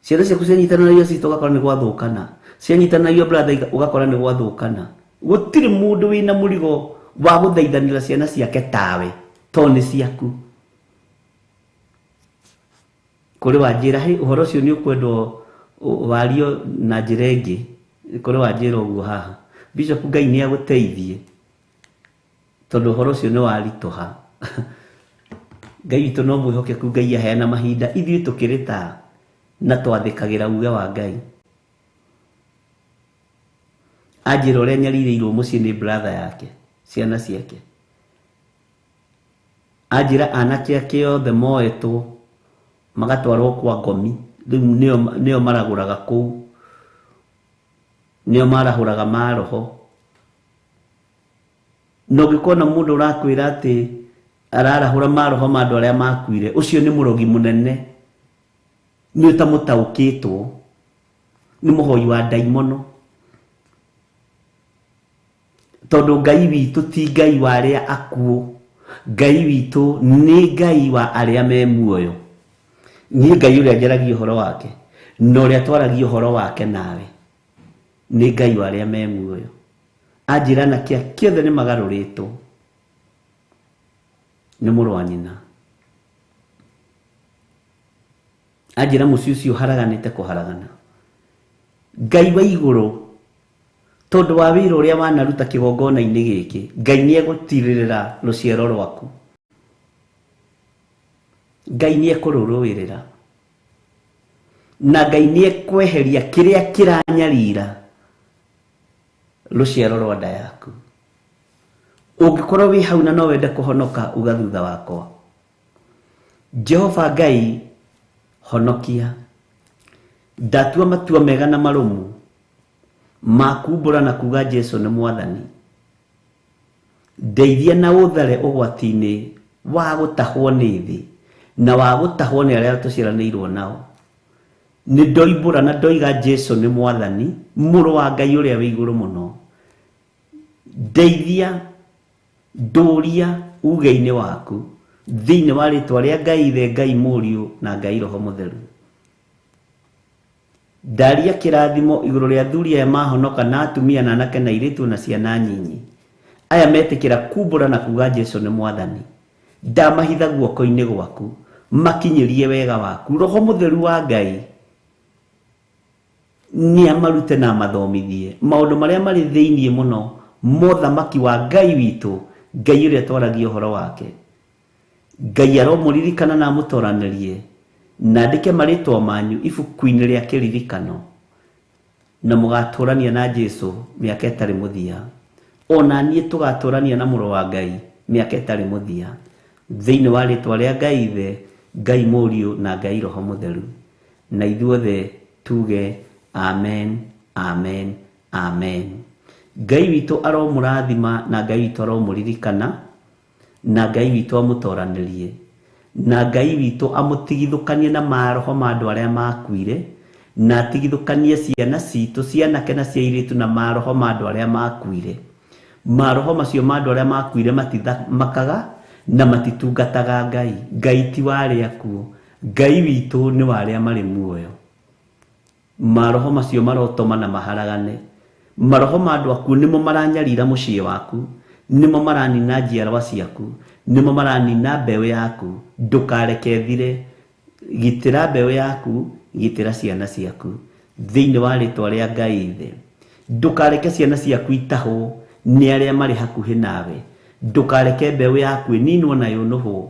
Ciana ciaku cianyitana na your sister ugakora ni gwathukana, cianyitana na your brother ugakora ni gwathukana. Gutiri mundu wina murigo wa guthaithanira ciana ciake tawe to ni ciaku. Kuri wanjira he uhoro cio ni ukwendwo wario na njira ingi kuri wanjira uguo haha Bishop Ngai ni aguteithie tondu uhoro cio ni warituha. Ngai witu no mwihoke ku Ngai aheana mahinda ithuĩ tukirita na twathikagira uge wa Ngai. Anjira uria nyaririrwo mucii ni brother yake ciana ciake. Anjira anake ake othe moetwo magatwarwo kwa ngomi riu nio maraguraga kuu nio marahuraga maroho. No gikona mundu urakwira ati ararahura maroho ma andu aria makuire ucio ni murogi munene ni utamutaukitwo ni muhoi wa daimono. Tondu Ngai witu ti Ngai wa aria akuo, Ngai witu ni Ngai wa aria me muoyo. Ni Ngai uria njaragia uhoro wake no uria twaragia uhoro wake nawe ni Ngai wa aria me muoyo. Anjira na kiothe ni magaruritwo ni muru wa nyina. Anjira muci ucio haraganite kuharagana. Ngai wa iguru tondu wa wira uria wanaruta kigongona-ini giki Ngai ni egutirira ruciaro rwaku. Ngai ni ekururuirira na Ngai ni ekweheria kiria kiranyarira ruciaro rwa nda yaku. Ungikorwo wi hau na no wende kuhonoka uga thutha wakwa. Jehova Ngai honokia. Ndatua matua mega na marumu makumbura na kuga Jesu ni mwathani. Ndeithia na uthare ugwati-ini wa gũtahwo nĩ thĩ na wa gũtahwo nĩ arĩa tũciaranĩirwo nao. Nĩ ndoimbũra na ndoiga Jesu nĩ Mwathani, Mũrũ wa Ngai ũrĩa wĩ igũrũ mũno. Ndeithia, ndũria uge-inĩ waku thĩinĩ wa rĩtwa rĩa Ngai Ithe, Ngai Mũriũ na Ngai Roho Mũtheru. Ndaria kĩrathimo igũrũ rĩa athuri aya mahonoka na atumia na anake na airĩtu na ciana nyinyi, aya metĩkĩra kumbũra na kuga Jesu nĩ Mwathani. Ndamahitha guoko-inĩ gwaku, makinyĩrie wega waku. Roho Mũtheru wa Ngai nĩ amarute na amathomithie maũndũ marĩa marĩ thĩinĩ mũno mothamaki wa Ngai witũ, Ngai ũrĩa twaragia ũhoro wake. Ngai aromũririkana na amũtoranĩrie na andĩke marĩtwa manyu ibuku-inĩ rĩa kĩririkano, na mũgatũrania na Jesu mĩaka ĩtarĩ mũthia. Ona niĩ tũgatũrania na Mũrũ wa Ngai mĩaka ĩtarĩ mũthia, thĩinĩ wa rĩtwa rĩa Ngai Ithe, Ngai Mũriũ na Ngai Roho Mũtheru. Na ithuothe tuge amen, amen, amen. Ngai witũ aromũrathima na Ngai witũ aromũririkana na Ngai witũ amũtoranĩrie na Ngai witũ amũtigithũkanie na maroho ma andũ arĩa makuire na atigithũkanie ciana citũ, cianake na cia airĩtu na maroho ma andũ arĩa makuire. Maroho macio ma andũ arĩa makuire matithamakaga na matitungataga Ngai. Ngai ti wa arĩa akuũ, Ngai witũ nĩ wa arĩa marĩ muoyo. Maroho macio marotoma na maharagane. Maroho ma andũ akuũ nĩmo maranyarira mũciĩ waku, nĩmo maranina njiarwa ciaku, nĩmo maranina mbeũ yaku. Ndũkareke thire, gitĩra mbeũ yaku, gitĩra ciana ciaku thĩinĩ wa rĩtwa rĩa Ngai Ithe. Ndũkareke ciana ciaku itahwo nĩ arĩa marĩ hakuhĩ nawe. Ndũkareke mbeũ yaku ĩninwo na yũnũhwo.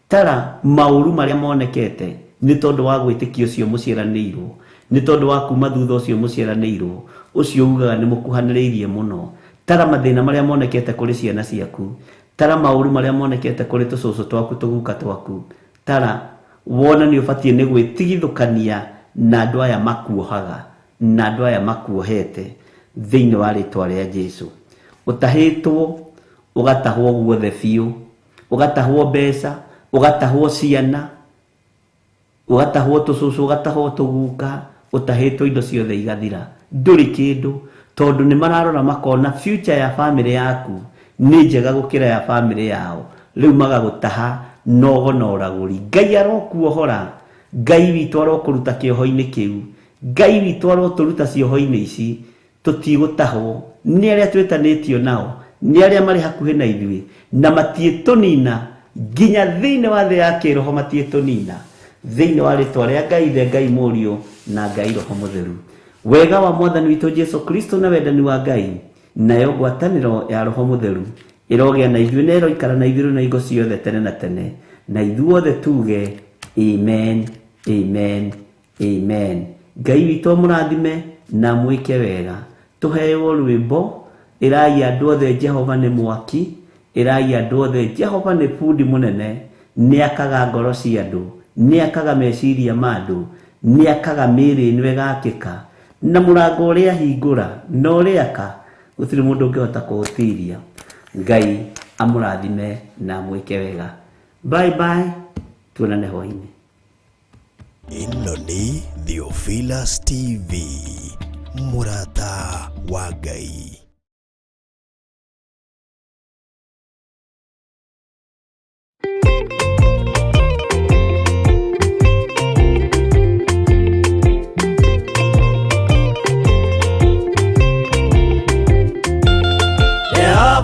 Tara maũru marĩa monekete nĩ tondũ wa gwĩtĩkia ũcio mũciaranĩirwo, nĩ tondũ wa kuma thutha ũcio mũciaranĩirwo, ũcio ugaga nĩ mũkuhanĩrĩirie mũno. Tara mathĩna marĩa monekete kũrĩ ciana ciaku, tara maũru marĩa monekete kũrĩ tũcũcũ twaku, tũguka twaku. Tara wona nĩ ũbatiĩ nĩ gwĩtigithũkania na andũ aya makuohaga na andũ aya makuohete thĩinĩ wa rĩtwa rĩa Jesu. Ũtahĩtwo, ũgatahwo guothe biũ, ũgatahwo mbeca, ũgatahwo ciana, ũgatahwo tũcũcũ, ũgatahwo tũguka, ũtahĩtwo indo ciothe igathira. Ndũrĩ kĩndũ, tondũ nĩ mararora makona future ya family yaku nĩ njega gũkĩra ya family yao. Rĩu magagũtaha nogo na ũragũri. Ngai arokuohora, Ngai witũ arokũruta kĩoho-inĩ kĩu, Ngai witũ arotũruta cioho-inĩ ici. Tũtigũtahwo nĩ arĩa twĩtanĩtio nao, nĩ arĩa marĩ hakuhĩ na ithuĩ na matiĩtũnina nginya thĩinĩ wa thĩ ya kĩroho, matiĩtũnina thĩinĩ wa rĩtwa rĩa Ngai Ithe, Ngai Mũriũ na Ngai Roho Mũtheru. Wega wa Mwathani witũ Jesu Kristo na wendani wa Ngai nayo ngwatanĩro ya Roho Mũtheru ĩrogĩa na ithuĩ na ĩroikara na ithuĩ na ingo ciothe tene na tene. Na ithuothe tuge amen, amen, amen. Ngai witũ mũrathime na mwĩke wega. Tũheo rwĩmbo, ĩrai andũ othe Jehova nĩ mwaki, ĩrai andũ othe Jehova nĩ bundi mũnene, nĩakaga ngoro cia andũ, nĩakaga meciria ma andũ, nĩakaga mĩĩrĩ ĩno ĩgakĩka, na mũrango ũrĩa hingũra na ũrĩa aka gũtirĩ mũndũ ũngĩhota kũũtiria. Ngai amũrathime na mwĩke wega. Bye bye, tuonane hwaĩ-inĩ. Ĩno nĩ Theophilus TV, mũrata wa Ngai.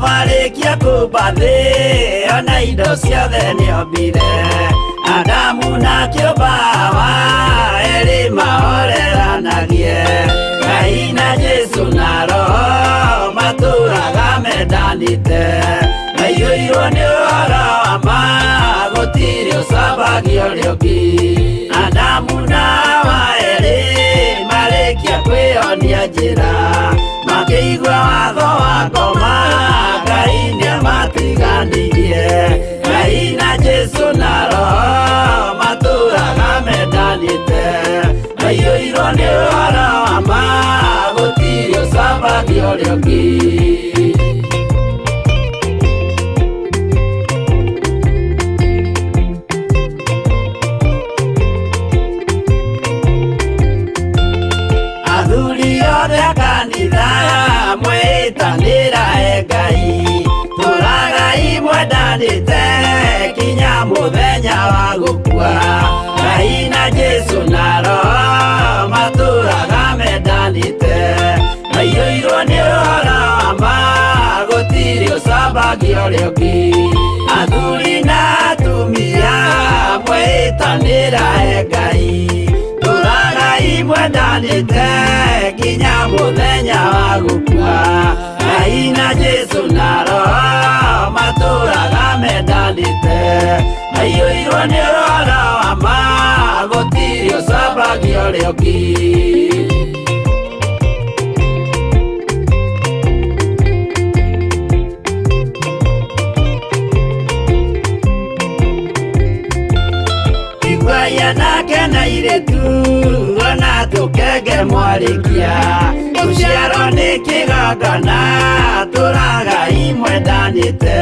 Varĩkia kumba thĩ ona indo ciothe nĩombire, Adamu na kĩũmba Hawa erĩ mahoreranagie. Ngai na Jesu na Roho matũũraga mendanĩte, maiyũirwo nĩ ũhoro wa ma, gũtirĩ ũcambagia ũrĩa ũngĩ. Adamu na Hawa erĩ marĩkia kwĩyonia njĩra, makĩigua watho wa ngoma, Ngai nĩamatiganĩirie. Ngai na Jesu na Roho matũũraga mendanĩte, maiyũirwo nĩ ũhoro wa ma, gũtirĩ ũcambagia ũrĩa ũngĩ. othe a kanitha mwitanira Ngai turagai mwendanite kinya muthenya wa gukua Ngai na Jesu na Roho maturaga mendanite maiyũirwo nĩ ũhoro wa ma gũtirĩ ũcambagia ũrĩa ũngĩ athuri na atumia mwitanĩra Ngai tũragai mwendanĩte nginya mũthenya wa gũkua Ngai na Jesu na Roho matũraga mendanĩte maiyũirwo nĩ ũhoro wa ma gũtirĩ ũcambagia ũrĩa ũngĩ nake na iretu ona tukenge mwarikia uciaro nĩ kĩgongona tũragai mwendanĩte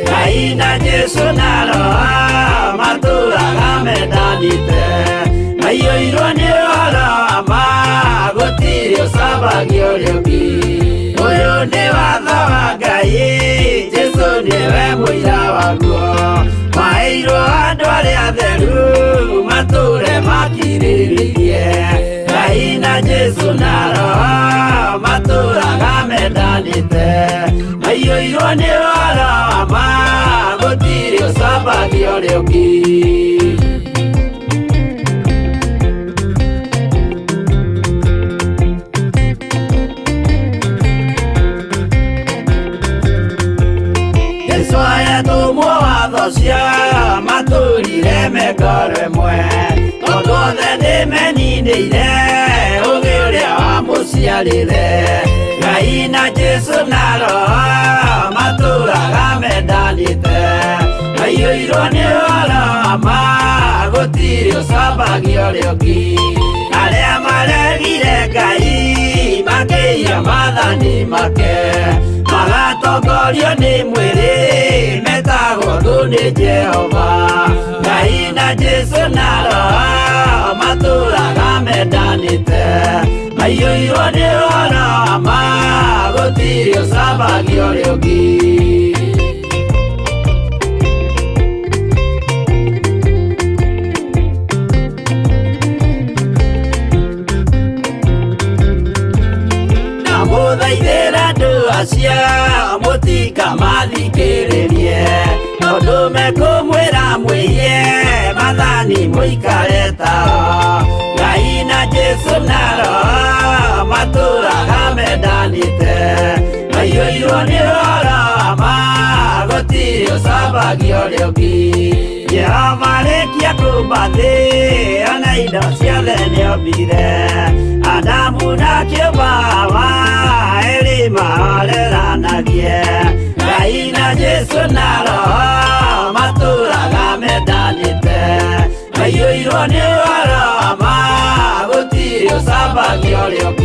Ngai na Jesu na Roho matũraga mendanĩte maiyũirwo nĩ ũhoro wa ma gũtirĩ ũcambagia ũrĩa ũngĩ ũyũ nĩ watho wa Ngai Jesu nĩwe mũira waguo maheirwo andũ arĩa atheru matũre makirĩrĩirie Ngai na Jesu na Roho matũraga mendanĩte maiyũirwo nĩ ũhoro wa ma gũtirĩ ũcambagia ũrĩa ũngĩ cia matũrire mengoro ĩmwe tondũ othe nĩmeninĩire ũgĩ ũrĩa wamũciarire Ngai na Jesu na Roho matũraga mendanĩte maiyũirwo nĩ ũhoro wa ma gũtirĩ ũcambagia ũrĩa ũngĩ arĩa maregire Ngai makĩiya maathani make magatongorio nĩ mwĩrĩ metagwo thũ nĩ Jehova Ngai na Jesu na Roho matũraga mendanĩte maiyũirwo nĩ ũhoro wa ma gũtirĩ ũcambagia ũrĩa ũngĩ mũthaithĩra andũ acio mũtikamathikĩrĩrie tondũ mekũmwĩra mwĩhie maathani mũikare tao Ngai na Jesu na Roho matũraga mendanĩte maiyũirwo nĩ ũhoro wa ma gũtirĩ ũcambagia ũrĩa ũngĩ Jehova rĩkia kũmba thĩ ona indo ciothe nĩombire Adamu na kĩũmba Hawa erĩ mahoreranagie Ngai na Jesu na Roho matũraga mendanĩte maiyũirwo nĩ ũhoro wa ma gũtirĩ ũcambagia ũrĩa ũngĩ